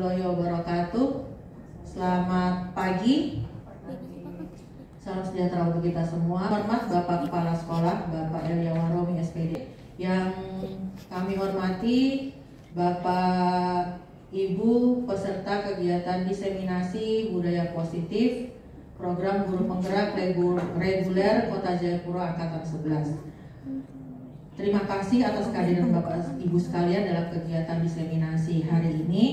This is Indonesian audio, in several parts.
warahmatullahi wabarakatuh. Selamat pagi. Salam sejahtera untuk kita semua. Hormat Bapak Kepala Sekolah, Bapak Eliawan Romi SPD. Yang kami hormati Bapak Ibu peserta kegiatan diseminasi budaya positif program guru penggerak reguler Kota Jayapura Angkatan 11. Terima kasih atas kehadiran Bapak Ibu sekalian dalam kegiatan diseminasi hari ini.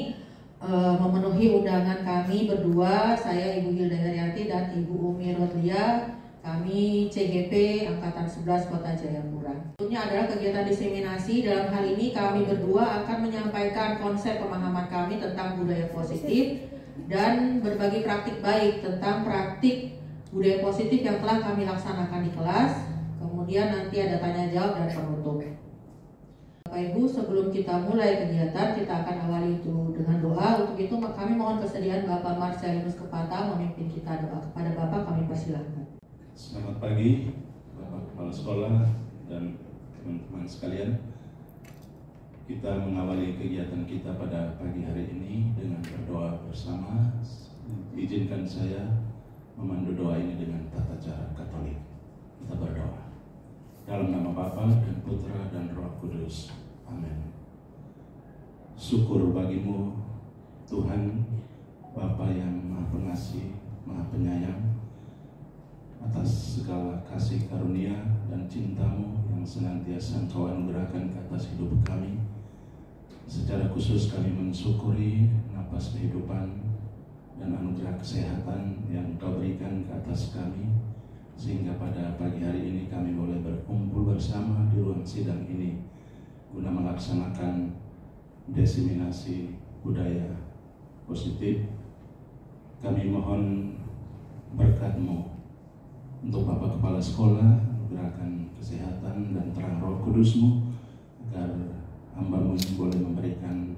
Memenuhi undangan kami berdua, saya Ibu Hilda Herianti dan Ibu Umi Rodlia, kami CGP Angkatan 11 Kota Jayapura. Tentunya adalah kegiatan diseminasi. Dalam hal ini kami berdua akan menyampaikan konsep pemahaman kami tentang budaya positif dan berbagi praktik baik tentang praktik budaya positif yang telah kami laksanakan di kelas. Kemudian nanti ada tanya jawab dan penutup. Bapak Ibu, sebelum kita mulai kegiatan, kita akan awali itu dengan doa. Untuk itu kami mohon kesediaan Bapak Marcelinus Kepata memimpin kita doa. Kepada Bapak kami persilahkan. Selamat pagi Bapak Kepala Sekolah dan teman-teman sekalian. Kita mengawali kegiatan kita pada pagi hari ini dengan berdoa bersama. Izinkan saya memandu doa ini dengan tata cara Katolik. Kita berdoa. Dalam nama Bapa dan Putra dan Roh Kudus. Amin. Syukur bagimu Tuhan, Bapa yang Maha Pengasih, Maha Penyayang, atas segala kasih karunia dan cinta-Mu yang senantiasa Engkau anugerahkan ke atas hidup kami. Secara khusus kami mensyukuri napas kehidupan dan anugerah kesehatan yang Engkau berikan ke atas kami, sehingga pada pagi hari ini kami boleh berkumpul bersama di ruang sidang ini guna melaksanakan diseminasi budaya positif. Kami mohon berkat-Mu untuk Bapak Kepala Sekolah, anugerahkan kesehatan dan terang Roh Kudus-Mu agar hamba-Mu boleh memberikan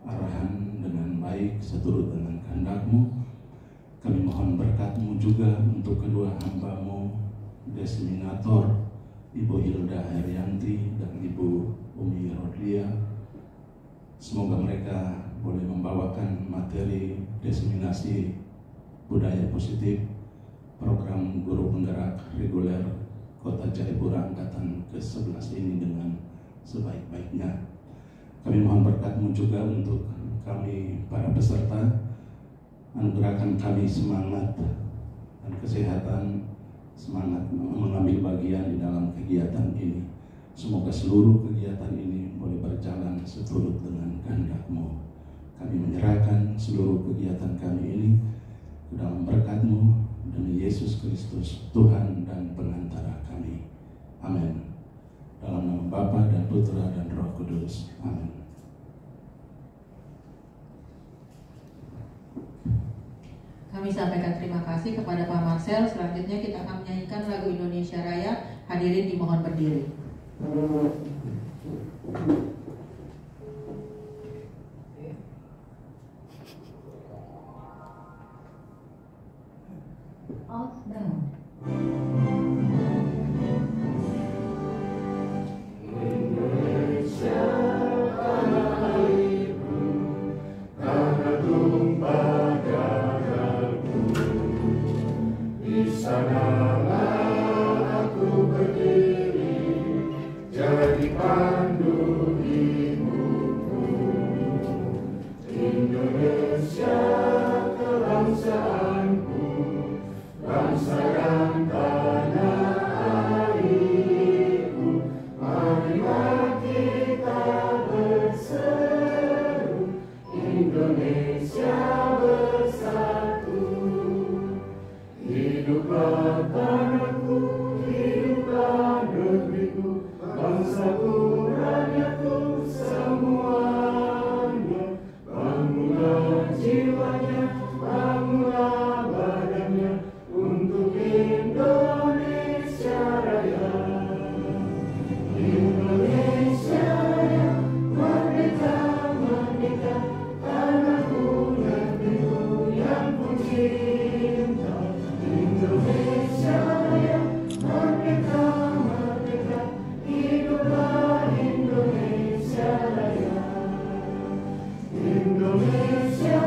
arahan dengan baik seturut dengan kehendak-Mu. Kami mohon berkat-Mu juga untuk kedua hamba-Mu, diseminator Ibu Hilda Herianti dan Ibu Umi Rodlia. Semoga mereka boleh membawakan materi diseminasi budaya positif program guru penggerak reguler Kota Jayapura Angkatan ke-11 ini dengan sebaik-baiknya. Kami mohon berkat-Mu juga untuk kami para peserta. Anugerahkan kami semangat dan kesehatan, semangat mengambil bagian di dalam kegiatan ini. Semoga seluruh kegiatan ini boleh berjalan seturut dengan kehendak-Mu. Kami menyerahkan seluruh kegiatan kami ini ke dalam berkat-Mu demi Yesus Kristus, Tuhan dan pengantara kami. Amin. Dalam nama Bapa dan Putra dan Roh Kudus. Amin. Kami sampaikan terima kasih kepada Pak Marcel. Selanjutnya kita akan menyanyikan lagu Indonesia Raya. Hadirin dimohon berdiri. Indonesia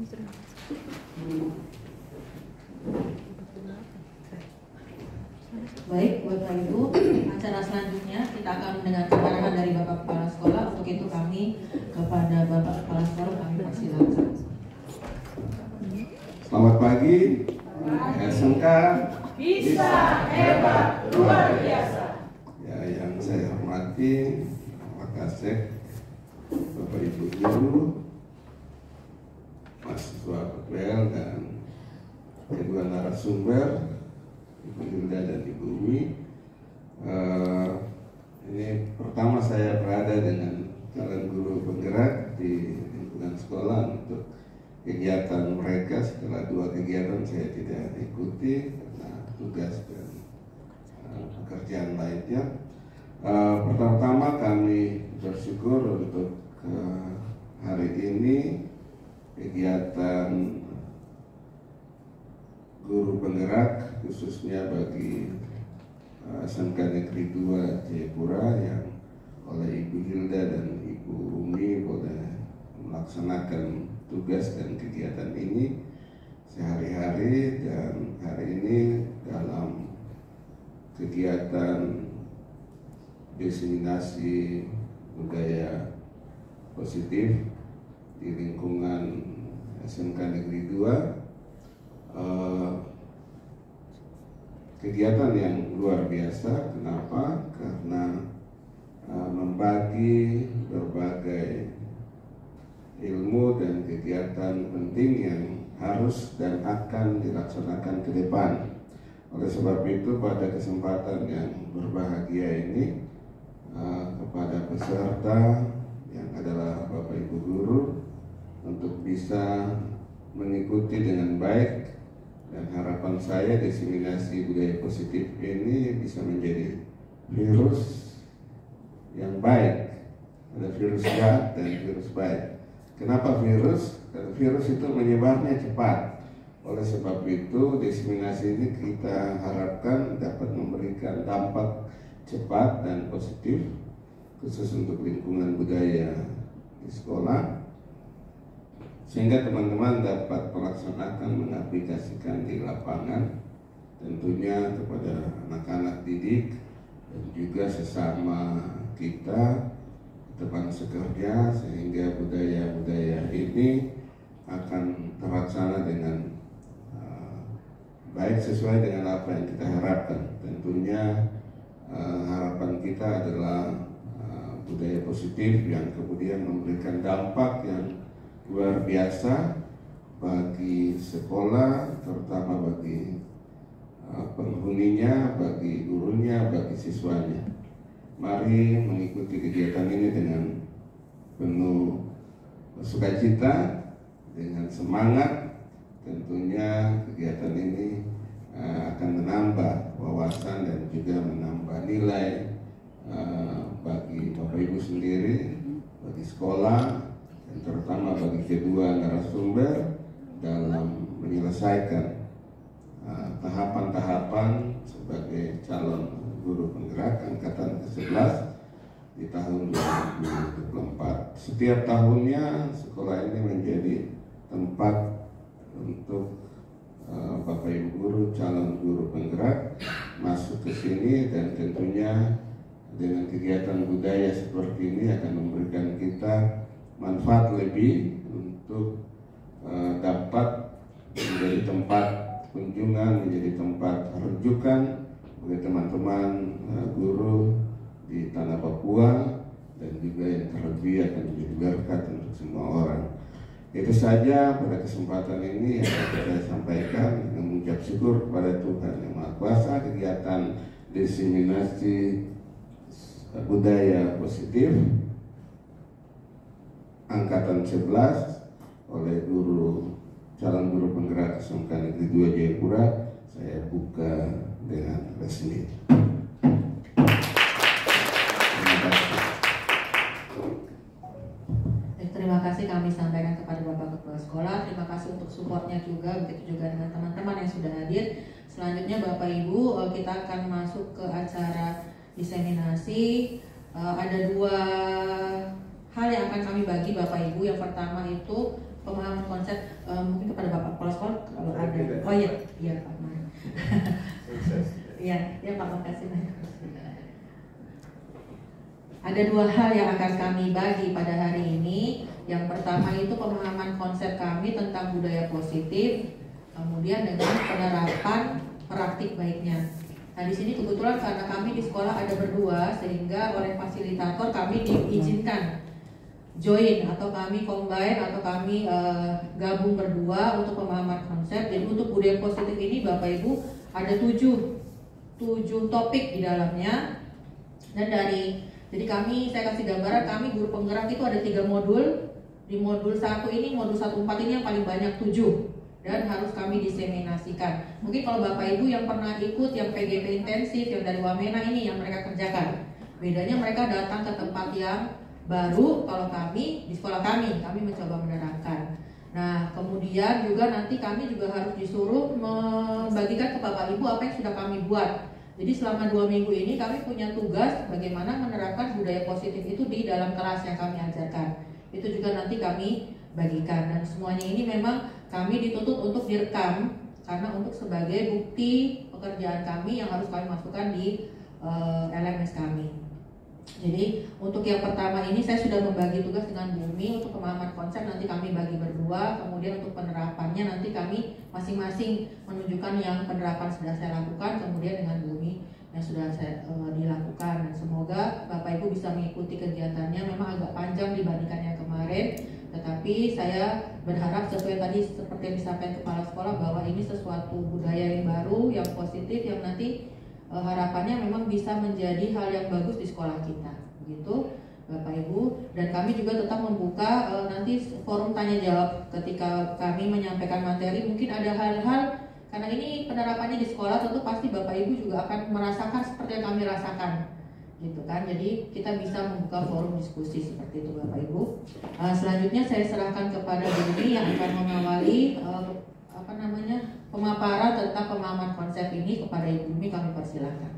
Baik, Bapak Ibu, acara selanjutnya kita akan mendengar keterangan dari Bapak Kepala Sekolah. Untuk itu kami kepada Bapak Kepala Sekolah kami persilakan. Selamat pagi, SMK bisa hebat luar biasa. Ya, yang saya hormati Pak Kasek, Bapak Ibu Guru, mahasiswa PPL dan kedua narasumber, Ibu Hilda dan Ibu Umi. Ini pertama saya berada dengan calon guru penggerak di lingkungan sekolah untuk kegiatan mereka. Setelah 2 kegiatan saya tidak ikuti karena tugas dan pekerjaan lainnya. Pertama-tama kami bersyukur untuk hari ini kegiatan guru penggerak khususnya bagi SMK Negeri 2 Jayapura yang oleh Ibu Hilda dan Ibu Umi boleh melaksanakan tugas dan kegiatan ini sehari-hari. Dan hari ini dalam kegiatan diseminasi budaya positif di lingkungan SMK Negeri 2, kegiatan yang luar biasa. Kenapa? Karena membagi berbagai ilmu dan kegiatan penting yang harus dan akan dilaksanakan ke depan. Oleh sebab itu pada kesempatan yang berbahagia ini, kepada peserta yang adalah Bapak Ibu Guru untuk bisa mengikuti dengan baik, dan harapan saya diseminasi budaya positif ini bisa menjadi virus yang baik. Ada virus jahat dan virus baik. Kenapa virus? Karena virus itu menyebarnya cepat. Oleh sebab itu diseminasi ini kita harapkan dapat memberikan dampak cepat dan positif khusus untuk lingkungan budaya di sekolah, sehingga teman-teman dapat melaksanakan, mengaplikasikan di lapangan, tentunya kepada anak-anak didik dan juga sesama kita teman sekerja, sehingga budaya-budaya ini akan terlaksana dengan baik sesuai dengan apa yang kita harapkan. Tentunya harapan kita adalah budaya positif yang kemudian memberikan dampak yang luar biasa bagi sekolah, terutama bagi penghuninya, bagi gurunya, bagi siswanya. Mari mengikuti kegiatan ini dengan penuh sukacita, dengan semangat. Tentunya kegiatan ini akan menambah wawasan dan juga menambah nilai bagi Bapak Ibu sendiri, bagi sekolah, dan terutama bagi kedua narasumber dalam menyelesaikan tahapan-tahapan sebagai calon guru penggerak angkatan ke-11 di tahun 2024. Setiap tahunnya sekolah ini menjadi tempat untuk Bapak Ibu guru, calon guru penggerak masuk ke sini, dan tentunya dengan kegiatan budaya seperti ini akan memberikan kita manfaat lebih untuk dapat menjadi tempat kunjungan, menjadi tempat rujukan bagi teman-teman guru di tanah Papua, dan juga yang terlebih akan menjadi berkat untuk semua orang. Itu saja pada kesempatan ini yang saya sampaikan, dengan mengucap syukur kepada Tuhan Yang Maha Kuasa. Kegiatan diseminasi budaya positif angkatan 11 oleh calon guru penggerak SMK Negeri 2 Jayapura saya buka dengan resmi. Terima kasih kami sampaikan kepada Bapak Kepala Sekolah. Terima kasih untuk supportnya juga, begitu juga dengan teman-teman yang sudah hadir. Selanjutnya Bapak Ibu, kita akan masuk ke acara diseminasi. Ada 2 hal yang akan kami bagi Bapak Ibu. Yang pertama itu pemahaman konsep mungkin kepada Bapak Kepala Sekolah kalau ada. Oh iya, iya Pak. Iya, ya Pak, makasih banyak. Ada 2 hal yang akan kami bagi pada hari ini. Yang pertama itu pemahaman konsep kami tentang budaya positif, kemudian dengan penerapan praktik baiknya. Nah, di sini kebetulan karena kami di sekolah ada berdua, sehingga oleh fasilitator kami diizinkan join atau kami combine atau kami gabung berdua untuk pemahaman konsep. Jadi untuk budaya positif ini Bapak Ibu ada 7 topik di dalamnya. Dan jadi saya kasih gambaran, kami guru penggerak itu ada 3 modul. Di modul 1 ini, modul 1-4 ini yang paling banyak 7 dan harus kami diseminasikan. Mungkin kalau Bapak Ibu yang pernah ikut yang PGP intensif yang dari Wamena ini yang mereka kerjakan. Bedanya mereka datang ke tempat yang baru. Kalau kami di sekolah kami mencoba menerapkan. Nah, kemudian juga nanti kami juga harus disuruh membagikan ke Bapak Ibu apa yang sudah kami buat. Jadi selama 2 minggu ini kami punya tugas bagaimana menerapkan budaya positif itu di dalam kelas yang kami ajarkan. Itu juga nanti kami bagikan, dan semuanya ini memang kami dituntut untuk direkam karena untuk sebagai bukti pekerjaan kami yang harus kami masukkan di LMS kami. Jadi untuk yang pertama ini saya sudah membagi tugas dengan Bumi untuk pemahaman konsep, nanti kami bagi berdua. Kemudian untuk penerapannya nanti kami masing-masing menunjukkan yang penerapan sudah saya lakukan, kemudian dengan Bumi yang sudah saya dilakukan. Dan semoga Bapak Ibu bisa mengikuti kegiatannya. Memang agak panjang dibandingkan yang kemarin, tetapi saya berharap sesuai tadi seperti yang disampaikan Kepala Sekolah bahwa ini sesuatu budaya yang baru, yang positif, yang nanti harapannya memang bisa menjadi hal yang bagus di sekolah kita, begitu Bapak Ibu. Dan kami juga tetap membuka nanti forum tanya jawab ketika kami menyampaikan materi. Mungkin ada hal-hal, karena ini penerapannya di sekolah, tentu pasti Bapak Ibu juga akan merasakan seperti yang kami rasakan, gitu kan. Jadi kita bisa membuka forum diskusi seperti itu Bapak Ibu. Selanjutnya saya serahkan kepada Bumi yang akan mengawali pemaparan tentang pemahaman konsep ini. Kepada Ibu Bumi kami persilahkan.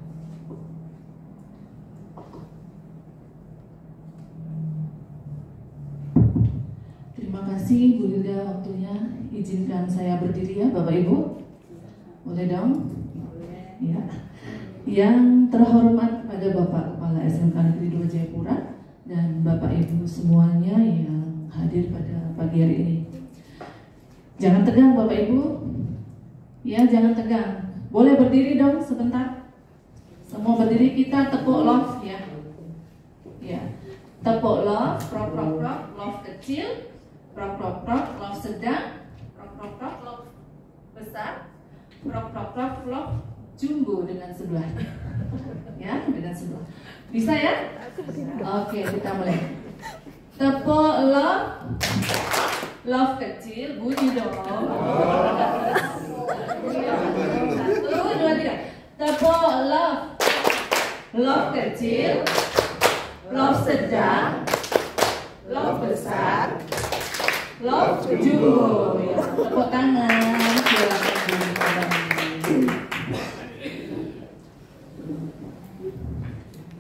Terima kasih Bu Lida waktunya. Izinkan saya berdiri ya Bapak Ibu. Boleh dong? Ya. Yang terhormat pada Bapak Kepala SMK Negeri 2 Jayapura dan Bapak Ibu semuanya yang hadir pada pagi hari ini. Jangan tegang Bapak Ibu. Ya, jangan tegang. Boleh berdiri dong sebentar. Semua berdiri, kita tepuk love ya. Ya. Tepuk love, prok prok prok, love kecil, prok prok prok, love sedang, prok prok prok, love besar, prok prok prok, love jumbo dengan sebelah. Ya, dengan sebelah. Bisa ya? Oke, kita mulai. Tepuk love kecil, bunyi dong. 1, 2, 3. Tepuk love kecil, love sedang, love besar, love jumbo. Ya, tepuk tangan.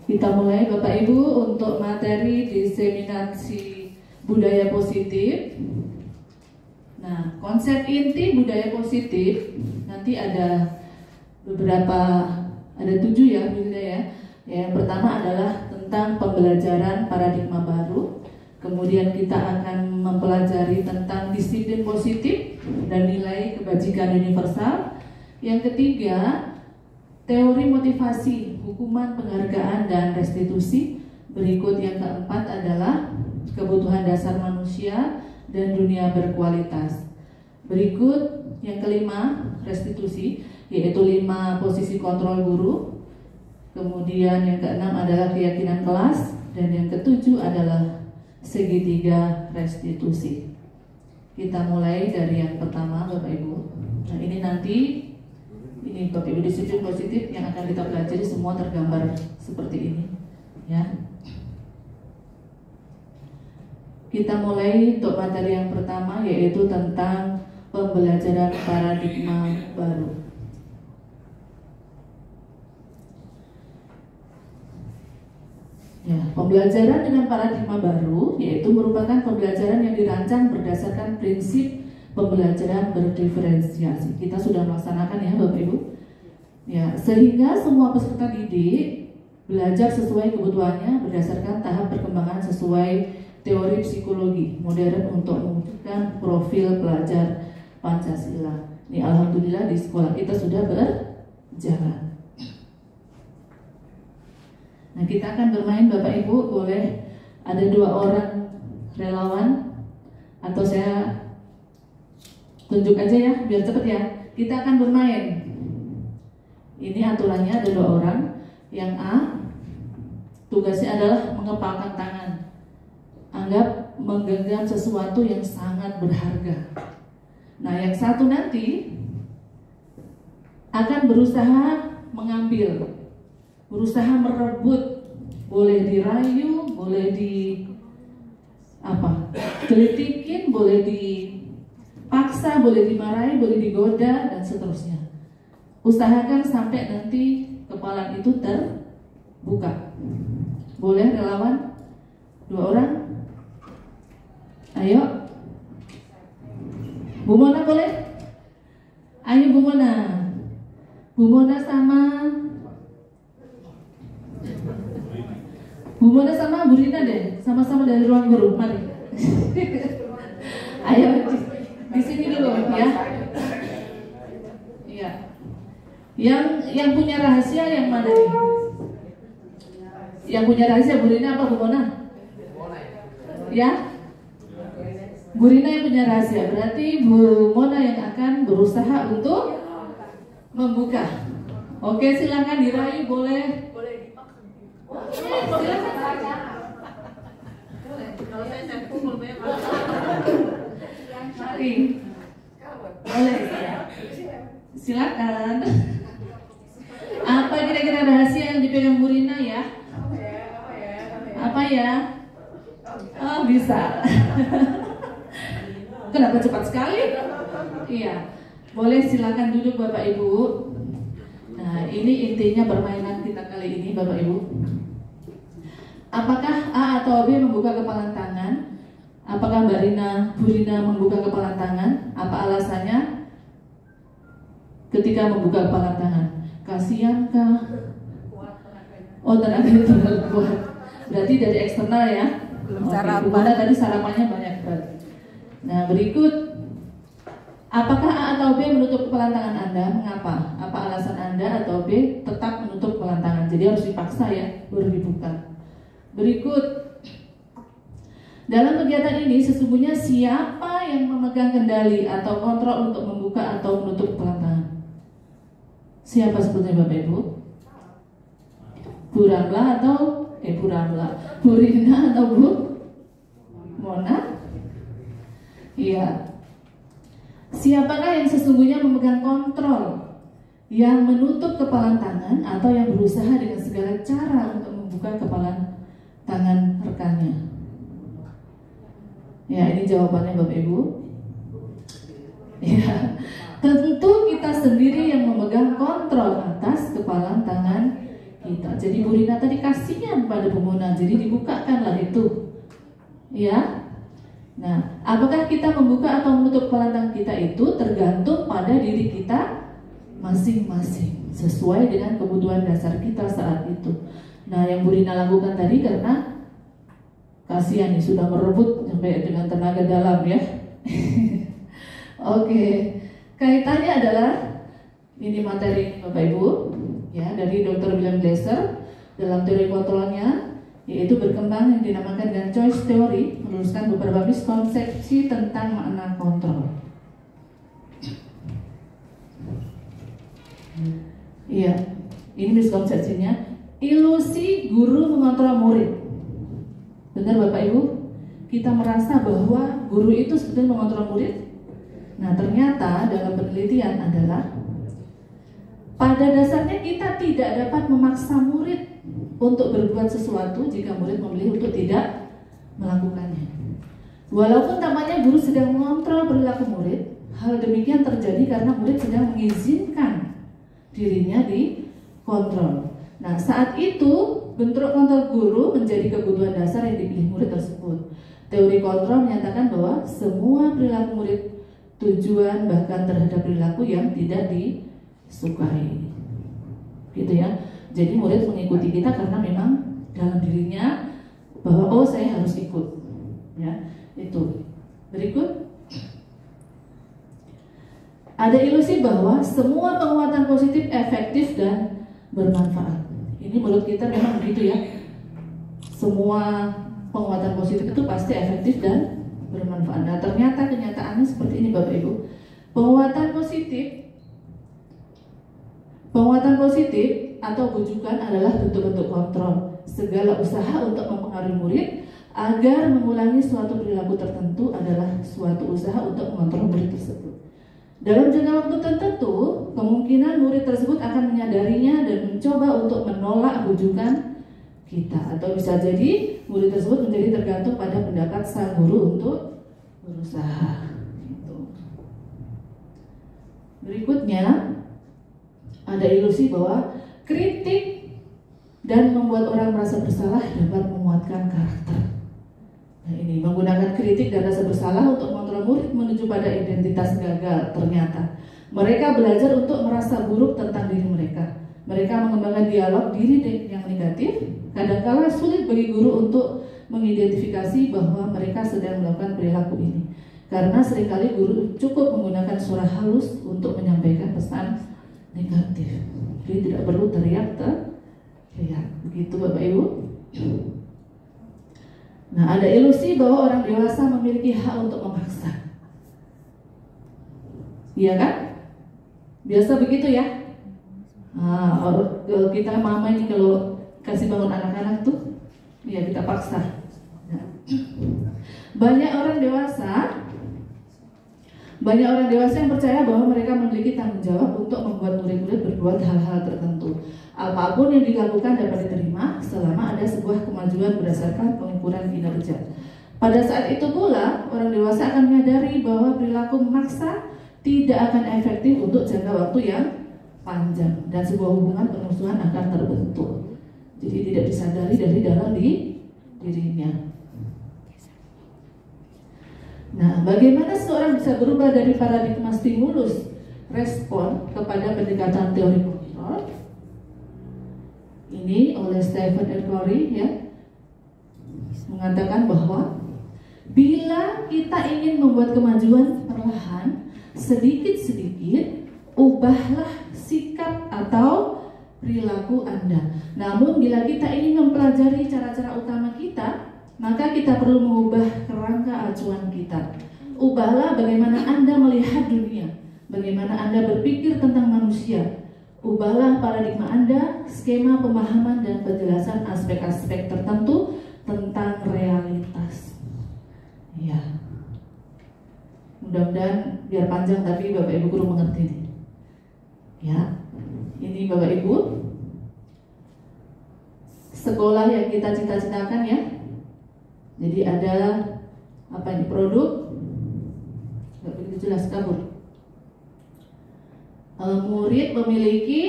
Kita mulai Bapak Ibu untuk materi diseminasi budaya positif. Nah, konsep inti budaya positif nanti ada beberapa, ada 7 ya Bunda ya. Yang pertama adalah tentang pembelajaran paradigma baru. Kemudian kita akan mempelajari tentang disiplin positif dan nilai kebajikan universal. Yang ketiga, teori motivasi, hukuman, penghargaan, dan restitusi. Berikut yang keempat adalah kebutuhan dasar manusia dan dunia berkualitas. Berikut yang kelima, restitusi, yaitu 5 posisi kontrol guru. Kemudian yang keenam adalah keyakinan kelas. Dan yang ketujuh adalah segitiga restitusi. Kita mulai dari yang pertama Bapak Ibu. Nah ini nanti, ini Bapak Ibu disiplin positif yang akan kita pelajari semua tergambar seperti ini ya. Kita mulai untuk materi yang pertama, yaitu tentang pembelajaran paradigma baru. Ya, pembelajaran dengan paradigma baru yaitu merupakan pembelajaran yang dirancang berdasarkan prinsip pembelajaran berdiferensiasi. Kita sudah melaksanakan ya Bapak Ibu. Ya, sehingga semua peserta didik belajar sesuai kebutuhannya berdasarkan tahap perkembangan sesuai teori psikologi modern untuk mewujudkan profil pelajar Pancasila. Ini alhamdulillah di sekolah kita sudah berjalan. Nah, kita akan bermain Bapak Ibu, boleh ada 2 orang relawan atau saya tunjuk aja ya biar cepet ya. Kita akan bermain. Ini aturannya ada 2 orang. Yang A tugasnya adalah mengepalkan tangan. Anggap menggenggam sesuatu yang sangat berharga. Nah, yang satu nanti akan berusaha mengambil, berusaha merebut, boleh dirayu, boleh gelitikin, boleh dipaksa, boleh dimarahi, boleh digoda, dan seterusnya. Usahakan sampai nanti kepala itu terbuka. Boleh relawan 2 orang? Ayo, Bu Mona boleh? Ayo Bu Mona. Bu Mona sama Bu Rina deh, sama-sama dari ruang guru. Mari. Ayo di sini dulu ya. Iya. Yang punya rahasia yang mana nih? Yang punya rahasia Bu Rina apa Bu Mona? Ya? Bu Rina yang punya rahasia, berarti Bu Mona yang akan berusaha untuk membuka. Oke, silakan dirayu, boleh. Mari. Boleh. Silakan. Apa kira-kira rahasia yang dipegang Bu Rina ya? Apa ya? Oh, bisa. Kenapa cepat sekali? Iya. Boleh silakan duduk Bapak Ibu. Nah, ini intinya permainan kita kali ini Bapak Ibu. Apakah A atau B membuka kepalan tangan? Apakah Mbak Rina, Bu Rina membuka kepalan tangan? Apa alasannya ketika membuka kepalan tangan? Kasihan kah? Oh, tenaga itu kuat. Berarti dari eksternal ya? Oke, Bu Mona tadi sarapannya banyak banget. Nah, berikut, apakah A atau B menutup kepalan tangan Anda? Mengapa? Apa alasan Anda atau B tetap menutup kepalan tangan? Jadi harus dipaksa ya, baru dibuka. Berikut, dalam kegiatan ini sesungguhnya siapa yang memegang kendali atau kontrol untuk membuka atau menutup kepalan tangan? Siapa sebetulnya Bapak Ibu? Bu Ramla atau Bu Rina atau Bu Mona? Iya. Siapakah yang sesungguhnya memegang kontrol, yang menutup kepalan tangan atau yang berusaha dengan segala cara untuk membuka kepalan tangan rekannya? Ya, ini jawabannya Bapak Ibu. Ya, tentu kita sendiri yang memegang kontrol atas kepalan tangan kita. Jadi Bu Rina tadi kasihan pada Bu Mona, jadi dibukakanlah itu. Ya. Nah, apakah kita membuka atau menutup kepalan tangan kita itu tergantung pada diri kita masing-masing, sesuai dengan kebutuhan dasar kita saat itu. Nah, yang Bu Rina lakukan tadi karena kasihan nih, sudah merebut sampai dengan tenaga dalam ya. Oke, kaitannya adalah ini materi Bapak Ibu ya dari Dr. William Glasser dalam teori kontrolnya, yaitu berkembang yang dinamakan dengan choice theory, meluruskan beberapa miskonsepsi tentang makna kontrol. Iya, ini miskonsepsinya, ilusi guru mengontrol murid. Benar Bapak Ibu? Kita merasa bahwa guru itu sebetulnya mengontrol murid. Nah, ternyata dalam penelitian adalah pada dasarnya kita tidak dapat memaksa murid untuk berbuat sesuatu jika murid memilih untuk tidak melakukannya. Walaupun tampaknya guru sedang mengontrol perilaku murid, hal demikian terjadi karena murid sedang mengizinkan dirinya dikontrol. Nah, saat itu bentuk kontrol guru menjadi kebutuhan dasar yang dipilih murid tersebut. Teori kontrol menyatakan bahwa semua perilaku murid tujuan, bahkan terhadap perilaku yang tidak disukai. Gitu ya. Jadi murid mengikuti kita karena memang dalam dirinya bahwa oh saya harus ikut. Ya, itu. Berikut. Ada ilusi bahwa semua penguatan positif efektif dan bermanfaat. Ini menurut kita memang begitu ya. Semua penguatan positif itu pasti efektif dan bermanfaat. Nah, ternyata kenyataannya seperti ini Bapak Ibu. Penguatan positif atau bujukan adalah bentuk-bentuk kontrol. Segala usaha untuk mempengaruhi murid agar mengulangi suatu perilaku tertentu adalah suatu usaha untuk mengontrol murid tersebut. Dalam jangka waktu tertentu, kemungkinan murid tersebut akan menyadarinya dan mencoba untuk menolak bujukan kita. Atau bisa jadi murid tersebut menjadi tergantung pada pendapat sang guru untuk berusaha. Berikutnya, ada ilusi bahwa kritik dan membuat orang merasa bersalah dapat menguatkan karakter. Nah, ini menggunakan kritik dan rasa bersalah untuk mengontrol murid menuju pada identitas gagal. Ternyata mereka belajar untuk merasa buruk tentang diri mereka. Mereka mengembangkan dialog diri yang negatif. Kadangkala sulit bagi guru untuk mengidentifikasi bahwa mereka sedang melakukan perilaku ini, karena seringkali guru cukup menggunakan suara halus untuk menyampaikan pesan negatif. Jadi tidak perlu teriak. Begitu Bapak Ibu. Nah, ada ilusi bahwa orang dewasa memiliki hak untuk memaksa. Iya kan? Biasa begitu ya. Nah, kita mama ini kalau kasih bangun anak-anak tuh, ya kita paksa. Nah, banyak orang dewasa yang percaya bahwa mereka memiliki tanggung jawab untuk membuat murid-murid berbuat hal-hal tertentu. Apapun yang dilakukan dapat diterima selama ada sebuah kemajuan berdasarkan pengukuran kinerja. Pada saat itu pula, orang dewasa akan menyadari bahwa perilaku memaksa tidak akan efektif untuk jangka waktu yang panjang dan sebuah hubungan permusuhan akan terbentuk. Jadi tidak disadari dari dalam dirinya. Nah, bagaimana seseorang bisa berubah dari paradigma stimulus respon kepada pendekatan teori kontrol? Ini oleh Stephen R. Covey ya, mengatakan bahwa bila kita ingin membuat kemajuan perlahan, sedikit-sedikit, ubahlah sikap atau perilaku Anda. Namun bila kita ingin mempelajari cara-cara utama kita, maka kita perlu mengubah kerangka acuan kita. Ubahlah bagaimana Anda melihat dunia, bagaimana Anda berpikir tentang manusia. Ubahlah paradigma Anda, skema pemahaman dan penjelasan aspek-aspek tertentu tentang realitas. Ya, mudah-mudahan biar panjang tapi Bapak Ibu guru mengerti. Ya, ini Bapak Ibu sekolah yang kita cita-citakan ya. Jadi ada apa ini produk? Nggak begitu jelas, kabur. Murid memiliki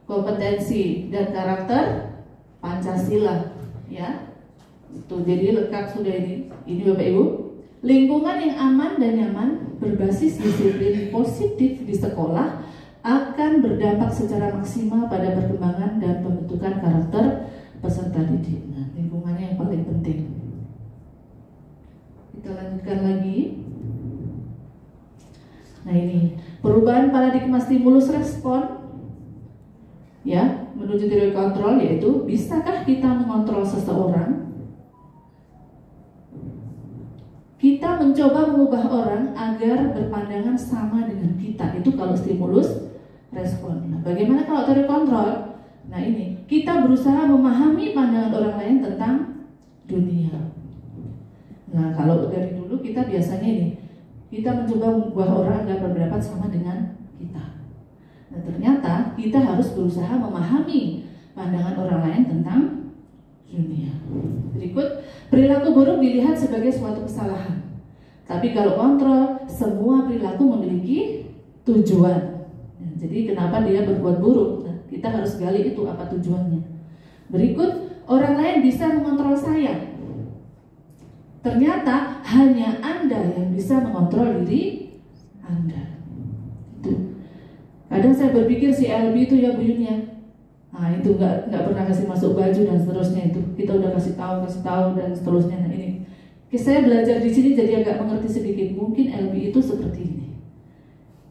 kompetensi dan karakter Pancasila, ya. Itu jadi lengkap sudah ini. Ini Bapak Ibu, lingkungan yang aman dan nyaman berbasis disiplin positif di sekolah akan berdampak secara maksimal pada perkembangan dan pembentukan karakter peserta didik. Nah, lingkungannya yang paling penting. Kita lanjutkan lagi. Nah, ini perubahan paradigma stimulus respon ya menuju teori kontrol, yaitu bisakah kita mengontrol seseorang? Kita mencoba mengubah orang agar berpandangan sama dengan kita. Itu kalau stimulus respon. Nah, bagaimana kalau teori kontrol? Nah, ini kita berusaha memahami pandangan orang lain tentang dunia. Nah, kalau dari dulu kita biasanya ini kita mencoba mengubah orang agar berpendapat sama dengan kita. Nah, ternyata kita harus berusaha memahami pandangan orang lain tentang dunia. Berikut, perilaku buruk dilihat sebagai suatu kesalahan. Tapi kalau kontrol, semua perilaku memiliki tujuan. Nah, jadi kenapa dia berbuat buruk? Nah, kita harus gali itu apa tujuannya. Berikut, orang lain bisa mengontrol saya. Ternyata hanya Anda yang bisa mengontrol diri Anda. Itu. Kadang saya berpikir si LB itu ya Bu Yun ya. Nah itu nggak pernah kasih masuk baju dan seterusnya itu. Kita udah kasih tahu dan seterusnya. Nah ini. Saya belajar di sini jadi agak mengerti sedikit. Mungkin LB itu seperti ini.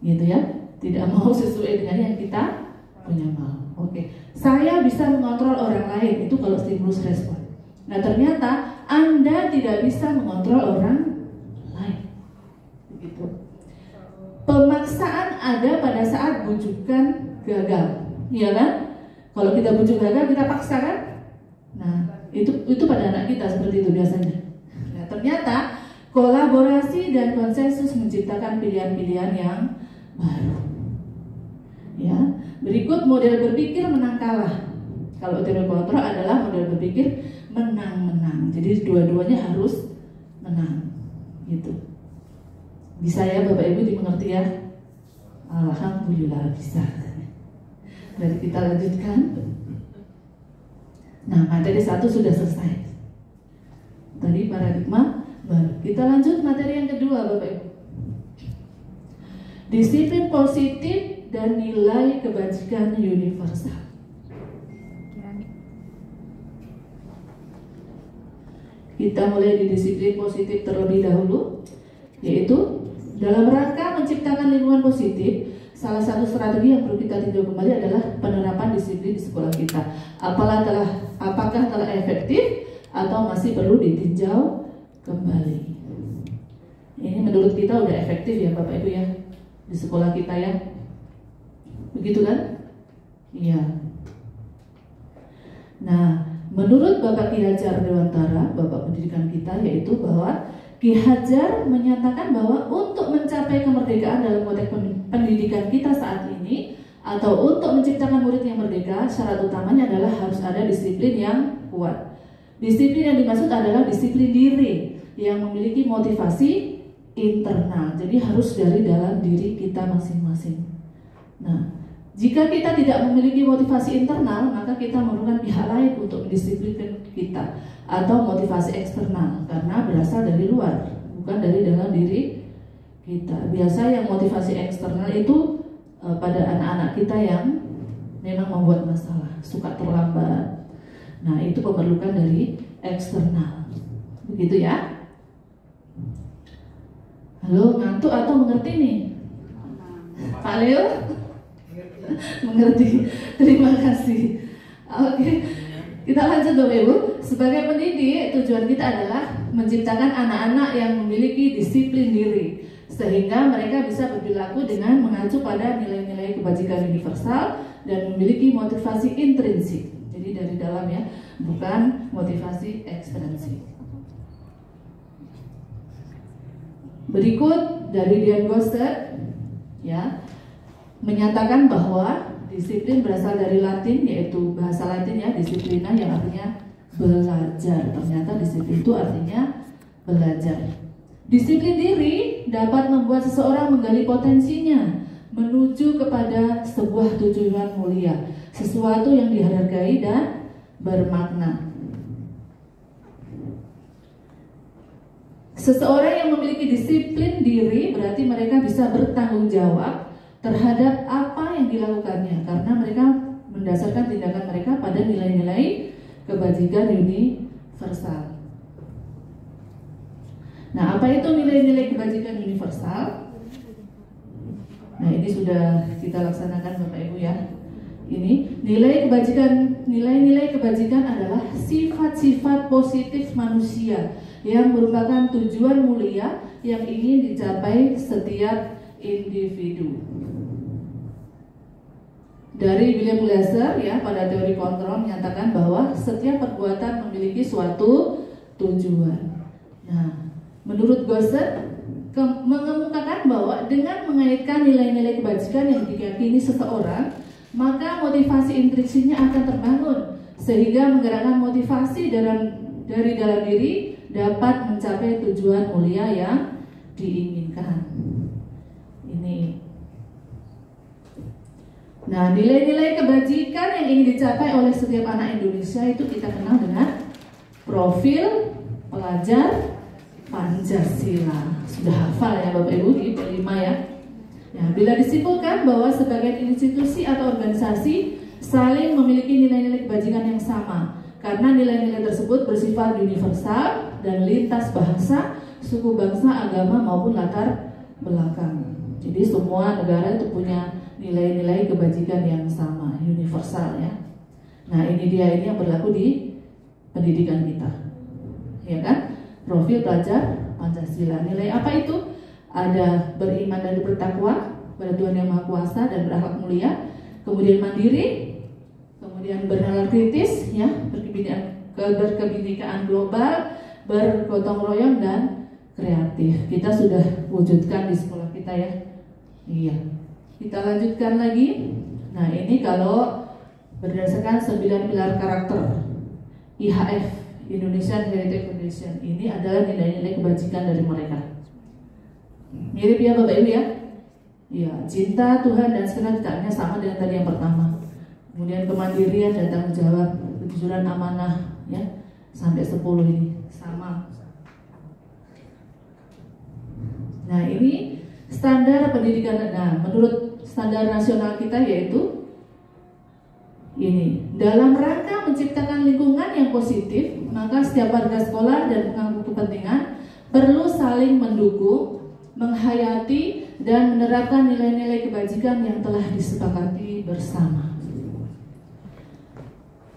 Gitu ya. Tidak mau sesuai dengan yang kita punya mau. Oke. Saya bisa mengontrol orang lain. Itu kalau stimulus respon. Nah ternyata Anda tidak bisa mengontrol orang lain. Begitu. Pemaksaan ada pada saat bujukan gagal. Iya kan? Kalau kita bujuk gagal, kita paksa kan? Nah, itu pada anak kita seperti itu biasanya. Nah, ternyata kolaborasi dan konsensus menciptakan pilihan-pilihan yang baru. Ya, berikut model berpikir menang kalah. Kalau teori kontrol adalah model berpikir menang-menang. Jadi dua-duanya harus menang. Gitu. Bisa ya Bapak Ibu dimengerti ya? Alhamdulillah bisa. Jadi kita lanjutkan. Nah, materi 1 sudah selesai. Tadi paradigma baru. Kita lanjut materi yang kedua Bapak Ibu. Disiplin positif dan nilai kebajikan universal. Kita mulai di disiplin positif terlebih dahulu, yaitu dalam rangka menciptakan lingkungan positif. Salah satu strategi yang perlu kita tinjau kembali adalah penerapan disiplin di sekolah kita. Apakah telah efektif atau masih perlu ditinjau kembali? Ini menurut kita udah efektif ya Bapak Ibu ya di sekolah kita ya. Begitu kan? Iya. Nah, menurut Bapak Ki Hajar Dewantara, Bapak pendidikan kita, yaitu bahwa Ki Hajar menyatakan bahwa untuk mencapai kemerdekaan dalam konteks pendidikan kita saat ini atau untuk menciptakan murid yang merdeka, syarat utamanya adalah harus ada disiplin yang kuat. Disiplin yang dimaksud adalah disiplin diri yang memiliki motivasi internal. Jadi harus dari dalam diri kita masing-masing. Nah, jika kita tidak memiliki motivasi internal, maka kita memerlukan pihak lain untuk mendisiplinkan kita, atau motivasi eksternal karena berasal dari luar, bukan dari dalam diri kita. Biasa yang motivasi eksternal itu pada anak-anak kita yang memang membuat masalah, suka terlambat. Nah, itu memerlukan dari eksternal. Begitu ya? Halo, ngantuk atau mengerti nih? Pak Leo? Mengerti. Terima kasih. Oke. Kita lanjut Bapak Ibu. Sebagai pendidik, tujuan kita adalah menciptakan anak-anak yang memiliki disiplin diri, sehingga mereka bisa berperilaku dengan mengacu pada nilai-nilai kebajikan universal dan memiliki motivasi intrinsik. Jadi dari dalam ya, bukan motivasi ekstrinsik. Berikut dari Dian Gossett ya, menyatakan bahwa disiplin berasal dari Latin, yaitu bahasa Latin ya, disiplina, yang artinya belajar. Ternyata disiplin itu artinya belajar. Disiplin diri dapat membuat seseorang menggali potensinya menuju kepada sebuah tujuan mulia, sesuatu yang dihargai dan bermakna. Seseorang yang memiliki disiplin diri berarti mereka bisa bertanggung jawab terhadap apa yang dilakukannya, karena mereka mendasarkan tindakan mereka pada nilai-nilai kebajikan universal. Nah, apa itu nilai-nilai kebajikan universal? Nah, ini sudah kita laksanakan Bapak Ibu ya. Ini nilai-nilai kebajikan adalah sifat-sifat positif manusia yang merupakan tujuan mulia yang ingin dicapai setiap individu. Dari William Glasser ya, pada teori kontrol menyatakan bahwa setiap perbuatan memiliki suatu tujuan. Nah, menurut Glasser mengemukakan bahwa dengan mengaitkan nilai-nilai kebajikan yang diyakini seseorang, maka motivasi intrinsiknya akan terbangun sehingga menggerakkan motivasi dari dalam diri dapat mencapai tujuan mulia yang diinginkan. Ini. Nah, nilai-nilai kebajikan yang ingin dicapai oleh setiap anak Indonesia itu kita kenal dengan profil pelajar Pancasila. Sudah hafal ya Bapak Ibu di P5 ya. Ya, bila disimpulkan bahwa sebagian institusi atau organisasi saling memiliki nilai-nilai kebajikan yang sama, karena nilai-nilai tersebut bersifat universal dan lintas bahasa, suku, bangsa, agama maupun latar belakang. Jadi semua negara itu punya nilai-nilai kebajikan yang sama, universal ya. Nah ini dia, ini yang berlaku di pendidikan kita, ya kan? Profil pelajar Pancasila. Nilai apa itu? Ada beriman dan bertakwa pada Tuhan Yang Maha Kuasa dan berakhlak mulia, kemudian mandiri, kemudian bernalar kritis, ya, berkebinekaan global, bergotong royong dan kreatif. Kita sudah wujudkan di sekolah kita ya. Iya. Kita lanjutkan lagi. Nah ini kalau berdasarkan 9 pilar karakter IHF, Indonesian Heritage Foundation, ini adalah nilai-nilai kebajikan dari mereka. Mirip ya Bapak Ibu ya? Iya, cinta Tuhan dan segenap ciptaannya sama dengan tadi yang pertama. Kemudian kemandirian dan tanggung jawab, kejujuran, amanah, ya, sampai 10 ini sama. Nah ini standar pendidikan. Nah menurut standar nasional kita yaitu ini, dalam rangka menciptakan lingkungan yang positif, maka setiap warga sekolah dan pemangku kepentingan perlu saling mendukung, menghayati dan menerapkan nilai-nilai kebajikan yang telah disepakati bersama.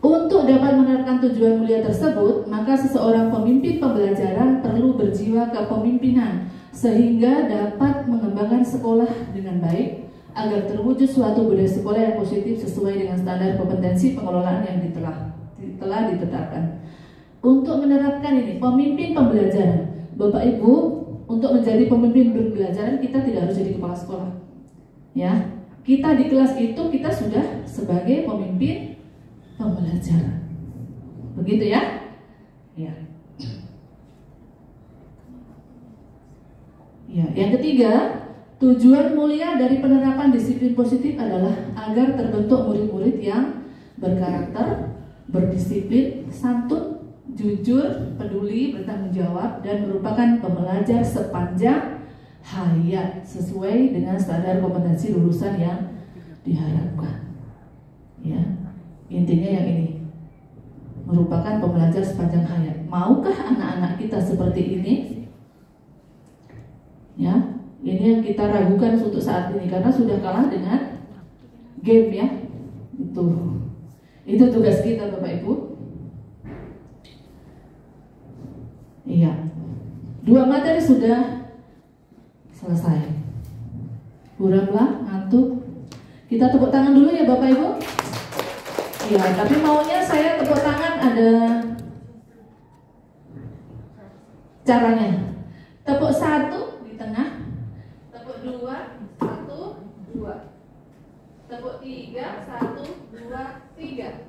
Untuk dapat menerapkan tujuan mulia tersebut, maka seseorang pemimpin pembelajaran perlu berjiwa kepemimpinan sehingga dapat mengembangkan sekolah dengan baik agar terwujud suatu budaya sekolah yang positif sesuai dengan standar kompetensi pengelolaan yang telah ditetapkan. Untuk menerapkan ini, pemimpin pembelajaran, Bapak Ibu, untuk menjadi pemimpin pembelajaran kita tidak harus jadi kepala sekolah. Ya, kita di kelas itu kita sudah sebagai pemimpin pembelajaran. Begitu ya? Ya. Ya, yang ketiga, tujuan mulia dari penerapan disiplin positif adalah agar terbentuk murid-murid yang berkarakter, berdisiplin, santun, jujur, peduli, bertanggung jawab, dan merupakan pembelajar sepanjang hayat sesuai dengan standar kompetensi lulusan yang diharapkan. Ya, intinya yang ini, merupakan pembelajar sepanjang hayat. Maukah anak-anak kita seperti ini? Ya, ini yang kita ragukan untuk saat ini karena sudah kalah dengan game ya. Itu tugas kita Bapak Ibu. Iya. 2 materi sudah selesai. Buramlah, ngantuk. Kita tepuk tangan dulu ya Bapak Ibu. Iya, tapi maunya saya tepuk tangan ada caranya. Tepuk 1 di tengah, tepuk 2, 1, 2. Tepuk 3, 1, 2, 3.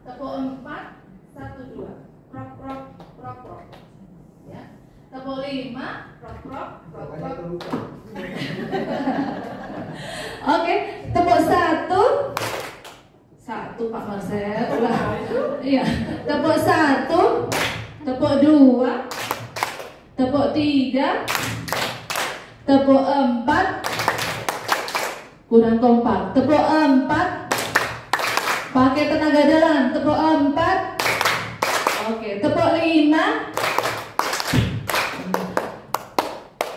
Tepuk 4, 1, 2. Prok, prok, prok, prok. Ya. Tepuk 5, prok, prok, prok, prok. Oke, tepuk 1. 1 Pak Marcel, ulah. Iya. Tepuk 1, tepuk 2, tepuk 3, tepuk 4. Kurang kompak. Tepuk 4. Pakai tenaga dalam. Tepuk 4. Oke, tepuk 5.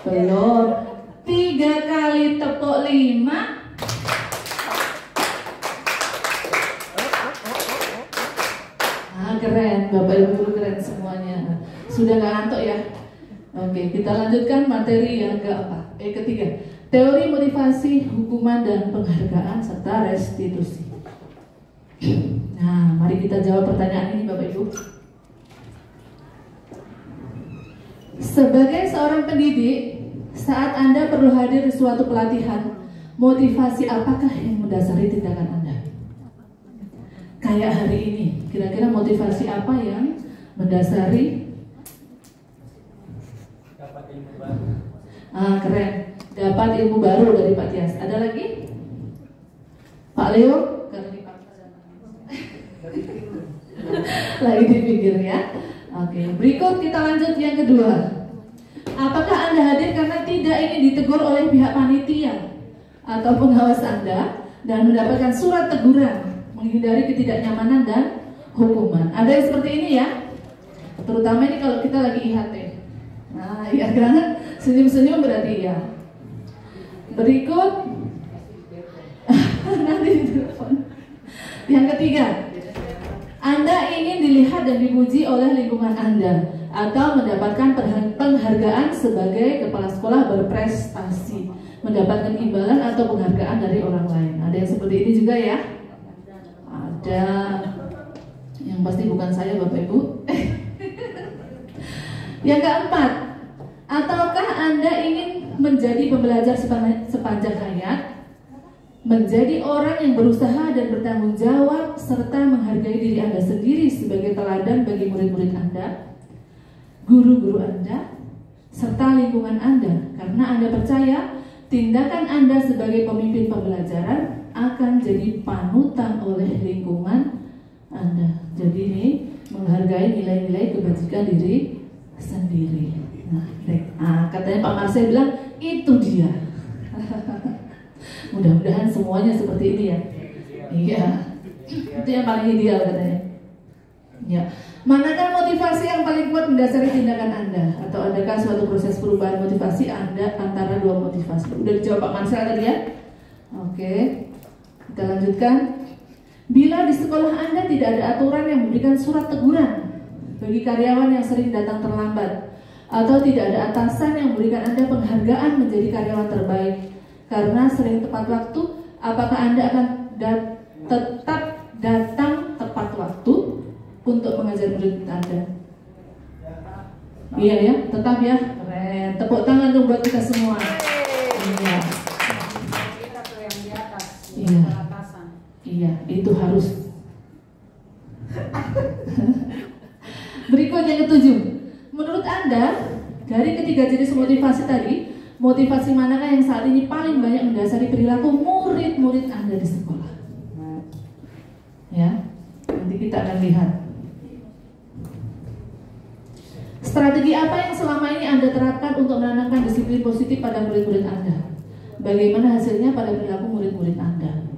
Belum. 3 kali tepuk 5. Keren, Bapak Ibu guru keren semuanya. Sudah gak ngantuk ya? Oke, kita lanjutkan materi yang ketiga. Teori motivasi, hukuman dan penghargaan serta restitusi. Nah, mari kita jawab pertanyaan ini Bapak Ibu. Sebagai seorang pendidik, saat Anda perlu hadir di suatu pelatihan, motivasi apakah yang mendasari tindakan Anda? Kayak hari ini, kira-kira motivasi apa yang mendasari? Dapat ilmu baru. Keren, dapat ilmu baru dari Pak Tias. Ada lagi? Pak Leo? Lagi dipikir ya. Oke, berikut kita lanjut yang kedua. Apakah Anda hadir karena tidak ingin ditegur oleh pihak panitia? atau pengawas Anda dan mendapatkan surat teguran, menghindari ketidaknyamanan dan hukuman. Ada yang seperti ini ya, terutama ini kalau kita lagi IHT. Nah, ya kan, senyum-senyum berarti ya. Berikut nanti ditelepon. Yang ketiga, Anda ingin dilihat dan dipuji oleh lingkungan Anda atau mendapatkan penghargaan sebagai kepala sekolah berprestasi, mendapatkan imbalan atau penghargaan dari orang lain. Ada yang seperti ini juga ya? Ada. Yang pasti bukan saya, Bapak Ibu. Yang keempat, ataukah Anda ingin menjadi pembelajar sepanjang hayat, menjadi orang yang berusaha dan bertanggung jawab, serta menghargai diri Anda sendiri sebagai teladan bagi murid-murid Anda, guru-guru Anda, serta lingkungan Anda, karena Anda percaya tindakan Anda sebagai pemimpin pembelajaran akan jadi panutan oleh lingkungan Anda. Jadi ini menghargai nilai-nilai kebajikan diri sendiri. Nah, katanya Pak Marcel bilang itu dia. Mudah-mudahan semuanya seperti ini ya. Iya, itu yang paling ideal katanya. Ya, manakah motivasi yang paling kuat mendasari tindakan Anda? Atau adakah suatu proses perubahan motivasi Anda antara dua motivasi? Udah dijawab Pak Marcel tadi ya. Oke, kita lanjutkan. Bila di sekolah Anda tidak ada aturan yang memberikan surat teguran bagi karyawan yang sering datang terlambat, atau tidak ada atasan yang memberikan Anda penghargaan menjadi karyawan terbaik karena sering tepat waktu, apakah Anda akan tetap datang tepat waktu untuk mengajar murid Anda? Iya ya, tetap ya. Keren. Tepuk tangan dong buat kita semua. Iya. Iya. Iya, itu harus. Berikut yang ketujuh. Menurut Anda, dari ketiga jenis motivasi tadi, motivasi manakah yang saat ini paling banyak mendasari perilaku murid-murid Anda di sekolah? Ya, nanti kita akan lihat. Strategi apa yang selama ini Anda terapkan untuk menanamkan disiplin positif pada murid-murid Anda? Bagaimana hasilnya pada perilaku murid-murid Anda?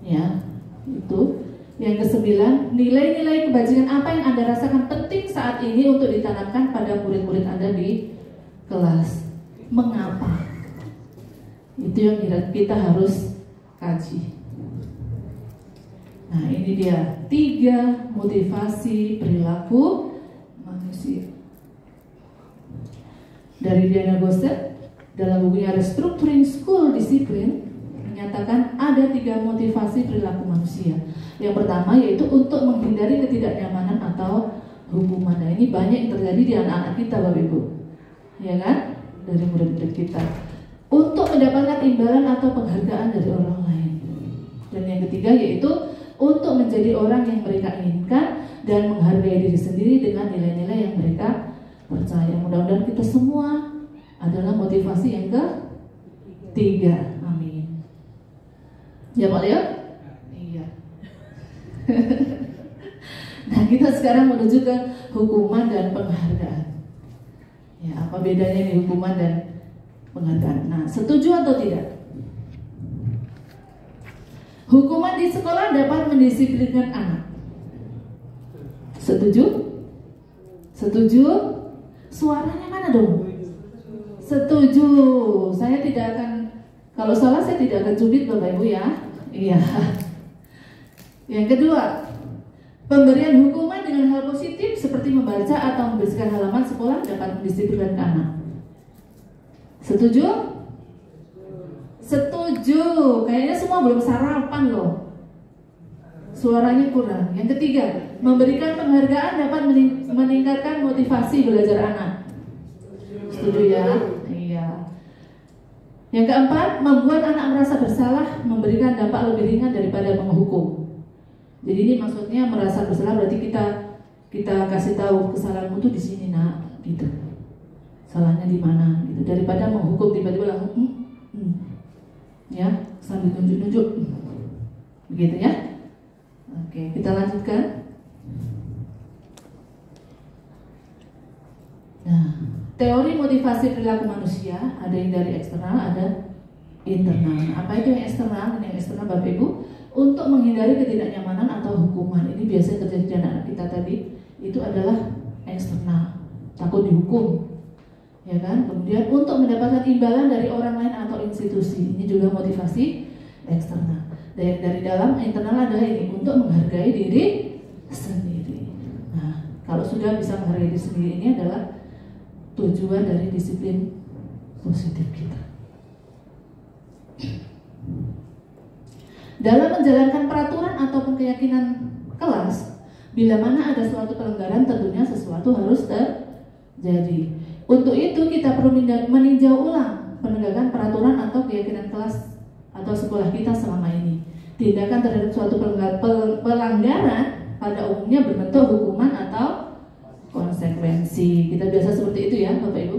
Ya, itu. Yang kesembilan, nilai-nilai kebajikan apa yang Anda rasakan penting saat ini untuk ditanamkan pada murid-murid Anda di kelas? Mengapa? Itu yang kita harus kaji. Nah, ini dia 3 motivasi perilaku manusia. Dari Diana Gosset dalam bukunya Restructuring School Discipline menyatakan ada 3 motivasi perilaku manusia. Yang pertama yaitu untuk menghindari ketidaknyamanan atau hukuman. Nah, ini banyak yang terjadi di anak-anak kita, Bapak Ibu, ya kan? Dari murid-murid kita. Untuk mendapatkan imbalan atau penghargaan dari orang lain. Dan yang ketiga yaitu untuk menjadi orang yang mereka inginkan dan menghargai diri sendiri dengan nilai-nilai yang mereka percaya. Mudah-mudahan kita semua adalah motivasi yang ketiga. Amin. Ya Pak Leo? Iya. Nah, kita sekarang menuju ke hukuman dan penghargaan. Ya, apa bedanya nih hukuman dan penghargaan? Nah, setuju atau tidak? Hukuman di sekolah dapat mendisiplinkan anak. Setuju? Setuju? Suaranya mana dong? Setuju. Saya tidak akan, kalau salah saya tidak akan cubit Bapak Ibu ya. Iya. Yang kedua, pemberian hukuman dengan hal positif seperti membaca atau membersihkan halaman sekolah dapat mendisiplinkan anak. Setuju? Setuju. Kayaknya semua belum sarapan loh. Suaranya kurang. Yang ketiga, memberikan penghargaan dapat meningkatkan motivasi belajar anak. Setuju ya? Iya. Yang keempat, membuat anak merasa bersalah memberikan dampak lebih ringan daripada menghukum. Jadi ini maksudnya merasa bersalah berarti kita kasih tahu kesalahanmu tuh di sini nak, gitu. Salahnya di mana, gitu. Daripada menghukum tiba-tiba langsung, ya sambil tunjuk-tunjuk, begitu ya. Oke, kita lanjutkan. Nah, teori motivasi perilaku manusia ada yang dari eksternal, ada internal. Apa itu yang eksternal? Yang eksternal Bapak Ibu, untuk menghindari ketidaknyamanan atau hukuman. Ini biasa terjadi di anak kita tadi, itu adalah eksternal, takut dihukum, ya kan? Kemudian untuk mendapatkan imbalan dari orang lain atau institusi, ini juga motivasi eksternal. Dari dalam, internal adalah ini, untuk menghargai diri sendiri. Nah, kalau sudah bisa menghargai diri sendiri, ini adalah tujuan dari disiplin positif kita. Dalam menjalankan peraturan ataupun keyakinan kelas, bila mana ada suatu pelanggaran, tentunya sesuatu harus terjadi. Untuk itu kita perlu meninjau ulang penegakan peraturan atau keyakinan kelas atau sekolah kita selama ini. Tindakan terhadap suatu pelanggaran pada umumnya berbentuk hukuman atau konsekuensi. Kita biasa seperti itu ya Bapak Ibu.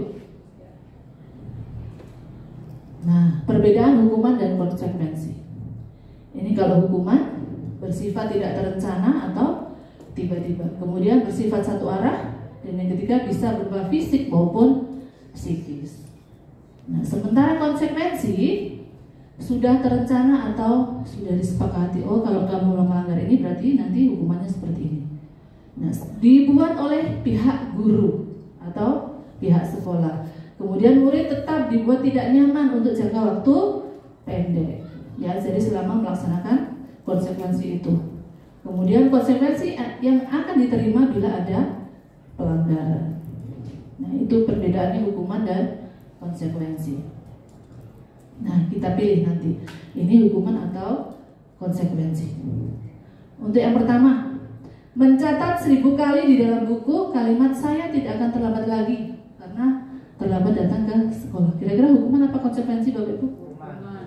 Nah, perbedaan hukuman dan konsekuensi. Ini kalau hukuman bersifat tidak terencana atau tiba-tiba. Kemudian bersifat satu arah, dan yang ketiga bisa berupa fisik maupun psikis. Nah, sementara konsekuensi sudah terencana atau sudah disepakati. Oh, kalau kamu melanggar ini berarti nanti hukumannya seperti ini. Nah, dibuat oleh pihak guru atau pihak sekolah. Kemudian murid tetap dibuat tidak nyaman untuk jangka waktu pendek. Ya, jadi selama melaksanakan konsekuensi itu. Kemudian konsekuensi yang akan diterima bila ada pelanggaran. Nah, itu perbedaannya hukuman dan konsekuensi. Nah, kita pilih nanti, ini hukuman atau konsekuensi. Untuk yang pertama, mencatat 1000 kali di dalam buku kalimat saya tidak akan terlambat lagi karena terlambat datang ke sekolah. Kira-kira hukuman apa konsekuensi Bapak Ibu?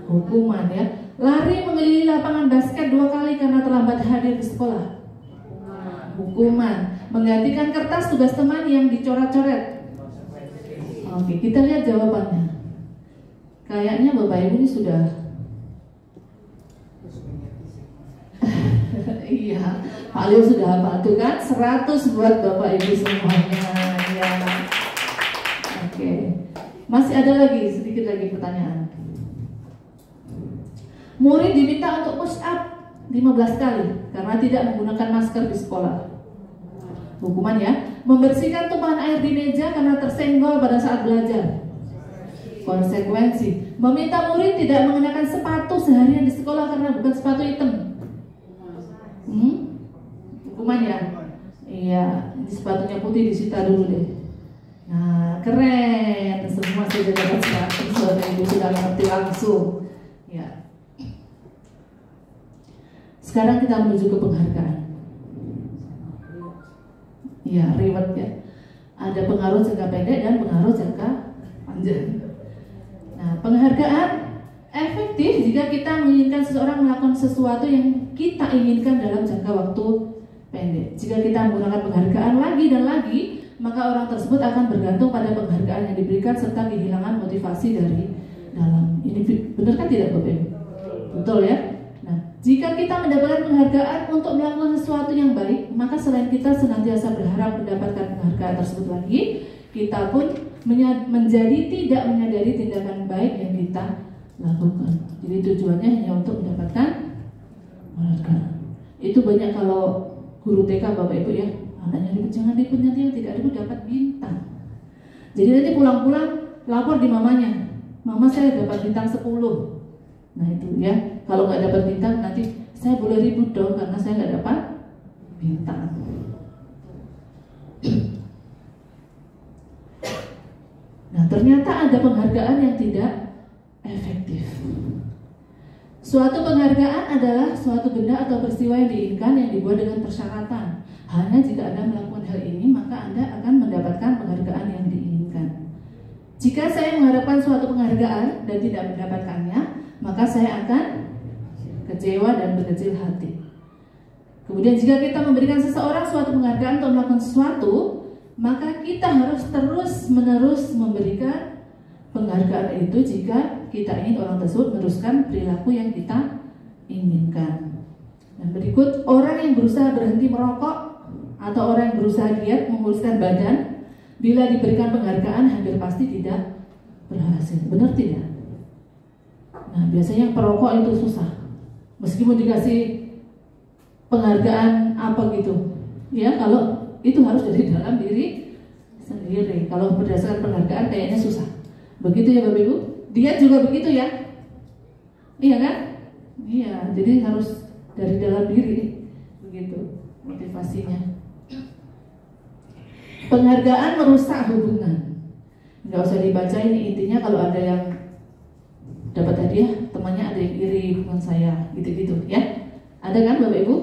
Hukuman ya. Lari mengelilingi lapangan basket 2 kali karena terlambat hadir di sekolah. Hukuman. Menggantikan kertas tugas teman yang dicoret-coret. Oke, kita lihat jawabannya. Kayaknya Bapak Ibu ini sudah iya, Pak Leo sudah hafal tuh kan? 100 buat Bapak Ibu semuanya ya. Oke. Masih ada lagi, sedikit lagi pertanyaan. Murid diminta untuk push up 15 kali karena tidak menggunakan masker di sekolah. Hukuman ya. Membersihkan tumpahan air di meja karena tersenggol pada saat belajar. Konsekuensi. Meminta murid tidak mengenakan sepatu seharian di sekolah karena bukan sepatu hitam. Hukuman ya. Iya, ini sepatunya putih disita dulu deh. Nah, keren. Semua sudah dapat sepatu, Bapak Ibu sudah mengerti langsung. Ya. Sekarang kita menuju ke penghargaan. Ya, reward ya. Ada pengaruh jangka pendek dan pengaruh jangka panjang. Nah, penghargaan efektif jika kita menginginkan seseorang melakukan sesuatu yang kita inginkan dalam jangka waktu pendek. Jika kita menggunakan penghargaan lagi dan lagi, maka orang tersebut akan bergantung pada penghargaan yang diberikan serta kehilangan motivasi dari dalam. Ini benar kan tidak Bapak Ibu? Betul ya? Nah, jika kita mendapatkan penghargaan untuk melakukan sesuatu yang baik, maka selain kita senantiasa berharap mendapatkan penghargaan tersebut lagi, kita pun menjadi tidak menyadari tindakan baik yang kita lakukan. Jadi tujuannya hanya untuk mendapatkan penghargaan. Itu banyak kalau guru TK Bapak Ibu ya, anaknya ribut, jangan ribut, nanti yang tidak ribut dapat bintang. Jadi nanti pulang-pulang lapor di mamanya, mama saya dapat bintang 10. Nah itu ya, kalau nggak dapat bintang nanti saya boleh ribut dong karena saya nggak dapat bintang. Nah, ternyata ada penghargaan yang tidak efektif. Suatu penghargaan adalah suatu benda atau peristiwa yang diinginkan yang dibuat dengan persyaratan. Hanya jika Anda melakukan hal ini, maka Anda akan mendapatkan penghargaan yang diinginkan. Jika saya mengharapkan suatu penghargaan dan tidak mendapatkannya, maka saya akan kecewa dan berkecil hati. Kemudian jika kita memberikan seseorang suatu penghargaan untuk melakukan sesuatu, maka kita harus terus-menerus memberikan penghargaan itu jika kita ingin orang tersebut meneruskan perilaku yang kita inginkan. Dan berikut, orang yang berusaha berhenti merokok atau orang yang berusaha diet menguruskan badan, bila diberikan penghargaan hampir pasti tidak berhasil. Benar tidak? Nah, biasanya yang perokok itu susah, meskipun dikasih penghargaan apa gitu, ya kalau itu harus dari dalam diri sendiri. Kalau berdasarkan penghargaan kayaknya susah. Begitu ya Bapak Ibu? Dia juga begitu ya? Iya kan? Iya, jadi harus dari dalam diri, begitu motivasinya. Penghargaan merusak hubungan. Nggak usah dibaca ini, intinya kalau ada yang dapat hadiah, temannya ada yang iri bukan saya, gitu-gitu ya. Ada kan Bapak Ibu?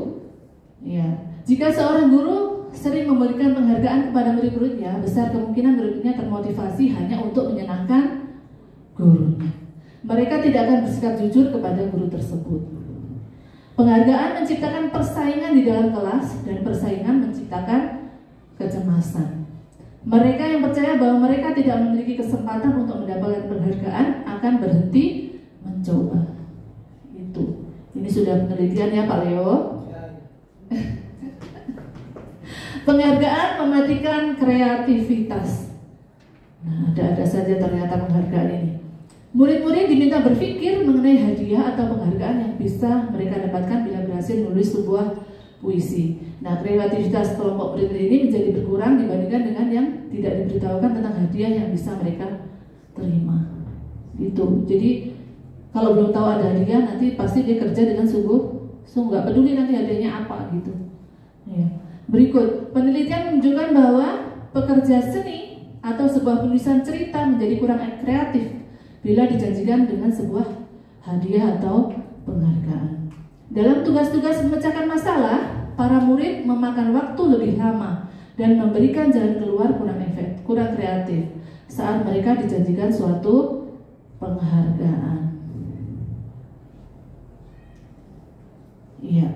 Ya. Jika seorang guru sering memberikan penghargaan kepada murid-muridnya, besar kemungkinan muridnya termotivasi hanya untuk menyenangkan gurunya. Mereka tidak akan bersikap jujur kepada guru tersebut. Penghargaan menciptakan persaingan di dalam kelas, dan persaingan menciptakan kecemasan. Mereka yang percaya bahwa mereka tidak memiliki kesempatan untuk mendapatkan penghargaan akan berhenti mencoba. Itu. Ini sudah penelitian ya Pak Leo. Penghargaan mematikan kreativitas. Nah, ada-ada saja ternyata penghargaan ini. Murid-murid diminta berpikir mengenai hadiah atau penghargaan yang bisa mereka dapatkan bila berhasil menulis sebuah puisi. Nah, kreativitas kelompok murid ini menjadi berkurang dibandingkan dengan yang tidak diberitahukan tentang hadiah yang bisa mereka terima. Gitu. Jadi kalau belum tahu ada hadiah, nanti pasti dia kerja dengan sungguh nggak peduli nanti hadiahnya apa gitu. Ya. Berikut, penelitian menunjukkan bahwa pekerja seni atau sebuah tulisan cerita menjadi kurang kreatif bila dijanjikan dengan sebuah hadiah atau penghargaan. Dalam tugas-tugas memecahkan masalah, para murid memakan waktu lebih lama dan memberikan jalan keluar kurang kreatif saat mereka dijanjikan suatu penghargaan. Iya,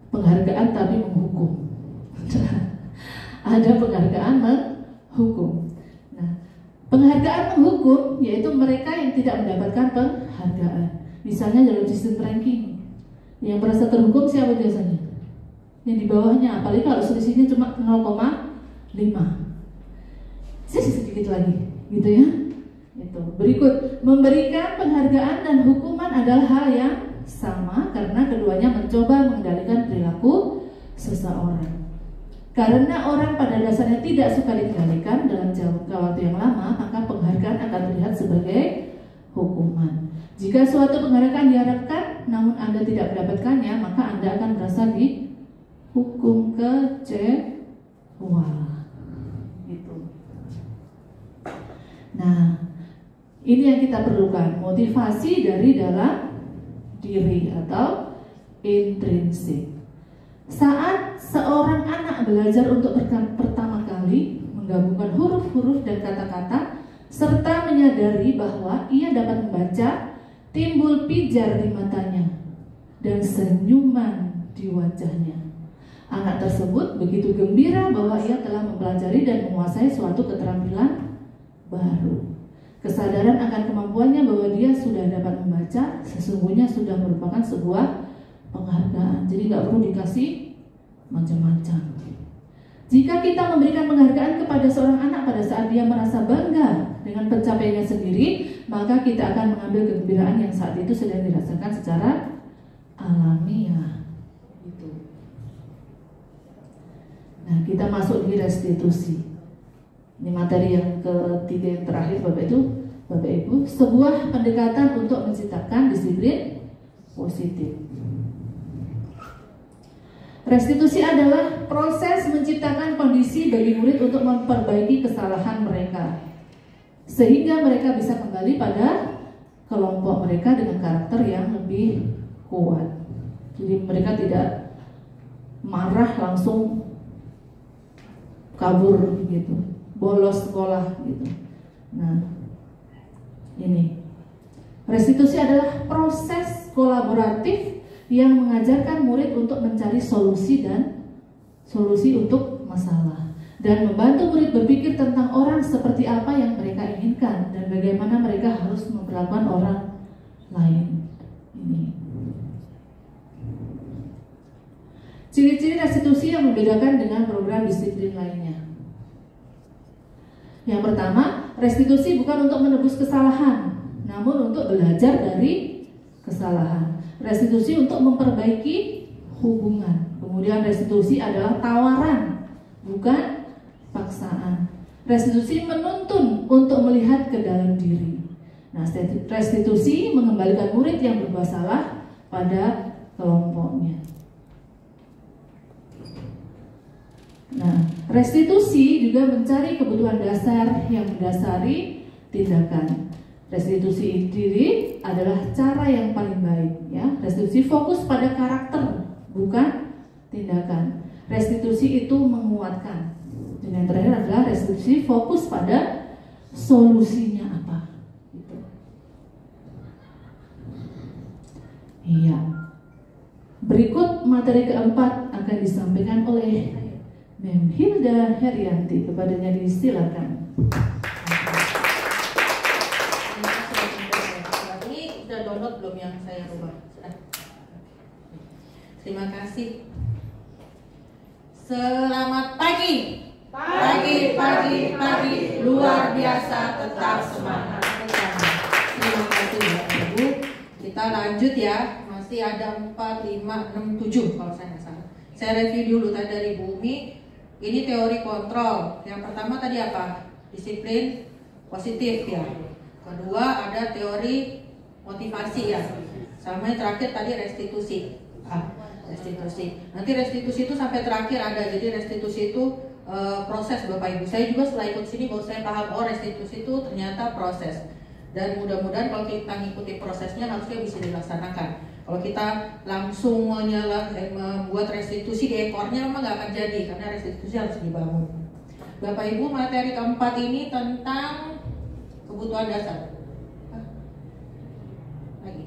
penghargaan tapi menghukum. Ada penghargaan menghukum. Nah, penghargaan menghukum yaitu mereka yang tidak mendapatkan penghargaan. Misalnya dalam sistem ranking, yang merasa terhukum siapa biasanya? Yang di bawahnya, apalagi kalau selisihnya cuma 0,5. Jadi sedikit lagi, gitu ya. Itu. Berikut, memberikan penghargaan dan hukuman adalah hal yang sama karena keduanya mencoba mengendalikan perilaku seseorang. Karena orang pada dasarnya tidak suka dikendalikan dalam jangka waktu yang lama, maka penghargaan akan terlihat sebagai hukuman. Jika suatu penghargaan diharapkan, namun Anda tidak mendapatkannya, maka Anda akan merasa dihukum kecewa. Gitu. Nah, ini yang kita perlukan, motivasi dari dalam diri atau intrinsik. Saat seorang anak belajar untuk pertama kali menggabungkan huruf-huruf dan kata-kata serta menyadari bahwa ia dapat membaca, timbul pijar di matanya dan senyuman di wajahnya. Anak tersebut begitu gembira bahwa ia telah mempelajari dan menguasai suatu keterampilan baru. Kesadaran akan kemampuannya bahwa dia sudah dapat membaca sesungguhnya sudah merupakan sebuah penghargaan. Jadi nggak perlu dikasih macam-macam. Jika kita memberikan penghargaan kepada seorang anak pada saat dia merasa bangga dengan pencapaiannya sendiri, maka kita akan mengambil kegembiraan yang saat itu sedang dirasakan secara alamiah. Gitu. Nah, kita masuk di restitusi. Ini materi yang ketiga yang terakhir Bapak Ibu, sebuah pendekatan untuk menciptakan disiplin positif. Restitusi adalah proses menciptakan kondisi bagi murid untuk memperbaiki kesalahan mereka, sehingga mereka bisa kembali pada kelompok mereka dengan karakter yang lebih kuat. Jadi mereka tidak marah langsung kabur gitu, bolos sekolah gitu. Nah, ini restitusi adalah proses kolaboratif yang mengajarkan murid untuk mencari solusi untuk masalah dan membantu murid berpikir tentang orang seperti apa yang mereka inginkan dan bagaimana mereka harus memperlakukan orang lain. Ini ciri-ciri restitusi yang membedakan dengan program disiplin lainnya. Yang pertama, restitusi bukan untuk menebus kesalahan, namun untuk belajar dari kesalahan. Restitusi untuk memperbaiki hubungan. Kemudian restitusi adalah tawaran, bukan paksaan. Restitusi menuntun untuk melihat ke dalam diri. Nah, restitusi mengembalikan murid yang berbuat salah pada kelompoknya. Nah, restitusi juga mencari kebutuhan dasar yang mendasari tindakan. Restitusi diri adalah cara yang paling baik, ya. Restitusi fokus pada karakter, bukan tindakan. Restitusi itu menguatkan. Dan yang terakhir adalah restitusi fokus pada solusinya apa. Gitu. Iya. Berikut materi keempat akan disampaikan oleh Mem Hilda Herianti. Kepadanya disilakan. Ini udah download belum yang saya rubah? Terima kasih. Selamat pagi. Pagi, luar biasa, tetap semangat. Terima kasih Bapak Ibu. Kita lanjut ya. Masih ada 4, 5, 6, 7 kalau saya nggak salah. Saya review dulu tadi dari Bu Umi. Ini teori kontrol. Yang pertama tadi apa? Disiplin positif ya. Kedua ada teori motivasi ya. Sama yang terakhir tadi restitusi. Restitusi. Nanti restitusi itu sampai terakhir ada. Jadi restitusi itu proses Bapak Ibu. Saya juga setelah ikut sini baru saya paham, oh restitusi itu ternyata proses. Dan mudah-mudahan kalau kita ngikuti prosesnya harusnya bisa dilaksanakan. Kalau kita langsung membuat restitusi di ekornya memang nggak akan jadi, karena restitusi harus dibangun. Bapak Ibu, materi keempat ini tentang kebutuhan dasar. Lagi.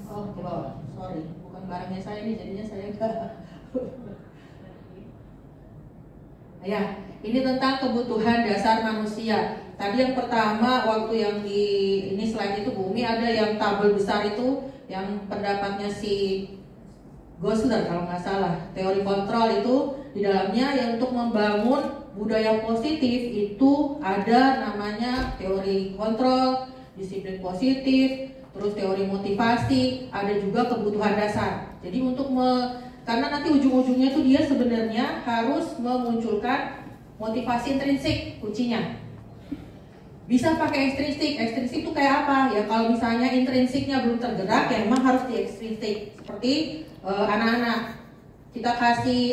Oh, ke bawah. Sorry, bukan barangnya saya ini, jadinya saya enggak. Ya, ini tentang kebutuhan dasar manusia. Tadi yang pertama waktu yang di ini slide itu Bumi ada yang tabel besar itu yang pendapatnya si Gosler kalau nggak salah. Teori kontrol itu di dalamnya yang untuk membangun budaya positif itu ada namanya teori kontrol, disiplin positif, terus teori motivasi, ada juga kebutuhan dasar. Jadi untuk karena nanti ujung-ujungnya itu dia sebenarnya harus memunculkan motivasi intrinsik kuncinya. Bisa pakai ekstrinsik. Ekstrinsik itu kayak apa? Ya kalau misalnya intrinsiknya belum tergerak ya memang harus di ekstrinsik. Seperti anak-anak kita kasih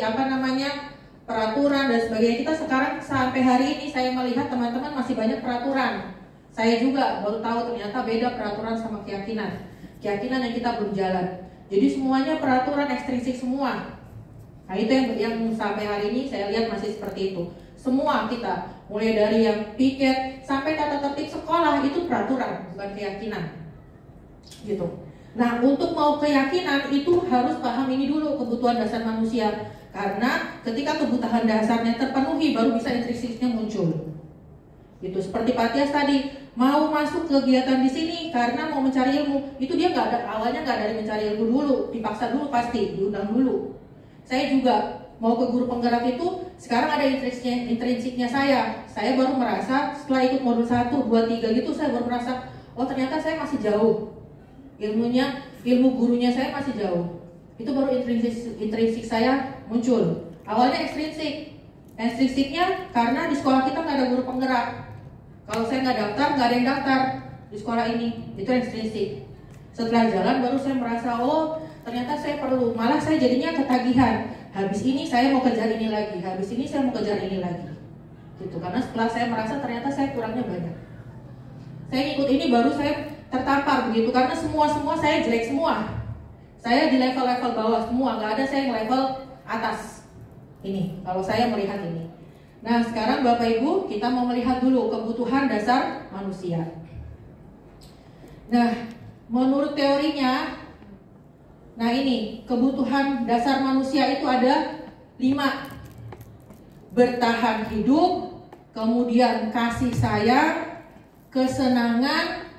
peraturan dan sebagainya. Kita sekarang sampai hari ini saya melihat teman-teman masih banyak peraturan. Saya juga baru tahu ternyata beda peraturan sama keyakinan. Keyakinan yang kita belum jalan. Jadi semuanya peraturan ekstrinsik semua. Nah itu yang sampai hari ini saya lihat masih seperti itu. Semua kita, mulai dari yang piket sampai tata tertib sekolah itu peraturan, bukan keyakinan. Gitu. Nah untuk mau keyakinan itu harus paham ini dulu, kebutuhan dasar manusia. Karena ketika kebutuhan dasarnya terpenuhi baru bisa intrinsiknya muncul. Gitu. Seperti Pak Tias tadi, mau masuk kegiatan di sini karena mau mencari ilmu, itu dia awalnya nggak dari mencari ilmu dulu, dipaksa dulu pasti, diundang dulu. Saya juga mau ke guru penggerak itu, sekarang ada intrinsiknya saya baru merasa setelah ikut modul 1, 2, 3 gitu, saya baru merasa, oh ternyata saya masih jauh, ilmu gurunya saya masih jauh. Itu baru intrinsik saya muncul. Awalnya ekstrinsiknya karena di sekolah kita nggak ada guru penggerak. Kalau saya nggak daftar, nggak ada yang daftar di sekolah ini, itu ekstrinsik. Setelah jalan baru saya merasa, oh ternyata saya perlu, malah saya jadinya ketagihan. Habis ini saya mau kejar ini lagi, habis ini saya mau kejar ini lagi. Gitu, karena setelah saya merasa ternyata saya kurangnya banyak. Saya ikut ini baru saya tertampar begitu, karena semua saya jelek semua. Saya di level-level bawah semua, nggak ada saya yang level atas. Ini, kalau saya melihat ini. Nah sekarang Bapak Ibu kita mau melihat dulu kebutuhan dasar manusia. Nah menurut teorinya, nah ini kebutuhan dasar manusia itu ada 5. Bertahan hidup, kemudian kasih sayang, kesenangan,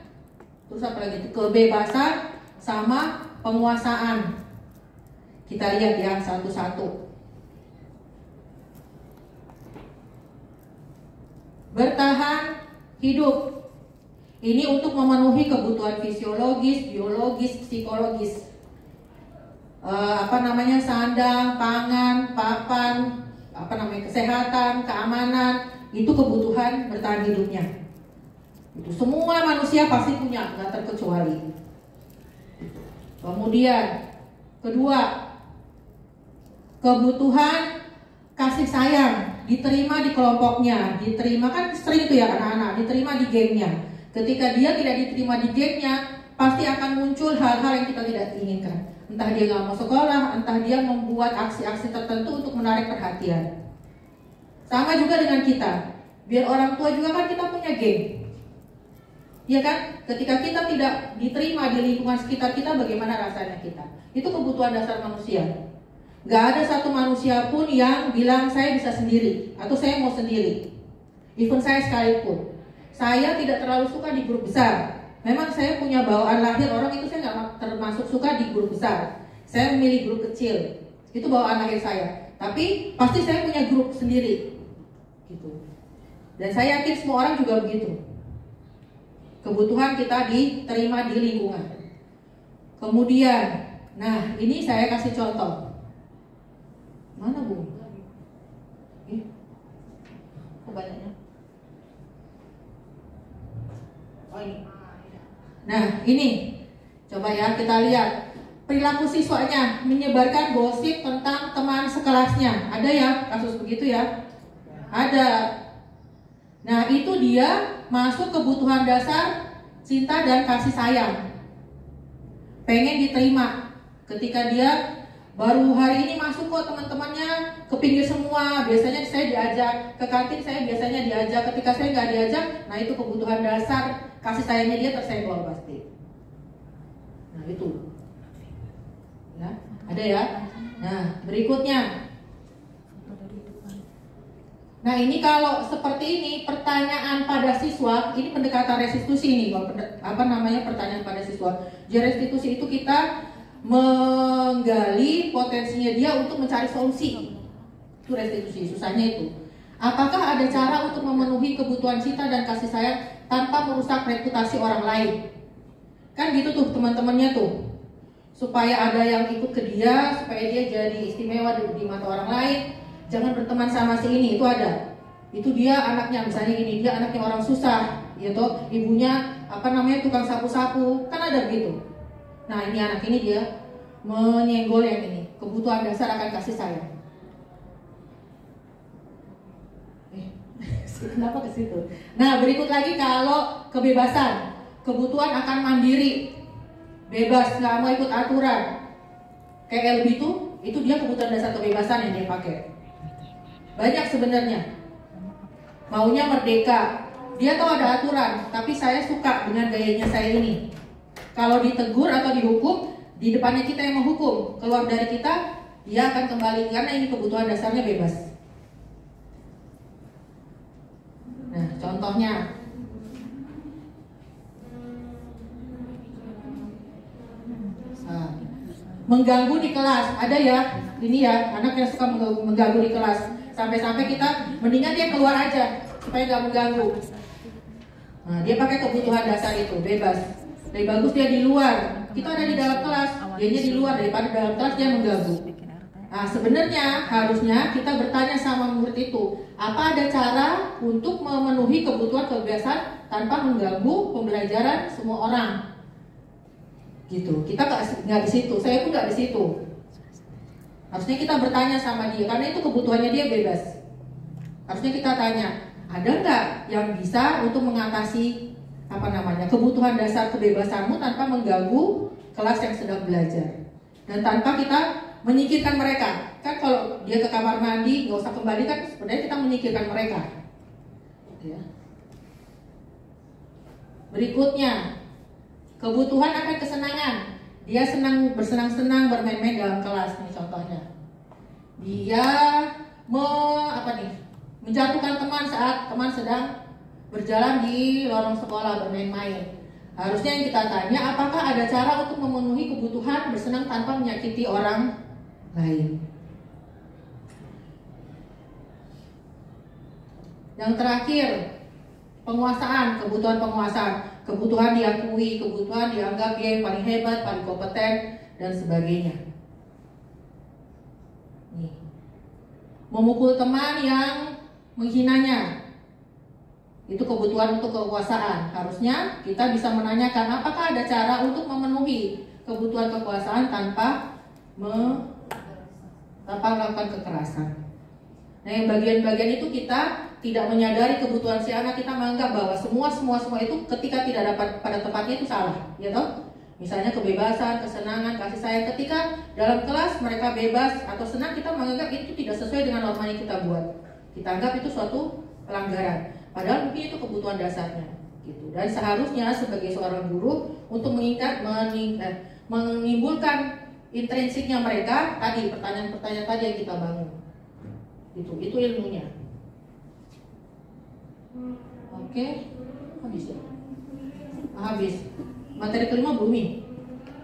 terus apa lagi itu, kebebasan, sama penguasaan. Kita lihat ya satu-satu. Bertahan hidup. Ini untuk memenuhi kebutuhan fisiologis, biologis, psikologis. Sandang, pangan, papan, kesehatan, keamanan, itu kebutuhan bertahan hidupnya. Itu semua manusia pasti punya, nggak terkecuali. Kemudian kedua, kebutuhan kasih sayang diterima di kelompoknya, diterima kan sering tuh ya anak-anak, diterima di gengnya. Ketika dia tidak diterima di gengnya, pasti akan muncul hal-hal yang kita tidak inginkan. Entah dia nggak mau sekolah, entah dia membuat aksi-aksi tertentu untuk menarik perhatian. Sama juga dengan kita, biar orang tua juga kan kita punya geng. Ya kan? Ketika kita tidak diterima di lingkungan sekitar kita, bagaimana rasanya kita? Itu kebutuhan dasar manusia. Gak ada satu manusia pun yang bilang saya bisa sendiri atau saya mau sendiri. Even saya sekalipun, saya tidak terlalu suka di grup besar. Memang saya punya bawaan lahir, orang itu saya nggak termasuk suka di grup besar. Saya memilih grup kecil, itu bawaan lahir saya. Tapi pasti saya punya grup sendiri, gitu. Dan saya yakin semua orang juga begitu. Kebutuhan kita diterima di lingkungan. Kemudian, nah ini saya kasih contoh. Mana Bu? Kok banyaknya? Oh ini. Nah ini, coba ya kita lihat. Perilaku siswanya menyebarkan gosip tentang teman sekelasnya. Ada ya kasus begitu ya? Ada. Nah itu dia masuk kebutuhan dasar cinta dan kasih sayang. Pengen diterima. Ketika dia baru hari ini masuk kok teman-temannya ke pinggir semua. Biasanya saya diajak ke kantin, saya biasanya diajak. Ketika saya nggak diajak, nah itu kebutuhan dasar kasih sayangnya dia tersenggol pasti. Nah itu. Ya, ada ya. Nah berikutnya. Nah ini kalau seperti ini pertanyaan pada siswa, ini pendekatan restitusi nih, pertanyaan pada siswa. Jadi restitusi itu kita menggali potensinya dia untuk mencari solusi. Itu restitusi, susahnya itu. Apakah ada cara untuk memenuhi kebutuhan cinta dan kasih sayang tanpa merusak reputasi orang lain? Kan gitu tuh teman-temannya tuh. Supaya ada yang ikut ke dia, supaya dia jadi istimewa di mata orang lain. Jangan berteman sama si ini, itu ada. Itu dia anaknya, misalnya gini, dia anaknya orang susah, gitu. Ibunya tukang sapu-sapu, kan ada begitu. Nah ini anak ini dia menyenggol yang ini, kebutuhan dasar akan kasih sayang. Kenapa ke situ? Nah berikut lagi kalau kebebasan, kebutuhan akan mandiri, bebas, nggak mau ikut aturan. Kayak LB itu dia kebutuhan dasar kebebasan yang dia pakai. Banyak sebenarnya. Maunya merdeka. Dia tahu ada aturan, tapi saya suka dengan gayanya saya ini. Kalau ditegur atau dihukum, di depannya kita yang menghukum. Keluar dari kita, dia akan kembali karena ini kebutuhan dasarnya bebas. Nah, contohnya mengganggu di kelas. Ada ya, ini ya, anak yang suka mengganggu di kelas. Sampai-sampai kita mendingan dia keluar aja supaya nggak mengganggu. Nah, dia pakai kebutuhan dasar itu, bebas. Lebih bagus dia di luar. Kita ada di dalam kelas, dianya di luar daripada dalam kelas dia mengganggu. Nah, sebenarnya harusnya kita bertanya sama murid itu, apa ada cara untuk memenuhi kebutuhan kebebasan tanpa mengganggu pembelajaran semua orang? Gitu. Kita nggak di situ. Saya pun nggak di situ. Harusnya kita bertanya sama dia, karena itu kebutuhannya dia bebas. Harusnya kita tanya, ada nggak yang bisa untuk mengatasi kebutuhan dasar kebebasanmu tanpa mengganggu kelas yang sedang belajar dan tanpa kita menyingkirkan mereka. Kan kalau dia ke kamar mandi nggak usah kembali, kan sebenarnya kita menyingkirkan mereka. Ya. Berikutnya, kebutuhan akan kesenangan. Dia bersenang-senang bermain-main dalam kelas nih contohnya. Dia menjatuhkan teman saat teman sedang berjalan di lorong sekolah bermain-main. Harusnya yang kita tanya, apakah ada cara untuk memenuhi kebutuhan bersenang tanpa menyakiti orang lain? Yang terakhir, penguasaan, kebutuhan penguasaan. kebutuhan diakui, kebutuhan dianggap dia yang paling hebat, paling kompeten, dan sebagainya. Nih. Memukul teman yang menghinanya, itu kebutuhan untuk kekuasaan. Harusnya kita bisa menanyakan apakah ada cara untuk memenuhi kebutuhan kekuasaan tanpa melakukan kekerasan. Nah, yang bagian-bagian itu kita tidak menyadari kebutuhan si anak, kita menganggap bahwa semua itu ketika tidak dapat pada tempatnya itu salah, ya toh? Misalnya kebebasan, kesenangan, kasih sayang, ketika dalam kelas mereka bebas atau senang, kita menganggap itu tidak sesuai dengan norma yang kita buat. Kita anggap itu suatu pelanggaran, padahal mungkin itu kebutuhan dasarnya, gitu. Dan seharusnya sebagai seorang guru untuk menimbulkan intrinsiknya mereka tadi, pertanyaan-pertanyaan tadi yang kita bangun. Itu ilmunya. Oke, habis ya? Habis. Materi kelima belum nih?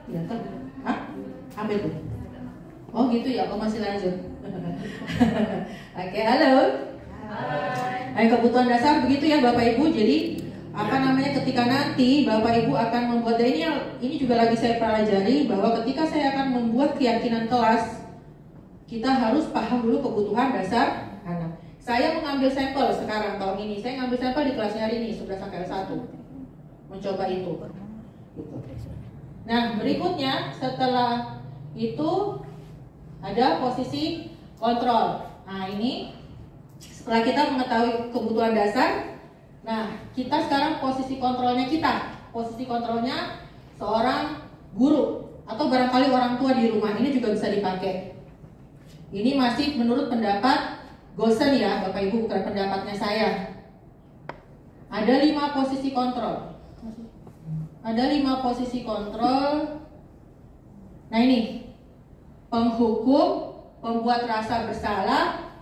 Ya kan? Hah? Apa itu? Oh gitu ya, oh masih lanjut. Oke, halo. Hai. Kebutuhan dasar begitu ya Bapak Ibu. Jadi ketika nanti Bapak Ibu akan membuat, dan ini juga lagi saya pelajari, bahwa ketika saya akan membuat keyakinan kelas, kita harus paham dulu kebutuhan dasar anak. Saya mengambil sampel sekarang tahun ini, saya ngambil sampel di kelasnya hari ini 11 sampai 1, mencoba itu. Gitu. Nah, berikutnya setelah itu ada posisi kontrol. Nah, ini setelah kita mengetahui kebutuhan dasar, nah kita sekarang posisi kontrolnya posisi kontrolnya seorang guru atau barangkali orang tua di rumah, ini juga bisa dipakai. Ini masih menurut pendapat Gosen ya Bapak Ibu, bukan pendapatnya saya. Ada 5 posisi kontrol. Ada 5 posisi kontrol. Nah ini, penghukum, pembuat rasa bersalah,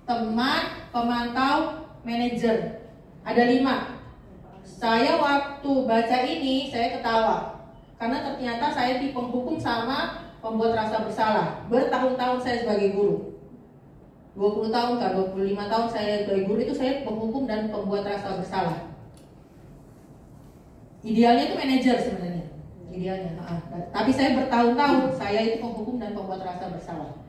teman, pemantau, manajer. Ada 5. Saya waktu baca ini saya ketawa, karena ternyata saya di penghukum sama pembuat rasa bersalah. Bertahun-tahun saya sebagai guru, 20 tahun kan, 25 tahun saya sebagai guru, itu saya penghukum dan pembuat rasa bersalah. Idealnya itu manajer sebenarnya, idealnya. Tapi saya bertahun-tahun saya itu penghukum dan pembuat rasa bersalah.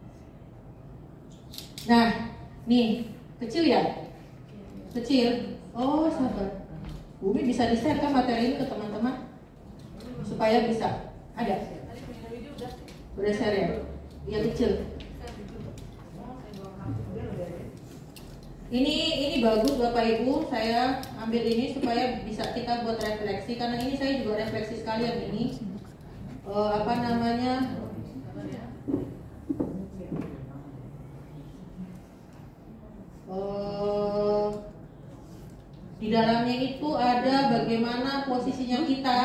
Nah, nih kecil ya, kecil. Oh sabar, Bumi bisa di-share kan materi ini ke teman-teman supaya bisa ada. Udah share ya? Iya kecil. Ini bagus Bapak Ibu, saya ambil ini supaya bisa kita buat refleksi, karena ini saya juga refleksi sekalian ini. Di dalamnya itu ada bagaimana posisinya kita.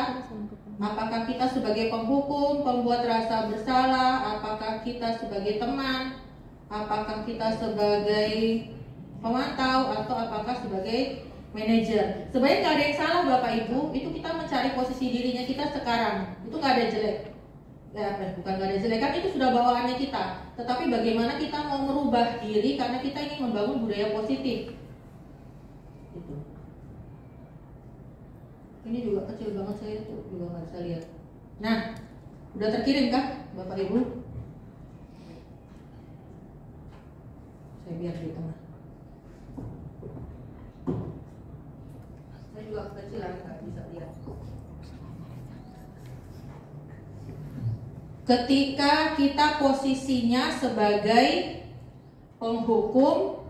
Apakah kita sebagai penghukum, pembuat rasa bersalah, apakah kita sebagai teman, apakah kita sebagai pemantau, atau apakah sebagai manajer. Sebenarnya nggak ada yang salah Bapak Ibu, itu kita mencari posisi dirinya kita sekarang, itu nggak ada jelek. Ya, bukan nggak ada jelek, kan itu sudah bawaannya kita. Tetapi bagaimana kita mau merubah diri karena kita ingin membangun budaya positif. Gitu. Ini juga kecil banget, saya tuh juga nggak bisa lihat. Nah, udah terkirim kah Bapak Ibu? Saya biar di tengah. Saya juga kecilan, nggak bisa lihat. Ketika kita posisinya sebagai penghukum,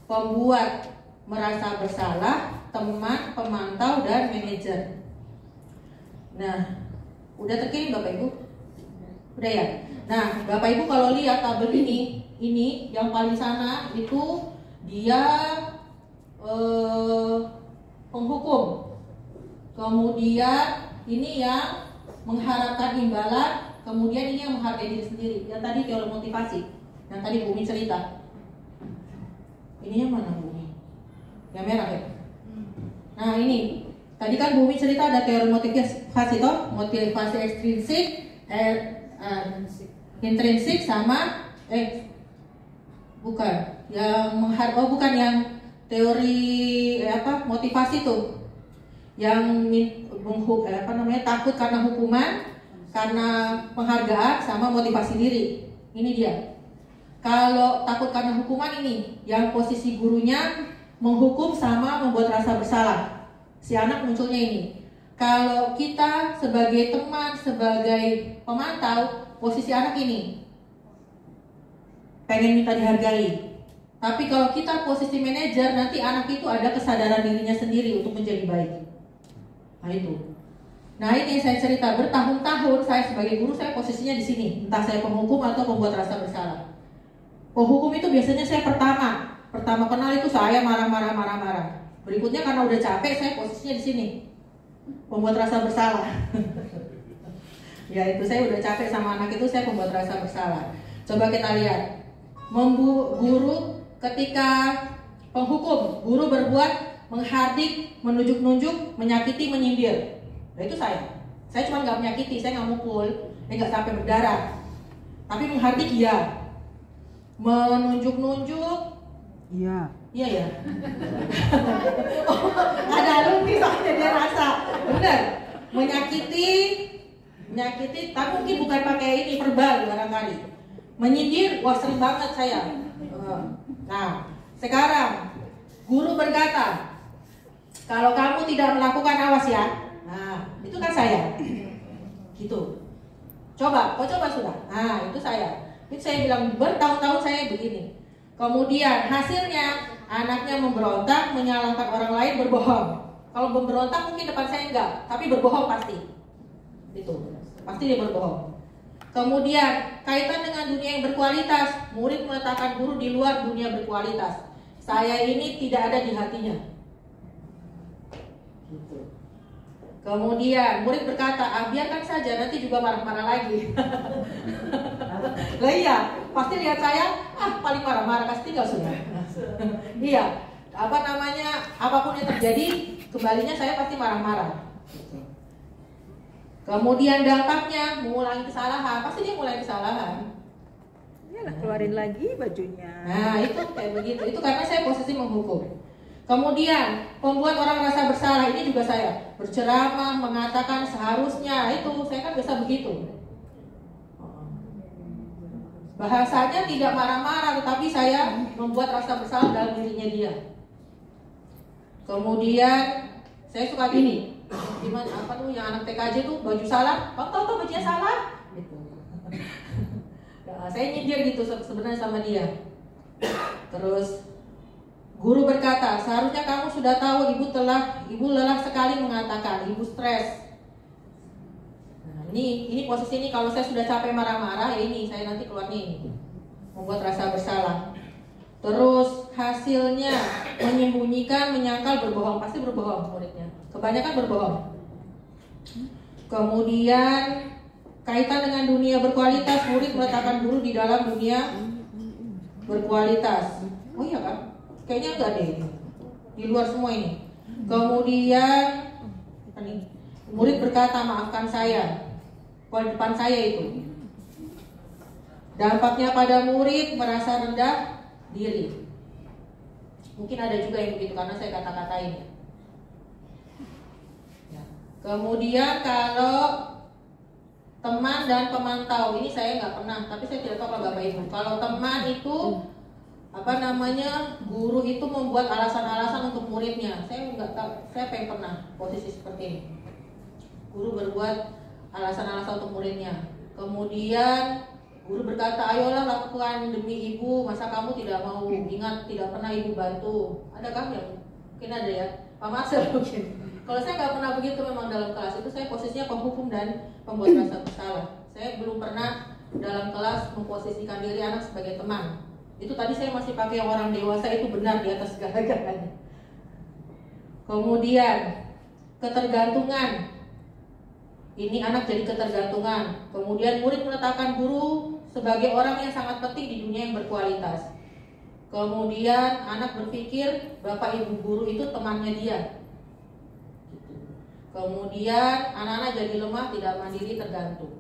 pembuat merasa bersalah, teman, pemantau, dan manajer. Nah, udah terkirim Bapak Ibu? Udah ya? Nah, Bapak Ibu kalau lihat tabel ini yang paling sana itu dia penghukum. Kemudian ini yang mengharapkan imbalan, kemudian ini yang menghargai diri sendiri. Yang tadi teori motivasi, yang tadi Bumi cerita. Ini yang mana Bumi? Yang merah ya? Nah ini, tadi kan Bumi cerita ada teori motivasi toh, motivasi ekstrinsik, intrinsik sama bukan yang bukan yang teori motivasi tuh, yang takut karena hukuman, karena penghargaan, sama motivasi diri. Ini dia. Kalau takut karena hukuman ini, yang posisi gurunya menghukum sama membuat rasa bersalah. Si anak munculnya ini. Kalau kita sebagai teman, sebagai pemantau, posisi anak ini pengen minta dihargai. Tapi kalau kita posisi manajer, nanti anak itu ada kesadaran dirinya sendiri untuk menjadi baik. Nah itu. Nah ini saya cerita, bertahun-tahun saya sebagai guru, saya posisinya di sini. Entah saya penghukum atau pembuat rasa bersalah. Penghukum itu biasanya saya pertama kenal itu saya marah-marah. Berikutnya karena udah capek, saya posisinya di sini. Pembuat rasa bersalah. Ya itu, saya udah capek sama anak itu, saya pembuat rasa bersalah. Coba kita lihat. Guru ketika penghukum, guru berbuat menghardik, menunjuk-nunjuk, menyakiti, menyindir. Nah itu saya. Saya cuma nggak menyakiti, saya nggak mukul, nggak sampai berdarah. Tapi menghardik iya. Menunjuk-nunjuk, iya ya. Oh, ada alumni soalnya dia rasa benar. Menyakiti, tapi mungkin bukan pakai ini verbal barangkali. Menyindir, wah sering banget saya. Nah, sekarang guru berkata, kalau kamu tidak melakukan, awas ya. Nah, itu kan saya. Gitu. Coba sudah. Nah, itu saya. Itu saya bilang bertahun-tahun saya begini. Kemudian hasilnya anaknya memberontak, menyalahkan orang lain, berbohong. Kalau memberontak mungkin depan saya enggak, tapi berbohong pasti. Itu. Pasti dia berbohong. Kemudian kaitan dengan dunia yang berkualitas, murid meletakkan guru di luar dunia berkualitas. Saya ini tidak ada di hatinya. Gitu. Kemudian murid berkata, biarkan saja, nanti juga marah-marah lagi. Lah iya, pasti lihat saya, paling marah-marah, kasih tinggal sudah. Iya, apapun yang terjadi, kembalinya saya pasti marah-marah. Kemudian dampaknya mengulangi kesalahan, pasti dia mulai kesalahan. Iyalah, keluarin lagi bajunya. Nah itu kayak begitu, itu karena saya posisi menghukum. Kemudian membuat orang rasa bersalah, ini juga saya berceramah, mengatakan seharusnya, itu saya kan biasa begitu. Bahasanya tidak marah-marah, tetapi saya membuat rasa bersalah dalam dirinya dia. Kemudian saya suka gini, gimana yang anak TKJ tuh baju salah, tahu bajunya salah, gitu. Nah, saya nyindir gitu sebenarnya sama dia. Terus guru berkata, seharusnya kamu sudah tahu ibu lelah sekali mengatakan, ibu stres. Nah, ini posisi ini kalau saya sudah capek marah-marah, ya ini saya nanti keluar nih, membuat rasa bersalah. Terus hasilnya menyembunyikan, menyangkal, berbohong, pasti berbohong muridnya. Kebanyakan berbohong. Kemudian kaitan dengan dunia berkualitas, murid meletakkan guru di dalam dunia berkualitas. Oh iya kan? Kayaknya enggak deh. Di luar semua ini. Kemudian murid berkata, maafkan saya. Kalau depan saya itu. Dampaknya pada murid merasa rendah diri. Mungkin ada juga yang begitu karena saya kata-katain. Kemudian kalau teman dan pemantau, ini saya nggak pernah, tapi saya tidak tahu kalau Bapak Ibu. Kalau teman itu guru itu membuat alasan-alasan untuk muridnya. Saya nggak tahu, saya pengen pernah posisi seperti ini. Guru berbuat alasan-alasan untuk muridnya. Kemudian guru berkata, ayolah lakukan demi ibu, masa kamu tidak mau ingat, tidak pernah ibu bantu. Adakah yang mungkin ada ya? Pak Marcel mungkin. Kalau saya nggak pernah begitu memang dalam kelas itu, saya posisinya penghukum dan pembuat rasa bersalah. Saya belum pernah dalam kelas memposisikan diri anak sebagai teman. Itu tadi saya masih pakai orang dewasa itu benar di atas segala-galanya. Kemudian ketergantungan. Ini anak jadi ketergantungan. Kemudian murid meletakkan guru sebagai orang yang sangat penting di dunia yang berkualitas. Kemudian anak berpikir bapak ibu guru itu temannya dia. Kemudian anak-anak jadi lemah, tidak mandiri, tergantung.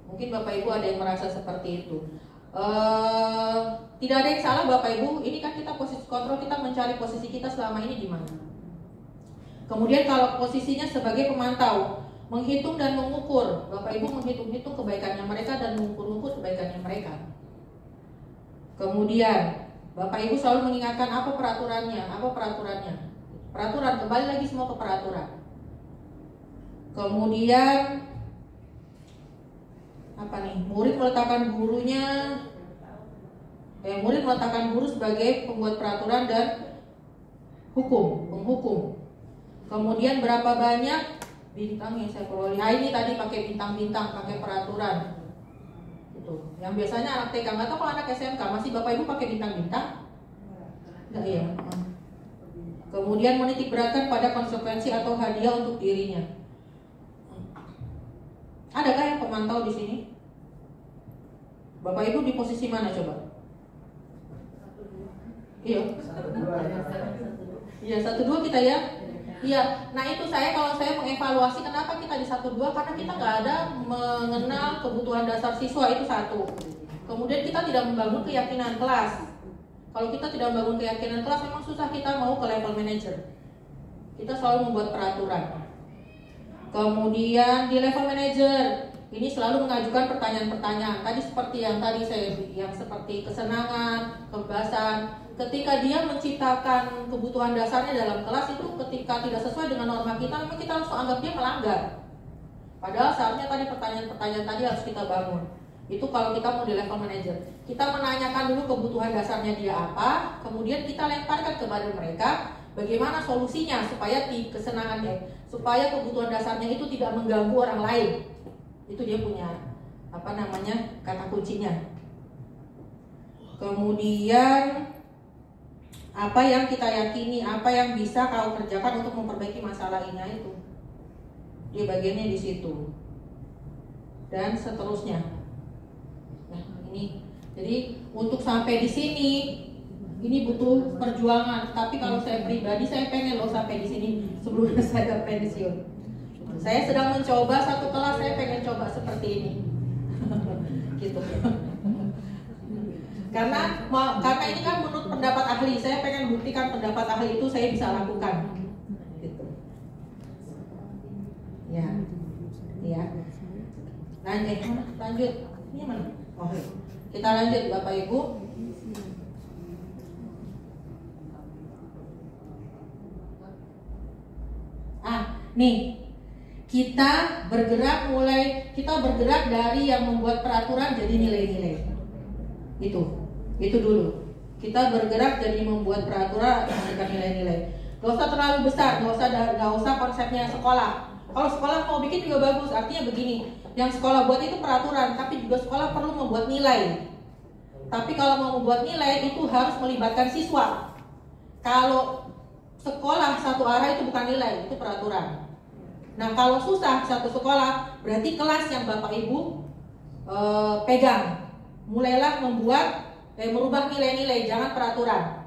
Mungkin bapak ibu ada yang merasa seperti itu. Tidak ada yang salah bapak ibu. Ini kan kita posisi kontrol, kita mencari posisi kita selama ini di mana. Kemudian kalau posisinya sebagai pemantau, menghitung dan mengukur. Bapak Ibu menghitung-hitung kebaikannya mereka dan mengukur-ukur kebaikannya mereka. Kemudian Bapak Ibu selalu mengingatkan apa peraturannya. Peraturan, kembali lagi semua ke peraturan. Kemudian apa nih? Murid meletakkan guru sebagai pembuat peraturan dan penghukum. Kemudian berapa banyak bintang yang saya peroleh? Ini tadi pakai bintang-bintang, pakai peraturan. Gitu. Yang biasanya anak TK, nggak tahu kalau anak SMK masih Bapak Ibu pakai bintang-bintang? Enggak ya. Kemudian menitik beratkan pada konsekuensi atau hadiah untuk dirinya. Adakah yang pemantau di sini? Bapak Ibu di posisi mana coba? Iya. Iya, 1-2 kita ya. Iya, nah itu kalau saya mengevaluasi kenapa kita di 1-2, karena kita nggak ada mengenal kebutuhan dasar siswa, itu satu. Kemudian kita tidak membangun keyakinan kelas. Kalau kita tidak membangun keyakinan kelas, memang susah kita mau ke level manager. Kita selalu membuat peraturan. Kemudian di level manager, ini selalu mengajukan pertanyaan-pertanyaan. Tadi seperti yang tadi yang seperti kesenangan, kebebasan. Ketika dia menciptakan kebutuhan dasarnya dalam kelas, itu ketika tidak sesuai dengan norma kita, memang kita langsung anggap dia melanggar. Padahal seharusnya tadi pertanyaan-pertanyaan tadi harus kita bangun. Itu kalau kita mau di level manager. Kita menanyakan dulu kebutuhan dasarnya dia apa, kemudian kita lemparkan kepada mereka bagaimana solusinya supaya supaya kebutuhan dasarnya itu tidak mengganggu orang lain. Itu dia punya kata kuncinya. Kemudian apa yang kita yakini, apa yang bisa kau kerjakan untuk memperbaiki masalah ini, itu dia bagiannya di situ. Dan seterusnya. Nah, ini jadi untuk sampai di sini ini butuh perjuangan. Tapi kalau saya pribadi, saya pengen sampai di sini sebelum saya pensiun. Saya sedang mencoba satu kelas, saya pengen coba seperti ini. Gitu. Karena ini kan menurut pendapat ahli, saya pengen buktikan pendapat ahli itu saya bisa lakukan. Gitu. Ya. Lanjut. Ini mana? Oke. Kita lanjut Bapak Ibu. Nih. Kita bergerak dari yang membuat peraturan jadi nilai-nilai. Itu dulu. Kita bergerak jadi membuat peraturan dengan nilai-nilai. Gak usah terlalu besar, gak usah konsepnya sekolah. Kalau sekolah mau bikin juga bagus. Artinya begini, yang sekolah buat itu peraturan, tapi juga sekolah perlu membuat nilai. Tapi kalau mau membuat nilai itu harus melibatkan siswa. Kalau sekolah satu arah itu bukan nilai, itu peraturan. Nah kalau susah satu sekolah, berarti kelas yang Bapak Ibu pegang. Mulailah merubah nilai-nilai, jangan peraturan.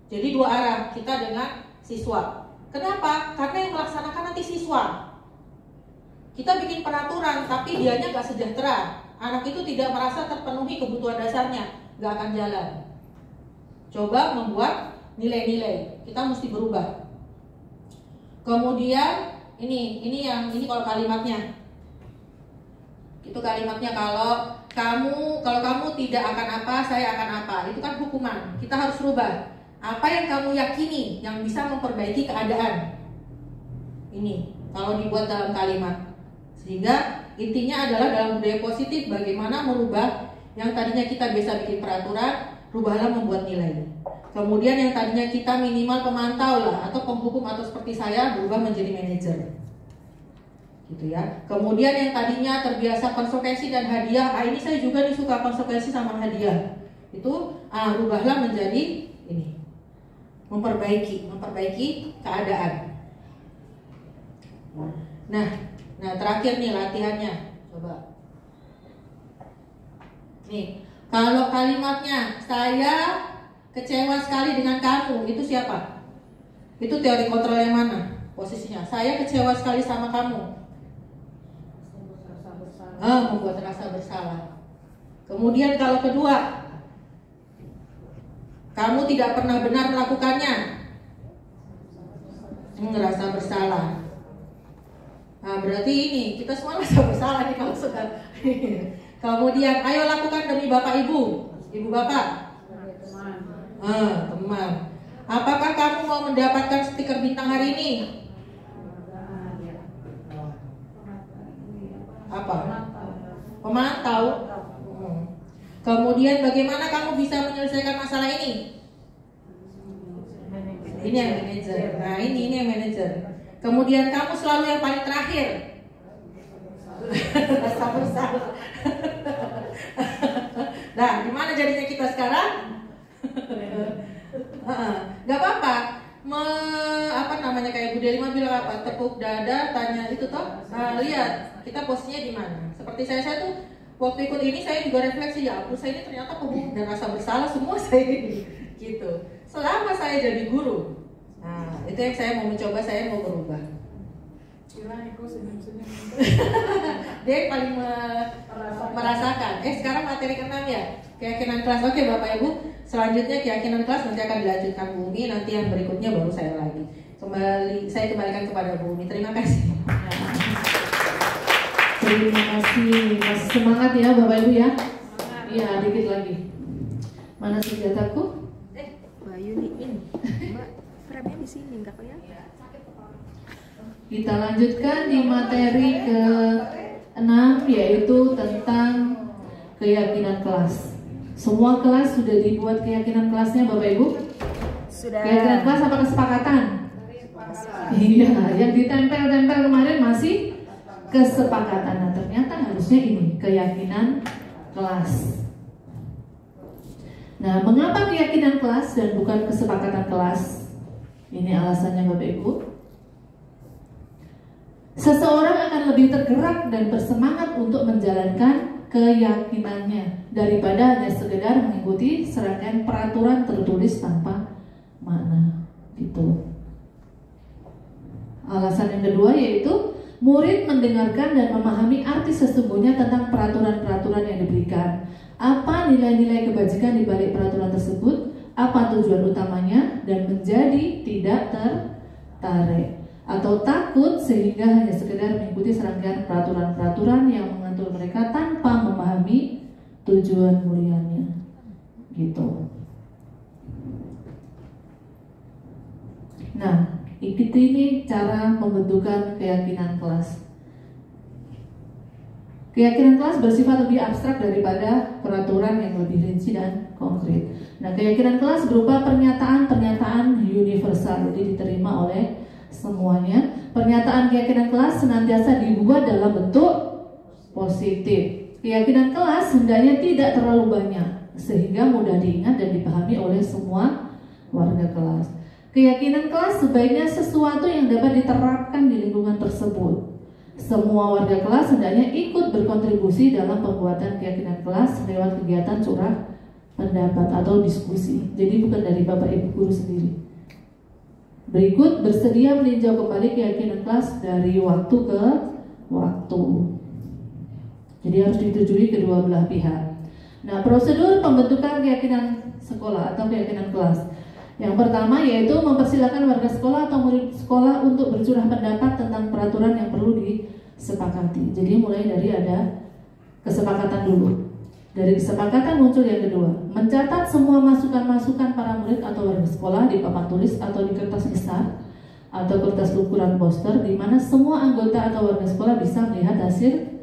Jadi dua arah, kita dengan siswa. Kenapa? Karena yang melaksanakan nanti siswa. Kita bikin peraturan, tapi dianya gak sejahtera. Anak itu tidak merasa terpenuhi kebutuhan dasarnya, gak akan jalan. Coba membuat nilai-nilai, kita mesti berubah. Kemudian ini kalau kalimatnya. Itu kalimatnya kalau kamu tidak akan apa, saya akan apa. Itu kan hukuman. Kita harus rubah. Apa yang kamu yakini yang bisa memperbaiki keadaan. Ini kalau dibuat dalam kalimat. Sehingga intinya adalah dalam budaya positif bagaimana merubah yang tadinya kita biasa bikin peraturan, rubahlah membuat nilai. Kemudian yang tadinya kita minimal pemantau lah atau penghukum atau seperti saya berubah menjadi manajer. Gitu ya. Kemudian yang tadinya terbiasa konsekuensi dan hadiah, ini saya juga nih suka konsekuensi sama hadiah. Itu rubahlah menjadi ini. Memperbaiki keadaan. Nah, terakhir nih latihannya. Coba. Nih, kalau kalimatnya saya kecewa sekali dengan kamu, itu siapa? Itu teori kontrol yang mana? Posisinya, saya kecewa sekali sama kamu. Membuat rasa bersalah. Kemudian kalau kedua, kamu tidak pernah benar melakukannya. Ngerasa bersalah. Nah, berarti ini kita semua rasa bersalah nih kalau sudah. Kemudian, ayo lakukan demi Bapak Ibu, Ibu Bapak. Teman. Apakah kamu mau mendapatkan stiker bintang hari ini? Apa? Pemantau. Kemudian, bagaimana kamu bisa menyelesaikan masalah ini? Ini yang manajer. Nah, ini yang manajer. Kemudian kamu selalu yang paling terakhir. Rasa bersalah. Nah, gimana jadinya kita sekarang? Gak apa-apa. Apa namanya, kayak Bu Delima bilang apa? Tepuk dada, tanya itu toh. Lihat kita posisinya di mana. Seperti saya tuh waktu ikut ini saya juga refleksi, ya ampun, saya ini ternyata pemuda dan rasa bersalah semua saya ini. Gitu. Selama saya jadi guru. Nah, itu yang saya mau mencoba, saya mau berubah. Dia yang paling merasakan. Sekarang materi ke-6 ya, keyakinan kelas. Oke Bapak Ibu, selanjutnya keyakinan kelas nanti akan dilanjutkan Bu Umi. Nanti yang berikutnya baru saya lagi. Saya kembalikan kepada Bu Umi. Terima kasih. Terima kasih. Masih semangat ya Bapak Ibu ya. Iya, dikit lagi. Mana senjataku? Bayu nih ini. Mbak, frame-nya di sini enggak kelihatan. Kita lanjutkan di materi ke-6, yaitu tentang keyakinan kelas. Semua kelas sudah dibuat keyakinan kelasnya Bapak Ibu? Sudah. Keyakinan kelas apa kesepakatan? Iya, yang ditempel-tempel kemarin masih kesepakatan. Nah, ternyata harusnya ini keyakinan kelas. Nah, mengapa keyakinan kelas dan bukan kesepakatan kelas? Ini alasannya Bapak Ibu. Seseorang akan lebih tergerak dan bersemangat untuk menjalankan keyakinannya daripada hanya sekedar mengikuti serangkaian peraturan tertulis tanpa makna. Gitu. Alasan yang kedua yaitu murid mendengarkan dan memahami arti sesungguhnya tentang peraturan-peraturan yang diberikan. Apa nilai-nilai kebajikan di balik peraturan tersebut? Apa tujuan utamanya? Dan menjadi tidak tertarik atau takut sehingga hanya sekedar mengikuti serangkaian peraturan-peraturan yang mengatur mereka tanpa memahami tujuan mulianya. Gitu. Nah, ini cara pembentukan keyakinan kelas. Keyakinan kelas bersifat lebih abstrak daripada peraturan yang lebih rinci dan konkret. Nah, keyakinan kelas berupa pernyataan-pernyataan universal, jadi diterima oleh semuanya. Pernyataan keyakinan kelas senantiasa dibuat dalam bentuk positif. Keyakinan kelas hendaknya tidak terlalu banyak sehingga mudah diingat dan dipahami oleh semua warga kelas. Keyakinan kelas sebaiknya sesuatu yang dapat diterapkan di lingkungan tersebut. Semua warga kelas hendaknya ikut berkontribusi dalam pembuatan keyakinan kelas lewat kegiatan curah pendapat atau diskusi. Jadi bukan dari Bapak Ibu guru sendiri. Berikut bersedia meninjau kembali keyakinan kelas dari waktu ke waktu. Jadi harus disetujui kedua belah pihak. Nah, prosedur pembentukan keyakinan sekolah atau keyakinan kelas. Yang pertama yaitu mempersilakan warga sekolah atau murid sekolah untuk bercurah pendapat tentang peraturan yang perlu disepakati. Jadi mulai dari ada kesepakatan dulu. Dari kesepakatan muncul yang kedua, mencatat semua masukan-masukan para murid atau warga sekolah di papan tulis atau di kertas besar atau kertas ukuran poster di mana semua anggota atau warga sekolah bisa melihat hasil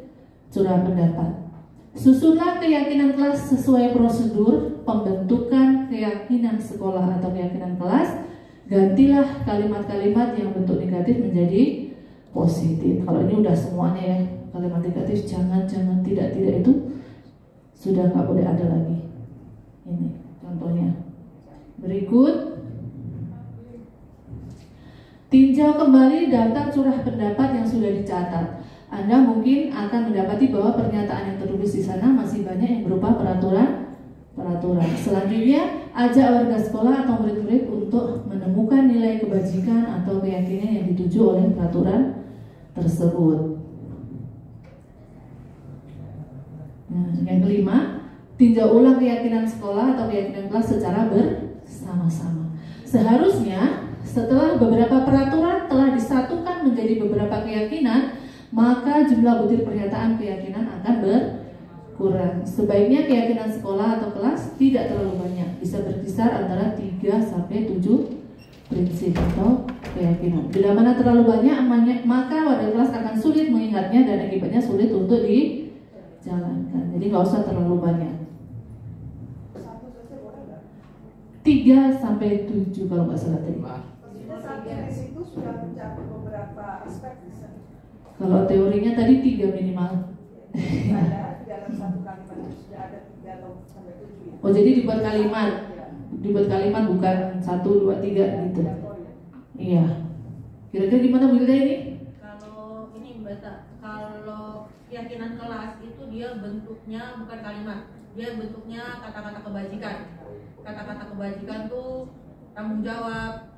curahan pendapat. Susunlah keyakinan kelas sesuai prosedur pembentukan keyakinan sekolah atau keyakinan kelas. Gantilah kalimat-kalimat yang bentuk negatif menjadi positif. Kalau ini udah semuanya ya, kalimat negatif jangan, tidak itu sudah nggak boleh ada lagi. Ini contohnya. Berikut, tinjau kembali daftar curah pendapat yang sudah dicatat. Anda mungkin akan mendapati bahwa pernyataan yang tertulis di sana masih banyak yang berupa peraturan. Selanjutnya, ajak warga sekolah atau murid-murid untuk menemukan nilai kebajikan atau keyakinan yang dituju oleh peraturan tersebut. Nah, yang kelima, tinjau ulang keyakinan sekolah atau keyakinan kelas secara bersama-sama. Seharusnya setelah beberapa peraturan telah disatukan menjadi beberapa keyakinan, maka jumlah butir pernyataan keyakinan akan berkurang. Sebaiknya keyakinan sekolah atau kelas tidak terlalu banyak, bisa berkisar antara 3 sampai 7 prinsip atau keyakinan. Bila mana terlalu banyak, maka wadah kelas akan sulit mengingatnya dan akibatnya sulit untuk dijalankan. Jadi nggak usah terlalu banyak. 3 sampai 7 kalau nggak salah tadi. Di situ sudah mencakup beberapa aspek bisa. Kalau teorinya tadi 3 minimal. Ada dalam satu kalimat itu sudah ada 3 atau sampai 7 ya. Oh, jadi dibuat kalimat bukan 1, 2, 3 gitu. Iya. Kira-kira gimana Bu Hilda ini? Kalau ini Mbak Ta, kalau keyakinan kelas itu dia bentuknya bukan kalimat, dia bentuknya kata-kata kebajikan. Kata-kata kebajikan tuh tanggung jawab,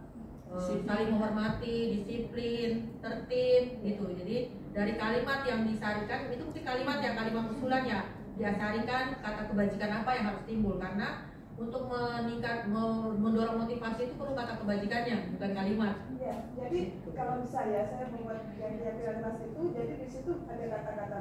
saling menghormati, disiplin, tertib gitu. Jadi dari kalimat yang disarikan itu mungkin kalimat kalimat usulan ya, dia sarikan kata kebajikan apa yang harus timbul, karena untuk mendorong motivasi itu perlu kata kebajikannya, bukan kalimat. Iya, jadi kalau saya membuat yang keyakinan kelas itu, jadi di situ ada kata-kata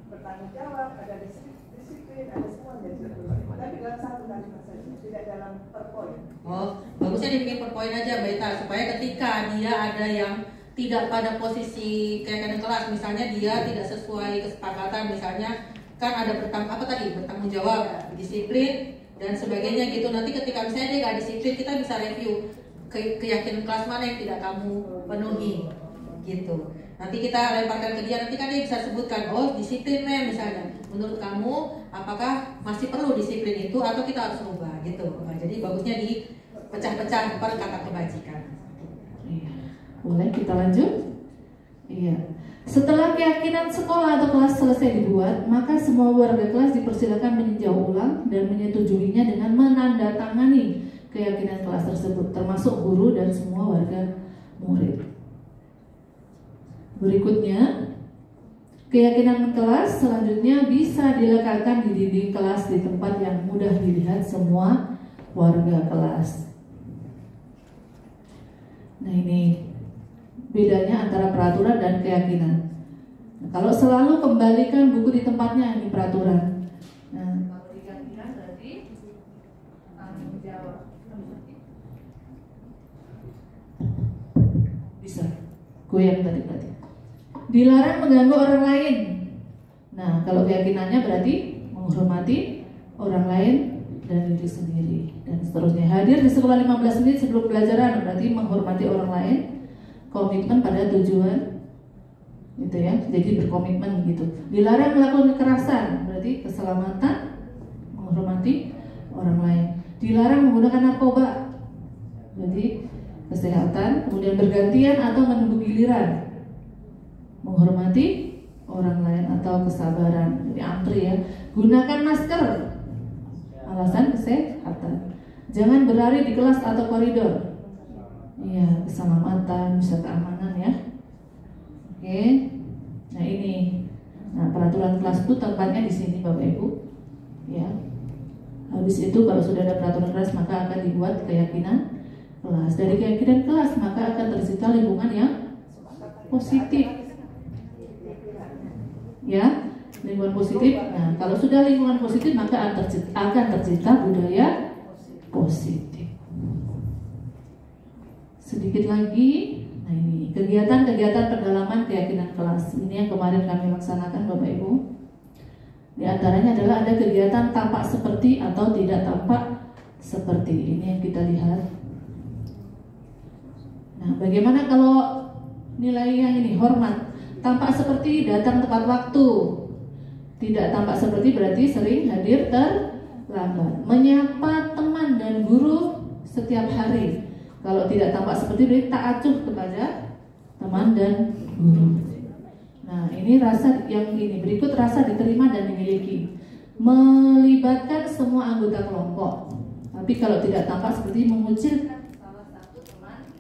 bertanggung jawab, ada disiplin, ada semua jadi. Tapi dalam satu kalimat saja, tidak dalam per poin. Oh, bagusnya dibikin per poin aja Mbak Ita, supaya ketika dia ada yang tidak pada posisi keyakinan kelas, misalnya dia tidak sesuai kesepakatan, misalnya kan ada bertanggung jawab, disiplin dan sebagainya gitu. Nanti ketika misalnya dia nggak disiplin, kita bisa review keyakinan kelas mana yang tidak kamu penuhi gitu. Nanti kita lemparkan ke dia, nanti kan dia bisa sebutkan, oh disiplin misalnya, menurut kamu apakah masih perlu disiplin itu atau kita harus rubah gitu. Nah, jadi bagusnya dipecah-pecah per kata kebajikan. Boleh kita lanjut? Iya. Setelah keyakinan sekolah atau kelas selesai dibuat, maka semua warga kelas dipersilakan meninjau ulang dan menyetujuinya dengan menandatangani keyakinan kelas tersebut, termasuk guru dan semua warga murid. Berikutnya, keyakinan kelas selanjutnya bisa dilekatkan di dinding kelas di tempat yang mudah dilihat semua warga kelas. Nah, ini bedanya antara peraturan dan keyakinan. Nah, kalau selalu kembalikan buku di tempatnya, ini peraturan. Nah, kalau keyakinan berarti tanggung jawab. Bisa goyang tadi berarti. Dilarang mengganggu orang lain. Nah, kalau keyakinannya berarti menghormati orang lain dan diri sendiri dan seterusnya. Hadir di sekolah 15 menit sebelum pelajaran berarti menghormati orang lain. Komitmen pada tujuan gitu ya, jadi berkomitmen gitu. Dilarang melakukan kekerasan berarti keselamatan, menghormati orang lain. Dilarang menggunakan narkoba, jadi kesehatan. Kemudian bergantian atau menunggu giliran, menghormati orang lain atau kesabaran, jadi antri ya. Gunakan masker, alasan kesehatan. Jangan berlari di kelas atau koridor. Iya, keselamatan, bisa keamanan ya. Oke. Nah, ini. Nah, peraturan kelas itu tempatnya di sini Bapak Ibu. Ya. Habis itu kalau sudah ada peraturan kelas maka akan dibuat keyakinan kelas. Dari keyakinan kelas maka akan tercipta lingkungan yang positif. Ya, lingkungan positif. Nah, kalau sudah lingkungan positif maka akan tercipta budaya positif. Sedikit lagi, nah ini kegiatan-kegiatan pendalaman keyakinan kelas. Ini yang kemarin kami laksanakan Bapak Ibu. Di antaranya adalah ada kegiatan tampak seperti atau tidak tampak seperti. Ini yang kita lihat. Nah, bagaimana kalau nilai yang ini hormat? Tampak seperti datang tepat waktu. Tidak tampak seperti berarti sering hadir terlambat. Menyapa teman dan guru setiap hari. Kalau tidak tampak seperti berarti tak acuh kepada teman dan guru. Nah, ini rasa yang ini. Berikut rasa diterima dan dimiliki. Melibatkan semua anggota kelompok. Tapi kalau tidak tampak seperti mengucilkan salah satu teman.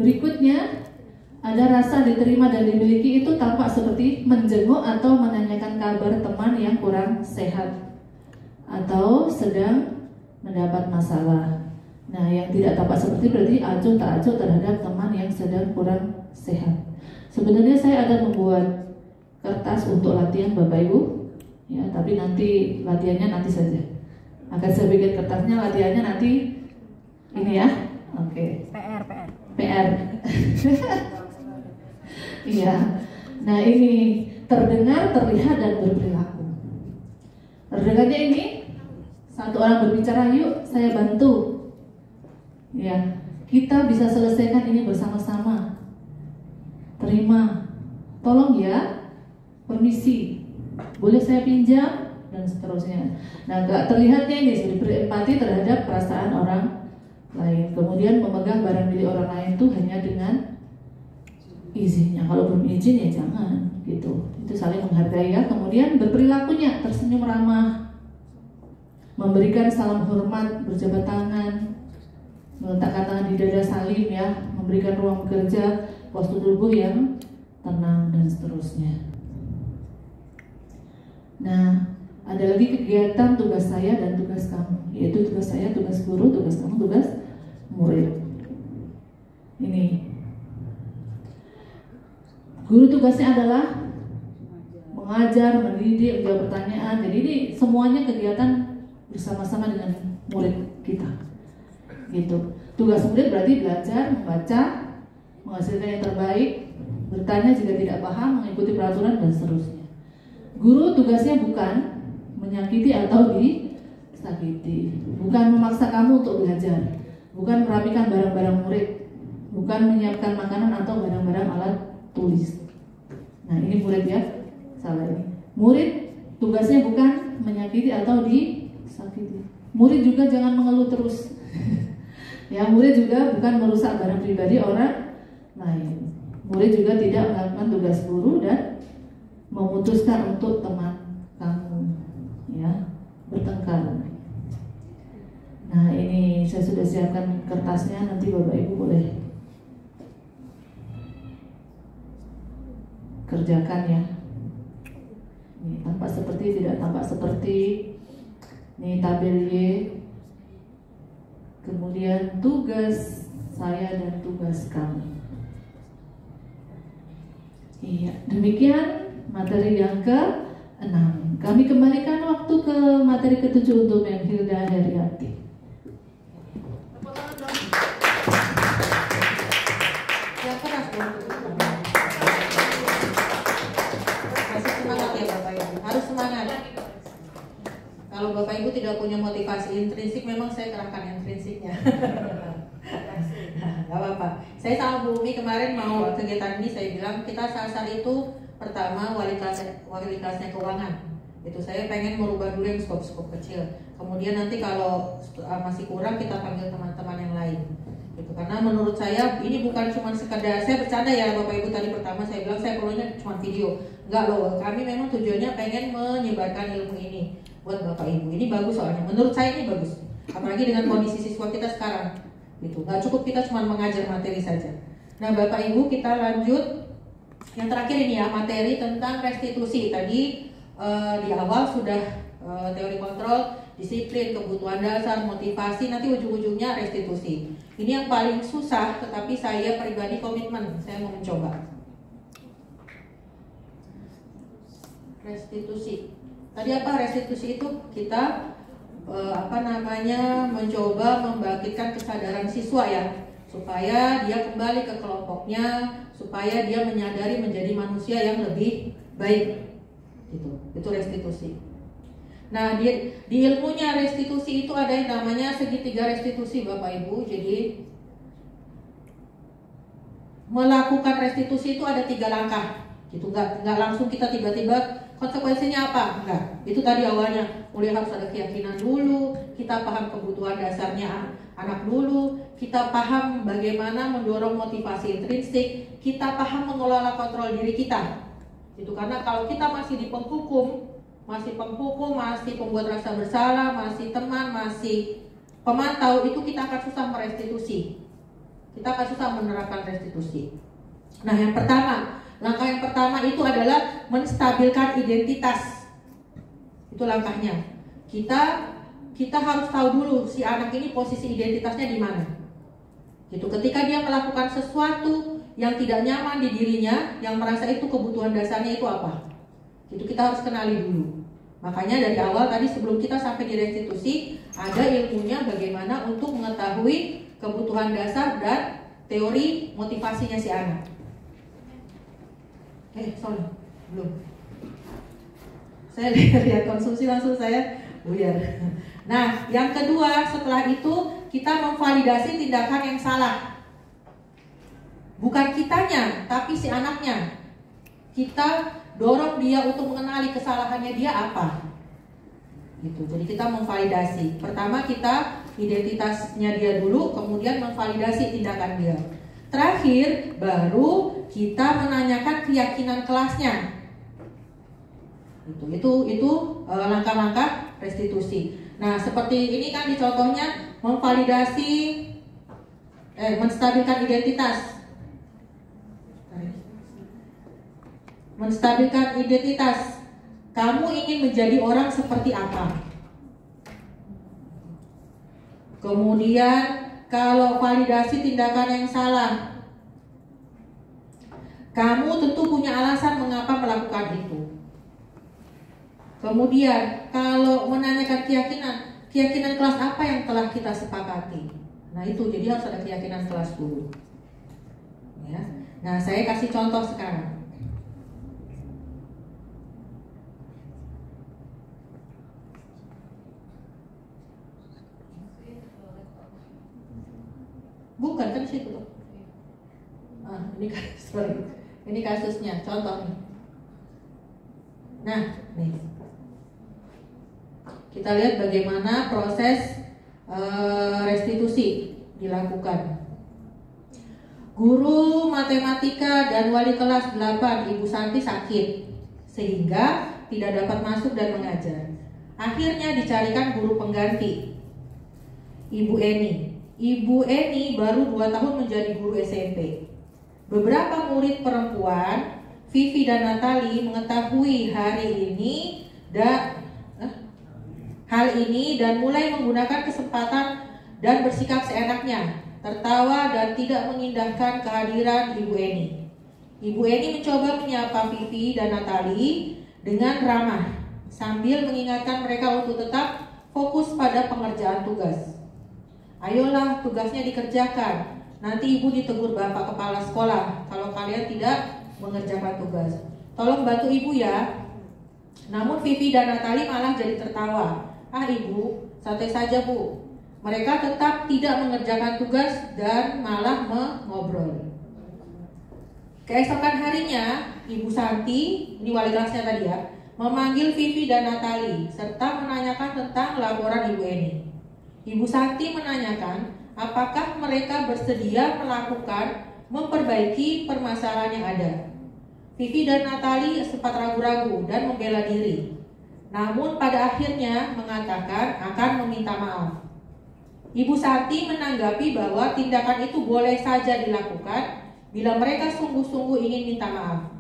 Berikutnya Ada rasa diterima dan dimiliki itu tampak seperti menjenguk atau menanyakan kabar teman yang kurang sehat atau sedang mendapat masalah. Nah, yang tidak tampak seperti berarti acuh tak acuh terhadap teman yang sedang kurang sehat. Sebenarnya saya ada membuat kertas untuk latihan Bapak Ibu, ya, tapi nanti latihannya nanti saja. Akan saya bikin kertasnya, latihannya nanti ini ya. Oke. PR. Iya. Nah, ini terdengar, terlihat dan berperilaku. Terdengarnya ini satu orang berbicara, yuk saya bantu. Ya, kita bisa selesaikan ini bersama-sama. Terima, tolong ya, permisi, boleh saya pinjam, dan seterusnya. Nah, gak terlihatnya ini sudah berempati terhadap perasaan orang lain. Kemudian memegang barang milik orang lain itu hanya dengan izinnya. Kalau belum izin ya jangan, gitu. Itu saling menghargai ya. Kemudian berperilakunya tersenyum ramah, memberikan salam hormat, berjabat tangan, meletakkan tangan di dada salim ya, memberikan ruang bekerja, postur tubuh yang tenang dan seterusnya. Nah, ada lagi kegiatan tugas saya dan tugas kamu, yaitu tugas saya, tugas guru, tugas kamu, tugas murid. Ini guru tugasnya adalah mengajar, mendidik, menjawab pertanyaan. Jadi ini semuanya kegiatan bersama-sama dengan murid kita. Gitu. Tugas murid berarti belajar, membaca, menghasilkan yang terbaik, bertanya jika tidak paham, mengikuti peraturan dan seterusnya. Guru tugasnya bukan menyakiti atau disakiti, bukan memaksa kamu untuk belajar, bukan merapikan barang-barang murid, bukan menyiapkan makanan atau barang-barang alat tulis. Nah, ini murid ya, salah ini. Murid tugasnya bukan menyakiti atau disakiti. Murid juga jangan mengeluh terus. Ya, murid juga bukan merusak barang pribadi orang lain. Murid juga tidak melakukan tugas guru dan memutuskan untuk teman kamu, ya, bertengkar. Nah, ini saya sudah siapkan kertasnya, nanti Bapak Ibu boleh kerjakan ya. Ini tampak seperti, tidak tampak seperti. Ini tabel Y. Kemudian tugas saya dan tugas kamu. Iya, demikian materi yang ke-6. Kami kembalikan waktu ke materi ke-7 untuk Menhilda Heriati. Ya, keras dong. Masih semangat ya Bapak Ibu, harus semangat. Kalau Bapak Ibu tidak punya motivasi intrinsik, memang saya kerahkan intrinsiknya. Gak apa-apa. Saya sama Bu Umi kemarin mau kegiatan ini, saya bilang kita sasar itu pertama wali kelasnya keuangan. Itu saya pengen merubah dulu yang skop-skop kecil. Kemudian nanti kalau masih kurang kita panggil teman-teman yang lain. Gitu. Karena menurut saya ini bukan cuma sekedar, saya bercanda ya Bapak Ibu, tadi pertama saya bilang saya perlunya cuma video. Enggak loh, kami memang tujuannya pengen menyebarkan ilmu ini buat Bapak Ibu. Ini bagus soalnya, menurut saya ini bagus. Apalagi dengan kondisi siswa kita sekarang. Gitu. Nggak cukup kita cuma mengajar materi saja. Nah Bapak Ibu, kita lanjut. Yang terakhir ini ya, materi tentang restitusi. Tadi di awal sudah teori kontrol, disiplin, kebutuhan dasar, motivasi, nanti ujung-ujungnya restitusi. Ini yang paling susah, tetapi saya pribadi komitmen, saya mau mencoba. Restitusi. Tadi apa restitusi itu? Kita mencoba membangkitkan kesadaran siswa ya, supaya dia kembali ke kelompoknya, supaya dia menyadari menjadi manusia yang lebih baik. Gitu. Itu restitusi. Nah, di ilmunya restitusi itu ada yang namanya segitiga restitusi Bapak Ibu. Jadi melakukan restitusi itu ada 3 langkah. Gitu, nggak langsung kita tiba-tiba konsekuensinya apa? Enggak. Itu tadi awalnya, mulai harus ada keyakinan dulu, kita paham kebutuhan dasarnya anak dulu, kita paham bagaimana mendorong motivasi intrinsik, kita paham mengelola kontrol diri kita. Itu karena kalau kita masih di penghukum, masih pembuat rasa bersalah, masih teman, masih pemantau, itu kita akan susah merestitusi. Kita akan susah menerapkan restitusi. Nah, langkah yang pertama itu adalah menstabilkan identitas. Itu langkahnya. Kita harus tahu dulu si anak ini posisi identitasnya di mana. Gitu. Ketika dia melakukan sesuatu yang tidak nyaman di dirinya, yang merasa itu kebutuhan dasarnya itu apa? Itu kita harus kenali dulu. Makanya dari awal tadi sebelum kita sampai di restitusi, ada ilmunya bagaimana untuk mengetahui kebutuhan dasar dan teori motivasinya si anak. Sorry, belum. Saya lihat konsumsi langsung saya buyar. Nah, yang kedua setelah itu kita memvalidasi tindakan yang salah. Bukan kitanya, tapi si anaknya. Kita dorong dia untuk mengenali kesalahannya dia apa. Gitu. Jadi kita memvalidasi. Pertama kita identitasnya dia dulu, kemudian memvalidasi tindakan dia. Terakhir baru kita menanyakan keyakinan kelasnya. Itu langkah-langkah restitusi. Nah, seperti ini kan di contohnya memvalidasi menstabilkan identitas. Menstabilkan identitas. Kamu ingin menjadi orang seperti apa? Kemudian kalau validasi tindakan yang salah, kamu tentu punya alasan mengapa melakukan itu. Kemudian kalau menanyakan keyakinan kelas apa yang telah kita sepakati. Nah itu, jadi harus ada keyakinan kelas dulu ya. Nah saya kasih contoh sekarang. Bukan kan situ. Ini kasusnya, contoh nih. Nah, nih. Kita lihat bagaimana proses restitusi dilakukan. Guru matematika dan wali kelas 8 Ibu Santi sakit sehingga tidak dapat masuk dan mengajar. Akhirnya dicarikan guru pengganti, Ibu Eni. Ibu Eni baru 2 tahun menjadi guru SMP. Beberapa murid perempuan, Vivi dan Natali, mengetahui hal ini dan mulai menggunakan kesempatan dan bersikap seenaknya, tertawa dan tidak mengindahkan kehadiran Ibu Eni. Ibu Eni mencoba menyapa Vivi dan Natali dengan ramah sambil mengingatkan mereka untuk tetap fokus pada pengerjaan tugas. Ayolah, tugasnya dikerjakan. Nanti ibu ditegur bapak kepala sekolah kalau kalian tidak mengerjakan tugas. Tolong bantu ibu ya. Namun Vivi dan Natali malah jadi tertawa. Ibu, santai saja bu. Mereka tetap tidak mengerjakan tugas dan malah mengobrol. Keesokan harinya, Ibu Santi, ini wali kelasnya tadi ya, memanggil Vivi dan Natali serta menanyakan tentang laporan Ibu Eni. Ibu Santi menanyakan apakah mereka bersedia memperbaiki permasalahan yang ada. Vivi dan Natali sempat ragu-ragu dan membela diri, namun pada akhirnya mengatakan akan meminta maaf. Ibu Santi menanggapi bahwa tindakan itu boleh saja dilakukan bila mereka sungguh-sungguh ingin minta maaf.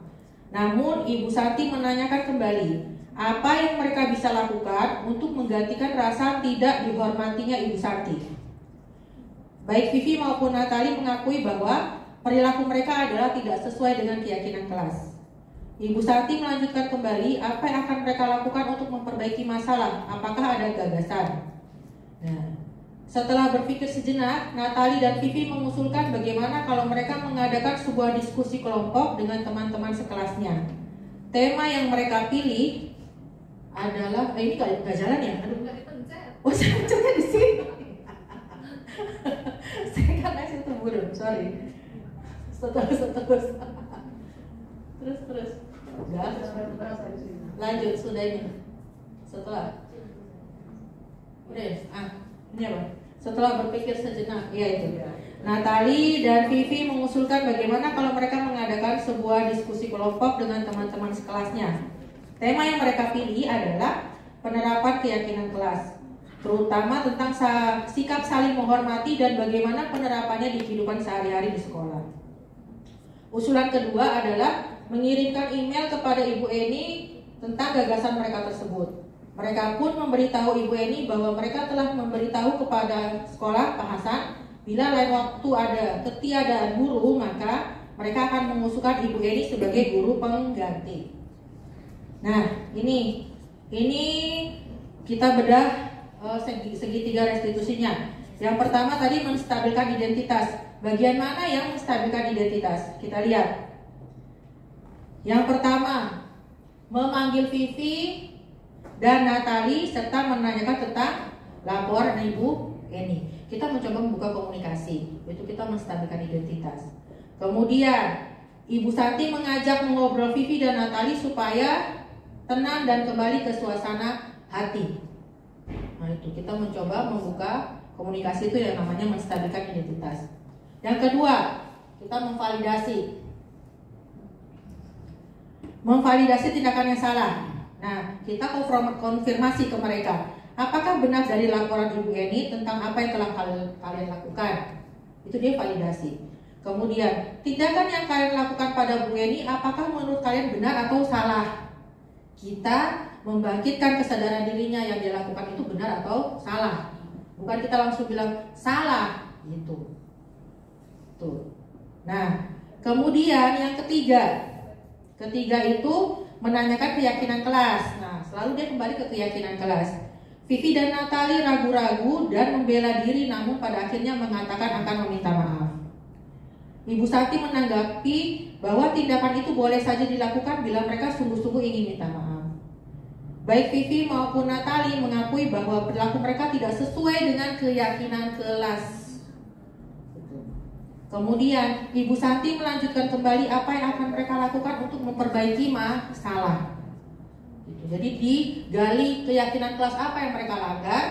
Namun Ibu Santi menanyakan kembali apa yang mereka bisa lakukan untuk menggantikan rasa tidak dihormatinya Ibu Santi. Baik Vivi maupun Natali mengakui bahwa perilaku mereka adalah tidak sesuai dengan keyakinan kelas. Ibu Santi melanjutkan kembali apa yang akan mereka lakukan untuk memperbaiki masalah, apakah ada gagasan. Nah, setelah berpikir sejenak, Natali dan Vivi mengusulkan bagaimana kalau mereka mengadakan sebuah diskusi kelompok dengan teman-teman sekelasnya. Tema yang mereka pilih adalah, ini gak jalan ya? Aduh, nggak dipencet. Oh, saya pencetnya di sini. Saya kan masih turun, sorry. Terus. Udah. Lanjut, sudah ini. Setelah. Udah, ini apa? Setelah berpikir sejenak, ya itu. Natali dan Vivi mengusulkan bagaimana kalau mereka mengadakan sebuah diskusi kelompok dengan teman-teman sekelasnya. Tema yang mereka pilih adalah penerapan keyakinan kelas, terutama tentang sikap saling menghormati dan bagaimana penerapannya di kehidupan sehari-hari di sekolah. Usulan kedua adalah mengirimkan email kepada Ibu Eni tentang gagasan mereka tersebut. Mereka pun memberitahu Ibu Eni bahwa mereka telah memberitahu kepada sekolah Pak Hasan bila lain waktu ada ketiadaan guru, maka mereka akan mengusulkan Ibu Eni sebagai guru pengganti. Nah, ini kita bedah segitiga restitusinya. Yang pertama tadi menstabilkan identitas. Bagian mana yang menstabilkan identitas? Kita lihat. Yang pertama, memanggil Vivi dan Natali serta menanyakan tentang laporan Ibu Eni. Kita mencoba membuka komunikasi, itu kita menstabilkan identitas. Kemudian, Ibu Santi mengajak mengobrol Vivi dan Natali supaya tenang dan kembali ke suasana hati. Nah, itu kita mencoba membuka komunikasi, itu yang namanya menstabilkan identitas. Yang kedua, kita memvalidasi tindakan yang salah. Nah, kita konfirmasi ke mereka, apakah benar dari laporan Ibu Eni tentang apa yang telah kalian lakukan? Itu dia validasi. Kemudian, tindakan yang kalian lakukan pada Bu Eni, apakah menurut kalian benar atau salah? Kita membangkitkan kesadaran dirinya yang dia lakukan itu benar atau salah. Bukan kita langsung bilang salah, gitu. Tuh. Nah, kemudian yang ketiga itu menanyakan keyakinan kelas. Nah, selalu dia kembali ke keyakinan kelas. Vivi dan Natali ragu-ragu dan membela diri, namun pada akhirnya mengatakan akan meminta maaf. Ibu Santi menanggapi bahwa tindakan itu boleh saja dilakukan bila mereka sungguh-sungguh ingin minta maaf. Baik Vivi maupun Natali mengakui bahwa perilaku mereka tidak sesuai dengan keyakinan kelas. Kemudian Ibu Santi melanjutkan kembali apa yang akan mereka lakukan untuk memperbaiki masalah. Jadi digali keyakinan kelas apa yang mereka langgar,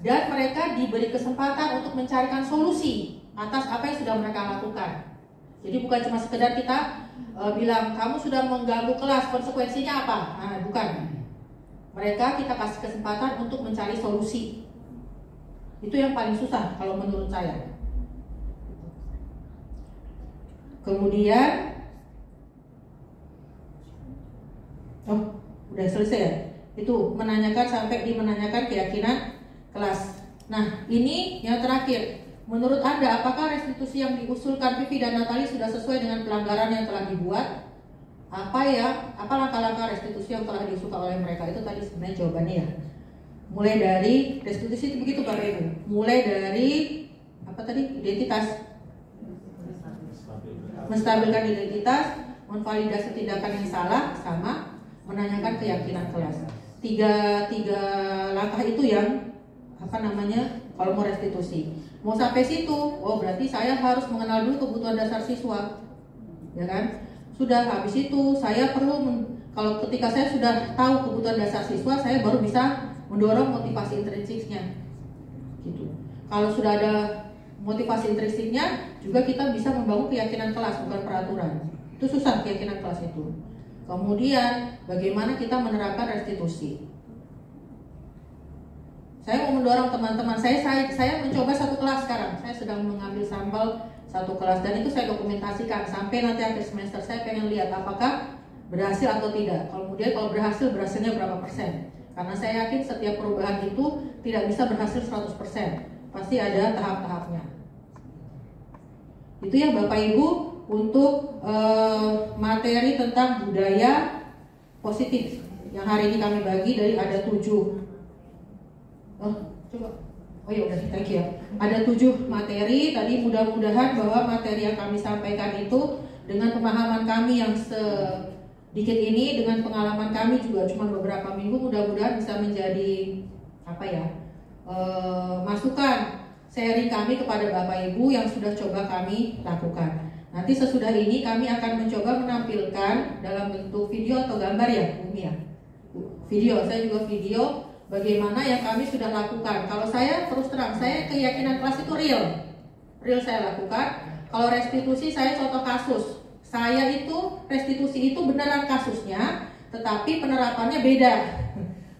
dan mereka diberi kesempatan untuk mencarikan solusi atas apa yang sudah mereka lakukan. Jadi bukan cuma sekedar kita bilang kamu sudah mengganggu kelas, konsekuensinya apa? Nah, bukan. Mereka kita kasih kesempatan untuk mencari solusi. Itu yang paling susah kalau menurut saya. Kemudian, udah selesai ya? Itu sampai menanyakan keyakinan kelas. Nah, ini yang terakhir. Menurut Anda, apakah restitusi yang diusulkan Vivi dan Natali sudah sesuai dengan pelanggaran yang telah dibuat? Apa langkah-langkah restitusi yang telah diusulkan oleh mereka? Itu tadi sebenarnya jawabannya ya. Mulai dari restitusi itu begitu Bapak Ibu. Mulai dari identitas. Menstabilkan identitas, memvalidasi tindakan yang salah, sama menanyakan keyakinan kelas. Tiga langkah itu yang kalau mau restitusi. Mau sampai situ, berarti saya harus mengenal dulu kebutuhan dasar siswa, ya kan? Sudah habis itu saya perlu kalau ketika saya sudah tahu kebutuhan dasar siswa, saya baru bisa mendorong motivasi intrinsiknya, gitu. Kalau sudah ada motivasi intrinsiknya, juga kita bisa membangun keyakinan kelas, bukan peraturan. Itu susah keyakinan kelas itu. Kemudian bagaimana kita menerapkan restitusi. Saya mau mendorong teman-teman saya mencoba satu kelas sekarang. Saya sedang mengambil sampel satu kelas dan itu saya dokumentasikan sampai nanti akhir semester. Saya pengen lihat apakah berhasil atau tidak. Kalau berhasilnya berapa persen? Karena saya yakin setiap perubahan itu tidak bisa berhasil 100%. Pasti ada tahap-tahapnya. Itu ya Bapak Ibu untuk materi tentang budaya positif yang hari ini kami bagi dari ada 7. Ya udah, thank you ya. Ada 7 materi. Tadi mudah-mudahan bahwa materi yang kami sampaikan itu dengan pemahaman kami yang sedikit ini, dengan pengalaman kami juga cuma beberapa minggu, mudah-mudahan bisa menjadi masukan sharing kami kepada Bapak Ibu yang sudah coba kami lakukan. Nanti sesudah ini kami akan mencoba menampilkan dalam bentuk video atau gambar ya, Umi ya. Video, saya juga video bagaimana yang kami sudah lakukan. Kalau saya terus terang, saya keyakinan kelas itu real saya lakukan. Kalau restitusi saya contoh kasus. Saya itu restitusi itu beneran kasusnya, tetapi penerapannya beda.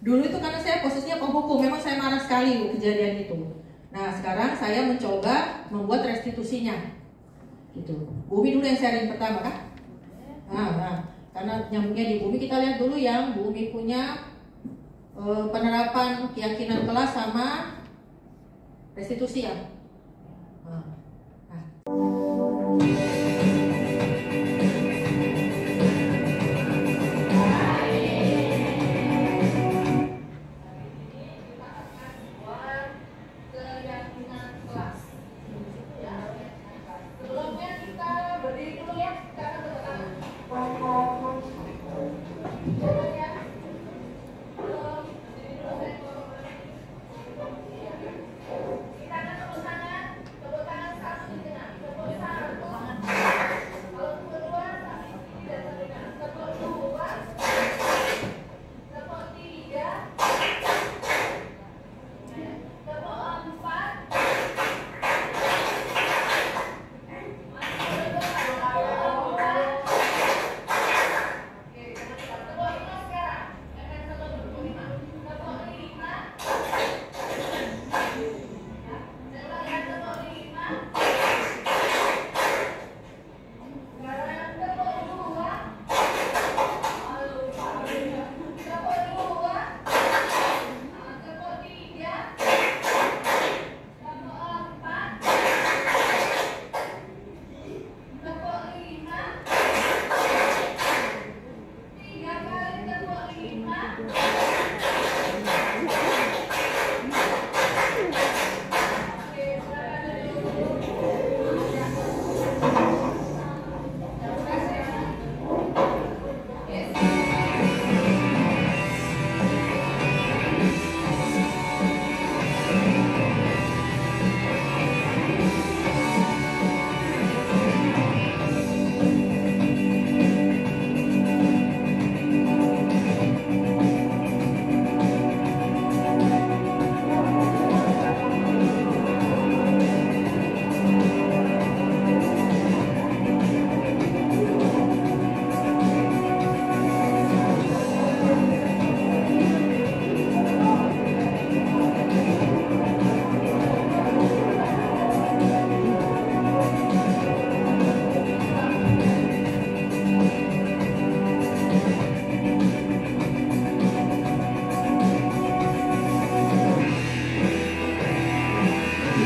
Dulu itu karena saya posisinya penghukum, memang saya marah sekali kejadian itu. Nah sekarang saya mencoba membuat restitusinya, gitu. Bumi dulu yang sharing pertama kan? Karena nyambungnya di Bumi, kita lihat dulu yang Bumi punya penerapan keyakinan kelas sama restitusi ya.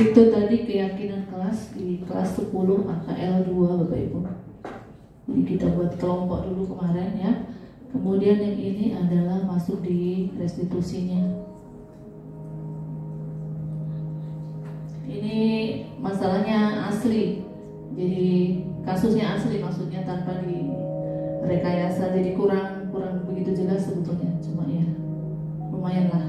Itu tadi keyakinan kelas di kelas 10 AKL 2 Bapak Ibu. Jadi kita buat kelompok dulu kemarin ya. Kemudian yang ini adalah masuk di restitusinya. Ini masalahnya asli. Jadi kasusnya asli, maksudnya tanpa direkayasa. Jadi kurang begitu jelas sebetulnya. Cuma ya lumayan lah.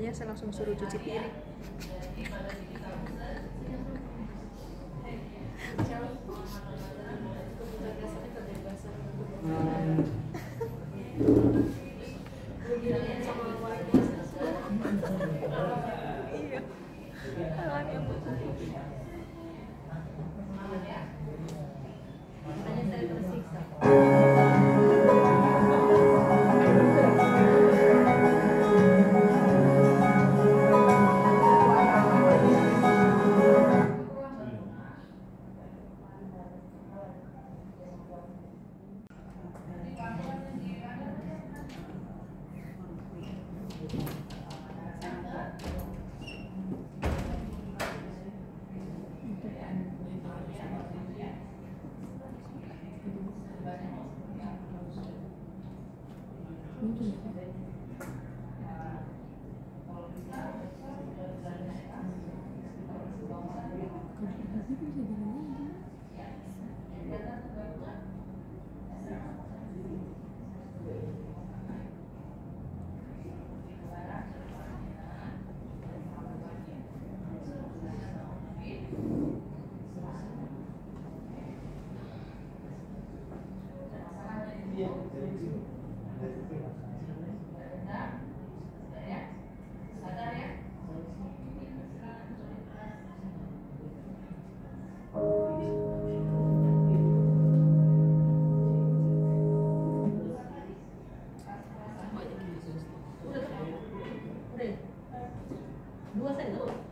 Makanya saya langsung suruh cuci piring.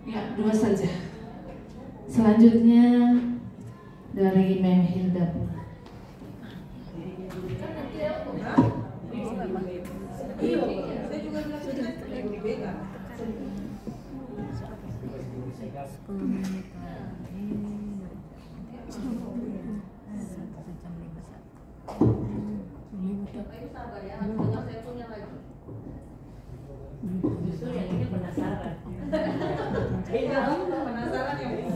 Ya, 2 saja. Selanjutnya dari Mem Hilda. Justru yang ini penasaran. Penasaran yang ini.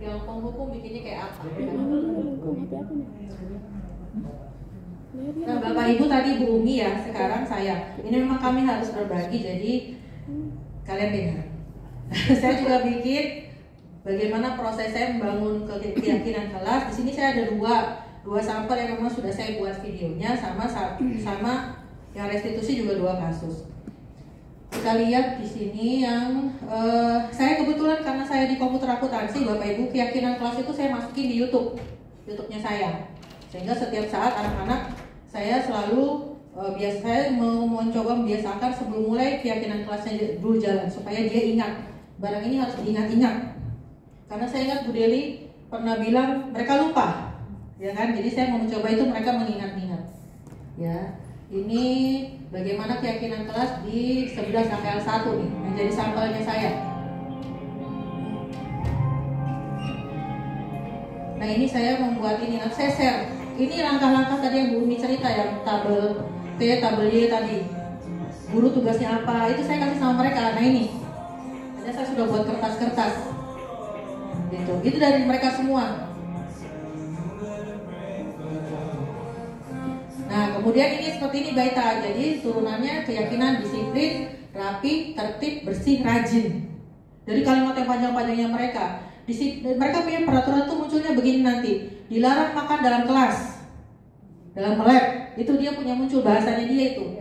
Yang penghukum bikinnya kayak apa? Nah, Bapak Ibu tadi Bu Umi ya, sekarang saya. Ini memang kami harus berbagi, jadi kalian dengar. Saya juga bikin bagaimana proses saya membangun keyakinan kelas. Di sini saya ada dua sampel yang memang sudah saya buat videonya, sama yang restitusi juga 2 kasus. Kita lihat di sini yang saya kebetulan karena saya di komputer akuntansi, Bapak Ibu, keyakinan kelas itu saya masukin di YouTube-nya saya. Sehingga setiap saat anak-anak saya selalu saya mau mencoba membiasakan sebelum mulai keyakinan kelasnya dulu jalan supaya dia ingat. Barang ini harus diingat-ingat. Karena saya ingat Bu Deli pernah bilang mereka lupa, ya kan? Jadi saya mau mencoba itu mereka mengingat-ingat. Ya, ini bagaimana keyakinan kelas di 11 AKL 1 nih, yang jadi sampelnya saya. Nah ini saya membuat ini, nanti saya share. Ini langkah-langkah tadi yang Bu Umi cerita, yang tabel T, tabel Y tadi. Guru tugasnya apa? Itu saya kasih sama mereka. Nah ini, ada saya sudah buat kertas-kertas. Gitu. Itu dari mereka semua. Nah kemudian ini seperti ini Baita. Jadi turunannya keyakinan, disiplin, rapi, tertib, bersih, rajin. Dari kalimat yang panjang-panjangnya mereka. Mereka punya peraturan tuh munculnya begini nanti. Dilarang makan dalam kelas, dalam lab. Itu dia punya muncul bahasanya dia itu.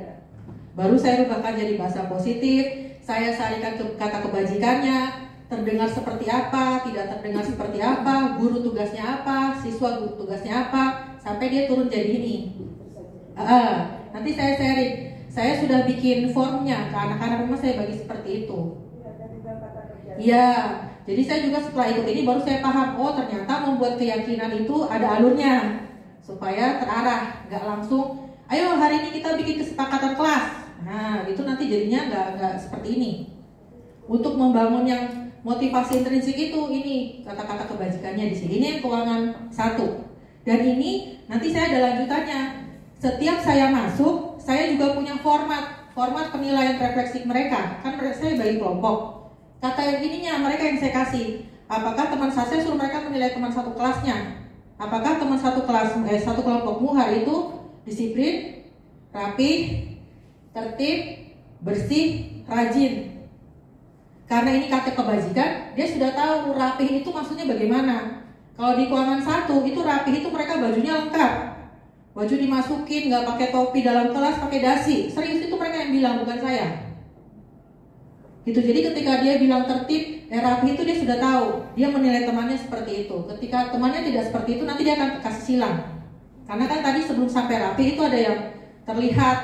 Baru saya rubahkan jadi bahasa positif. Saya sarikan ke kata kebajikannya. Terdengar seperti apa, tidak terdengar seperti apa, guru tugasnya apa, siswa guru tugasnya apa, sampai dia turun jadi ini. Nanti saya sharing. Saya sudah bikin formnya ke anak-anak, memang saya bagi seperti itu. Iya, jadi saya juga setelah ikut ini baru saya paham, oh ternyata membuat keyakinan itu ada alurnya supaya terarah, nggak langsung. Ayo hari ini kita bikin kesepakatan kelas. Nah, itu nanti jadinya nggak seperti ini. Untuk membangun yang motivasi intrinsik itu, ini kata-kata kebajikannya di sini. Ini yang keuangan 1. Dan ini nanti saya ada lanjutannya. Setiap saya masuk, saya juga punya format penilaian refleksi mereka. Kan saya bagi kelompok. Kata yang ininya mereka yang saya kasih. apakah teman saya suruh mereka menilai teman satu kelasnya. Apakah teman satu kelompokmu hari itu disiplin, rapi, tertib, bersih, rajin. Karena ini kakek kebajikan, dia sudah tahu rapih itu maksudnya bagaimana. Kalau di keuangan 1 itu rapih itu mereka bajunya lengkap, baju dimasukin, nggak pakai topi dalam kelas, pakai dasi. Serius itu mereka yang bilang, bukan saya. Gitu. Jadi ketika dia bilang tertib, rapi itu dia sudah tahu, dia menilai temannya seperti itu. Ketika temannya tidak seperti itu, nanti dia akan kasih silang. Karena kan tadi sebelum sampai rapi itu ada yang terlihat,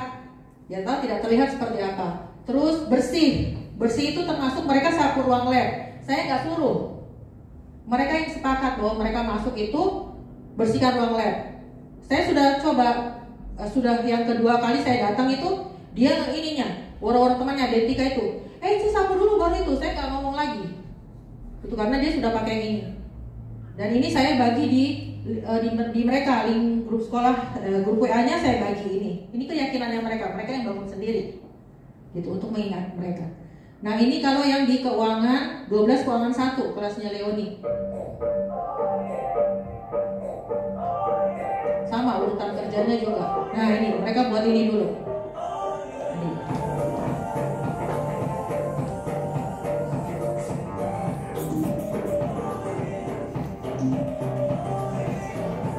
ya tahu tidak terlihat seperti apa. Terus bersih, bersih itu termasuk mereka sapu ruang lab. Saya nggak suruh, mereka yang sepakat bahwa mereka masuk itu bersihkan ruang lab. Saya sudah coba, sudah yang kedua kali saya datang itu dia ininya, orang-orang temannya Dentika itu. Sih sapu dulu baru itu, saya nggak ngomong lagi. Itu karena dia sudah pakai yang ini. Dan ini saya bagi di mereka, link grup sekolah, grup WA-nya saya bagi ini. Ini keyakinannya mereka yang bangun sendiri. Gitu, untuk mengingat mereka. Nah ini kalau yang di keuangan 12 keuangan 1 kelasnya Leoni. Sama urutan kerjanya juga. Nah ini mereka buat ini dulu.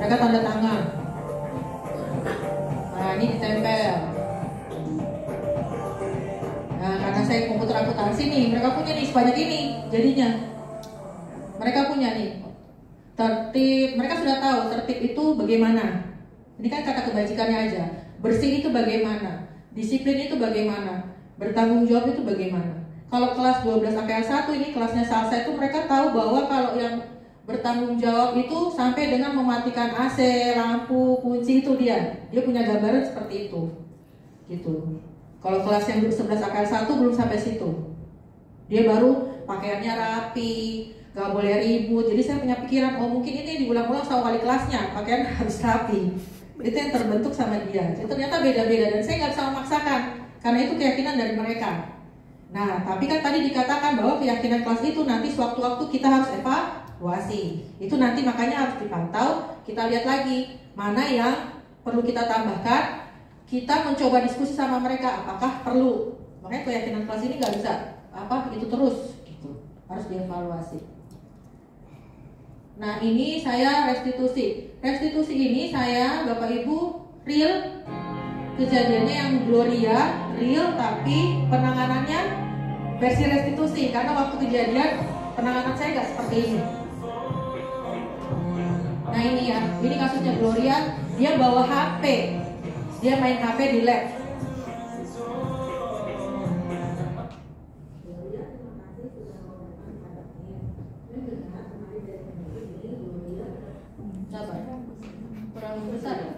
Mereka tanda tangan. Nah ini ditempel. Nah karena saya komputer akuntansi nih, mereka punya nih sebanyak ini jadinya. Mereka punya nih tertib, mereka sudah tahu tertib itu bagaimana. Ini kan kata kebajikannya aja. Bersih itu bagaimana, disiplin itu bagaimana, bertanggung jawab itu bagaimana. Kalau kelas 12 AKL 1 ini kelasnya salsa itu mereka tahu bahwa kalau yang bertanggung jawab itu sampai dengan mematikan AC, lampu, kunci itu dia punya gambaran seperti itu. Gitu. Kalau kelas yang 11 AKL 1 belum sampai situ. Dia baru pakaiannya rapi, gak boleh ribut. Jadi saya punya pikiran, mungkin ini diulang-ulang sama wali kelasnya, pakaian harus rapi. Itu yang terbentuk sama dia. Jadi ternyata beda-beda dan saya nggak bisa memaksakan karena itu keyakinan dari mereka. Nah, tapi kan tadi dikatakan bahwa keyakinan kelas itu nanti sewaktu-waktu kita harus evaluasi. Itu nanti makanya harus dipantau. Kita lihat lagi mana yang perlu kita tambahkan. Kita mencoba diskusi sama mereka apakah perlu. Makanya keyakinan kelas ini nggak bisa itu terus. Gitu. Harus dievaluasi. Nah ini saya restitusi. Restitusi ini saya Bapak Ibu real. Kejadiannya yang Gloria real tapi penanganannya versi restitusi. Karena waktu kejadian penanganan saya nggak seperti ini. Nah ini ya, ini kasusnya Gloria. Dia bawa HP. Dia main HP di lab. Kurang besar ya?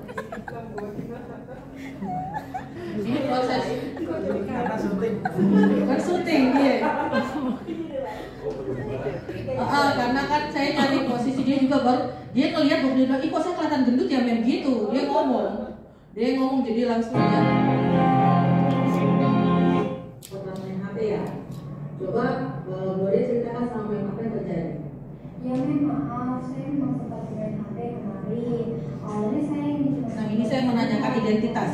Ini proses kan syuting dia. Karena kan saya cari posisi dia juga baru dia ngelihat baru dia bilang, kok saya kelihatan gendut ya mem gitu. Dia ngomong jadi langsung dia pernah main HP ya. Coba boleh ceritakan sama mem apa yang terjadi. Ya mem, maaf, saya memang sempat main HP kemarin. Awalnya saya ingin Nah ini saya menanyakan identitas.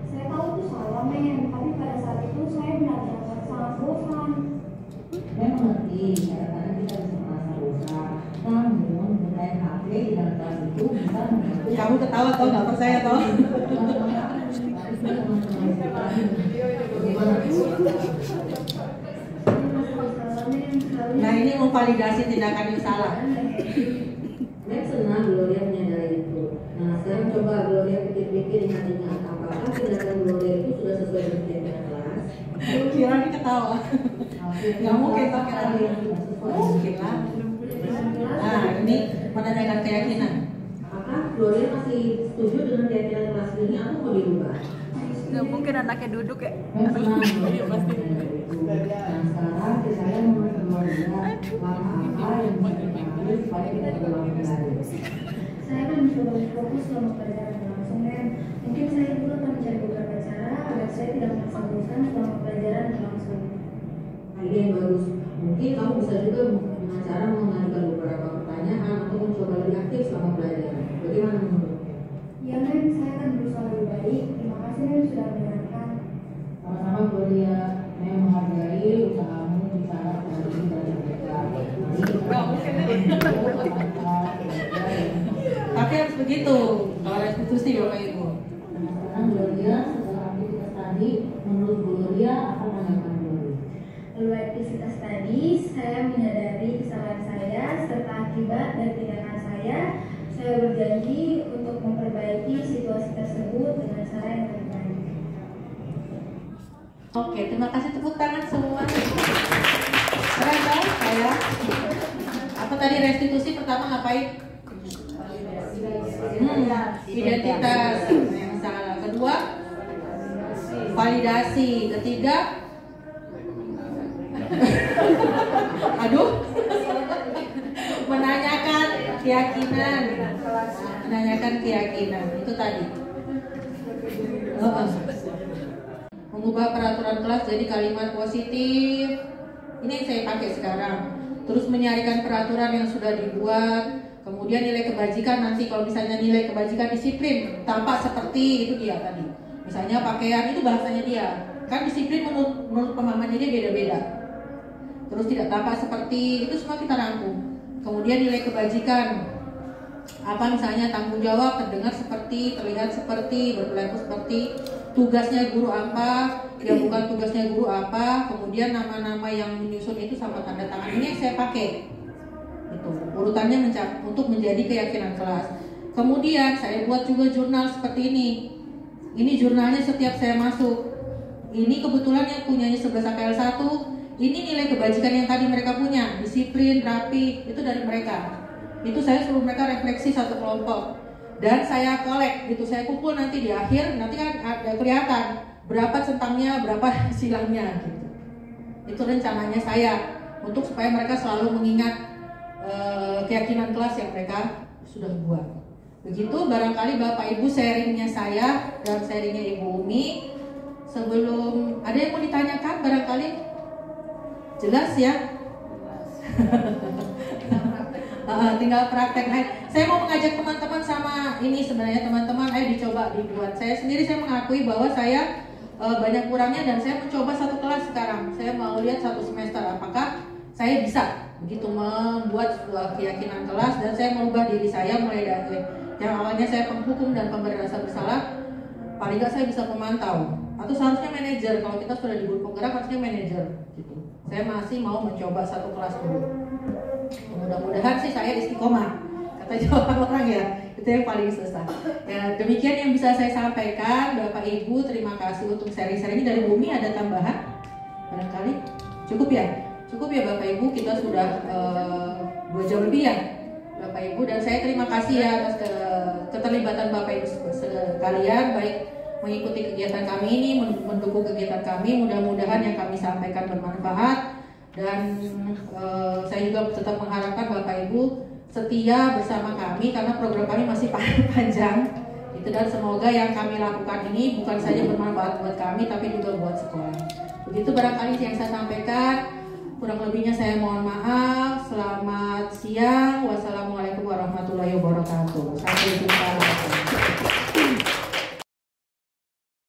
Saya tahu itu salah mem, tapi pada saat itu saya benar-benar sangat bosan. Saya mengerti, kadang-kadang kita bisa merasa bosan. Namun bermain HP di dalam kelas itu bisa membantu. Kamu ketawa atau nggak percaya toh? Nah ini memvalidasi tindakan yang salah. Saya senang Gloria menyadari itu. Nah sekarang coba Gloria pikir-pikir ingat-ingat apakah tindakan Gloria itu sudah sesuai dengan keyakinan kelas? Kira ini ketawa. Nggak mungkin toh kira mungkin lah. Nah ini menanyakan keyakinan. Apakah Gloria masih setuju dengan keyakinan kelas ini atau mau dirubah? Nggak mungkin anaknya duduk ya. Iya pasti. Nah sekarang saya mau melihat langkah apa yang bisa supaya kita berulang kembali. Saya akan mencoba fokus selama pelajaran berlangsung mem. Mungkin saya juga akan mencari beberapa cara agar saya tidak merasa bosan selama pelajaran berlangsung. Ide yang bagus. Mungkin baik. Terima kasih yang sudah mendengarkan. Sama-sama Gloria, saya menghargai usahamu bicara dari mereka. Tapi harus begitu, kalau restitusi Bapak Ibu. Sekarang Gloria setelah aktivitas tadi, menurut Gloria apa tanggapan Gloria? Melalui aktivitas tadi, saya menyadari kesalahan saya serta akibat dari tindakan saya. Saya berjanji untuk memperbaiki situasi tersebut dengan cara yang terbaik. Oke, terima kasih, tepuk tangan semua. Keren dong saya. Apa tadi restitusi pertama ngapain? Identitas yang salah. Kedua, validasi. Ketiga, aduh, menanyakan keyakinan. Menanyakan keyakinan itu tadi. Mengubah peraturan kelas jadi kalimat positif. Ini yang saya pakai sekarang. Terus menyarikan peraturan yang sudah dibuat. Kemudian nilai kebajikan, nanti kalau misalnya nilai kebajikan disiplin tampak seperti itu dia tadi. Misalnya pakaian itu bahasanya dia. Kan disiplin menurut pemahamannya dia beda-beda. Terus tidak tampak seperti itu, semua kita rangkum. Kemudian nilai kebajikan, apa misalnya tanggung jawab, terdengar seperti, terlihat seperti, berperilaku seperti. Tugasnya guru apa, yang bukan tugasnya guru apa. Kemudian nama-nama yang menyusun itu sama tanda tangan. Ini yang saya pakai. Itu urutannya untuk menjadi keyakinan kelas. Kemudian saya buat juga jurnal seperti ini. Ini jurnalnya setiap saya masuk. Ini kebetulan yang punyanya 11 AKL 1. Ini nilai kebajikan yang tadi mereka punya, disiplin, rapi, itu dari mereka. Itu saya suruh mereka refleksi satu kelompok. Dan saya kolek, gitu, saya kumpul nanti di akhir, nanti kan ada kelihatan berapa centangnya, berapa silangnya, gitu. Itu rencananya saya untuk supaya mereka selalu mengingat keyakinan kelas yang mereka sudah buat. Begitu barangkali Bapak Ibu sharingnya saya dan sharingnya Ibu Umi. Sebelum ada yang mau ditanyakan barangkali jelas ya. Tinggal praktek. Saya mau mengajak teman-teman sama ini sebenarnya teman-teman, ayo dicoba dibuat. Saya sendiri saya mengakui bahwa saya banyak kurangnya dan saya mencoba satu kelas sekarang. Saya mau lihat satu semester apakah saya bisa begitu membuat sebuah keyakinan kelas dan saya merubah diri saya mulai dari yang awalnya saya penghukum dan pemberi rasa bersalah, paling nggak saya bisa memantau atau seharusnya manajer. Kalau kita sudah di guru penggerak harusnya manajer gitu. Saya masih mau mencoba satu kelas dulu. Mudah-mudahan sih saya istiqomah, kata orang ya, itu yang paling susah. Ya, demikian yang bisa saya sampaikan. Bapak Ibu, terima kasih untuk sharing-sharing. Dari Bumi ada tambahan? Barangkali cukup ya? Cukup ya Bapak Ibu, kita sudah 2 jam lebih ya Bapak Ibu. Dan saya terima kasih ya atas keterlibatan Bapak Ibu sekalian, baik mengikuti kegiatan kami ini, mendukung kegiatan kami. Mudah-mudahan yang kami sampaikan bermanfaat. Dan saya juga tetap mengharapkan Bapak Ibu setia bersama kami karena program kami masih panjang gitu. Dan semoga yang kami lakukan ini bukan saja bermanfaat buat kami tapi juga buat sekolah. Begitu barangkali yang saya sampaikan. Kurang lebihnya saya mohon maaf. Selamat siang. Wassalamualaikum warahmatullahi wabarakatuh. Sampai jumpa.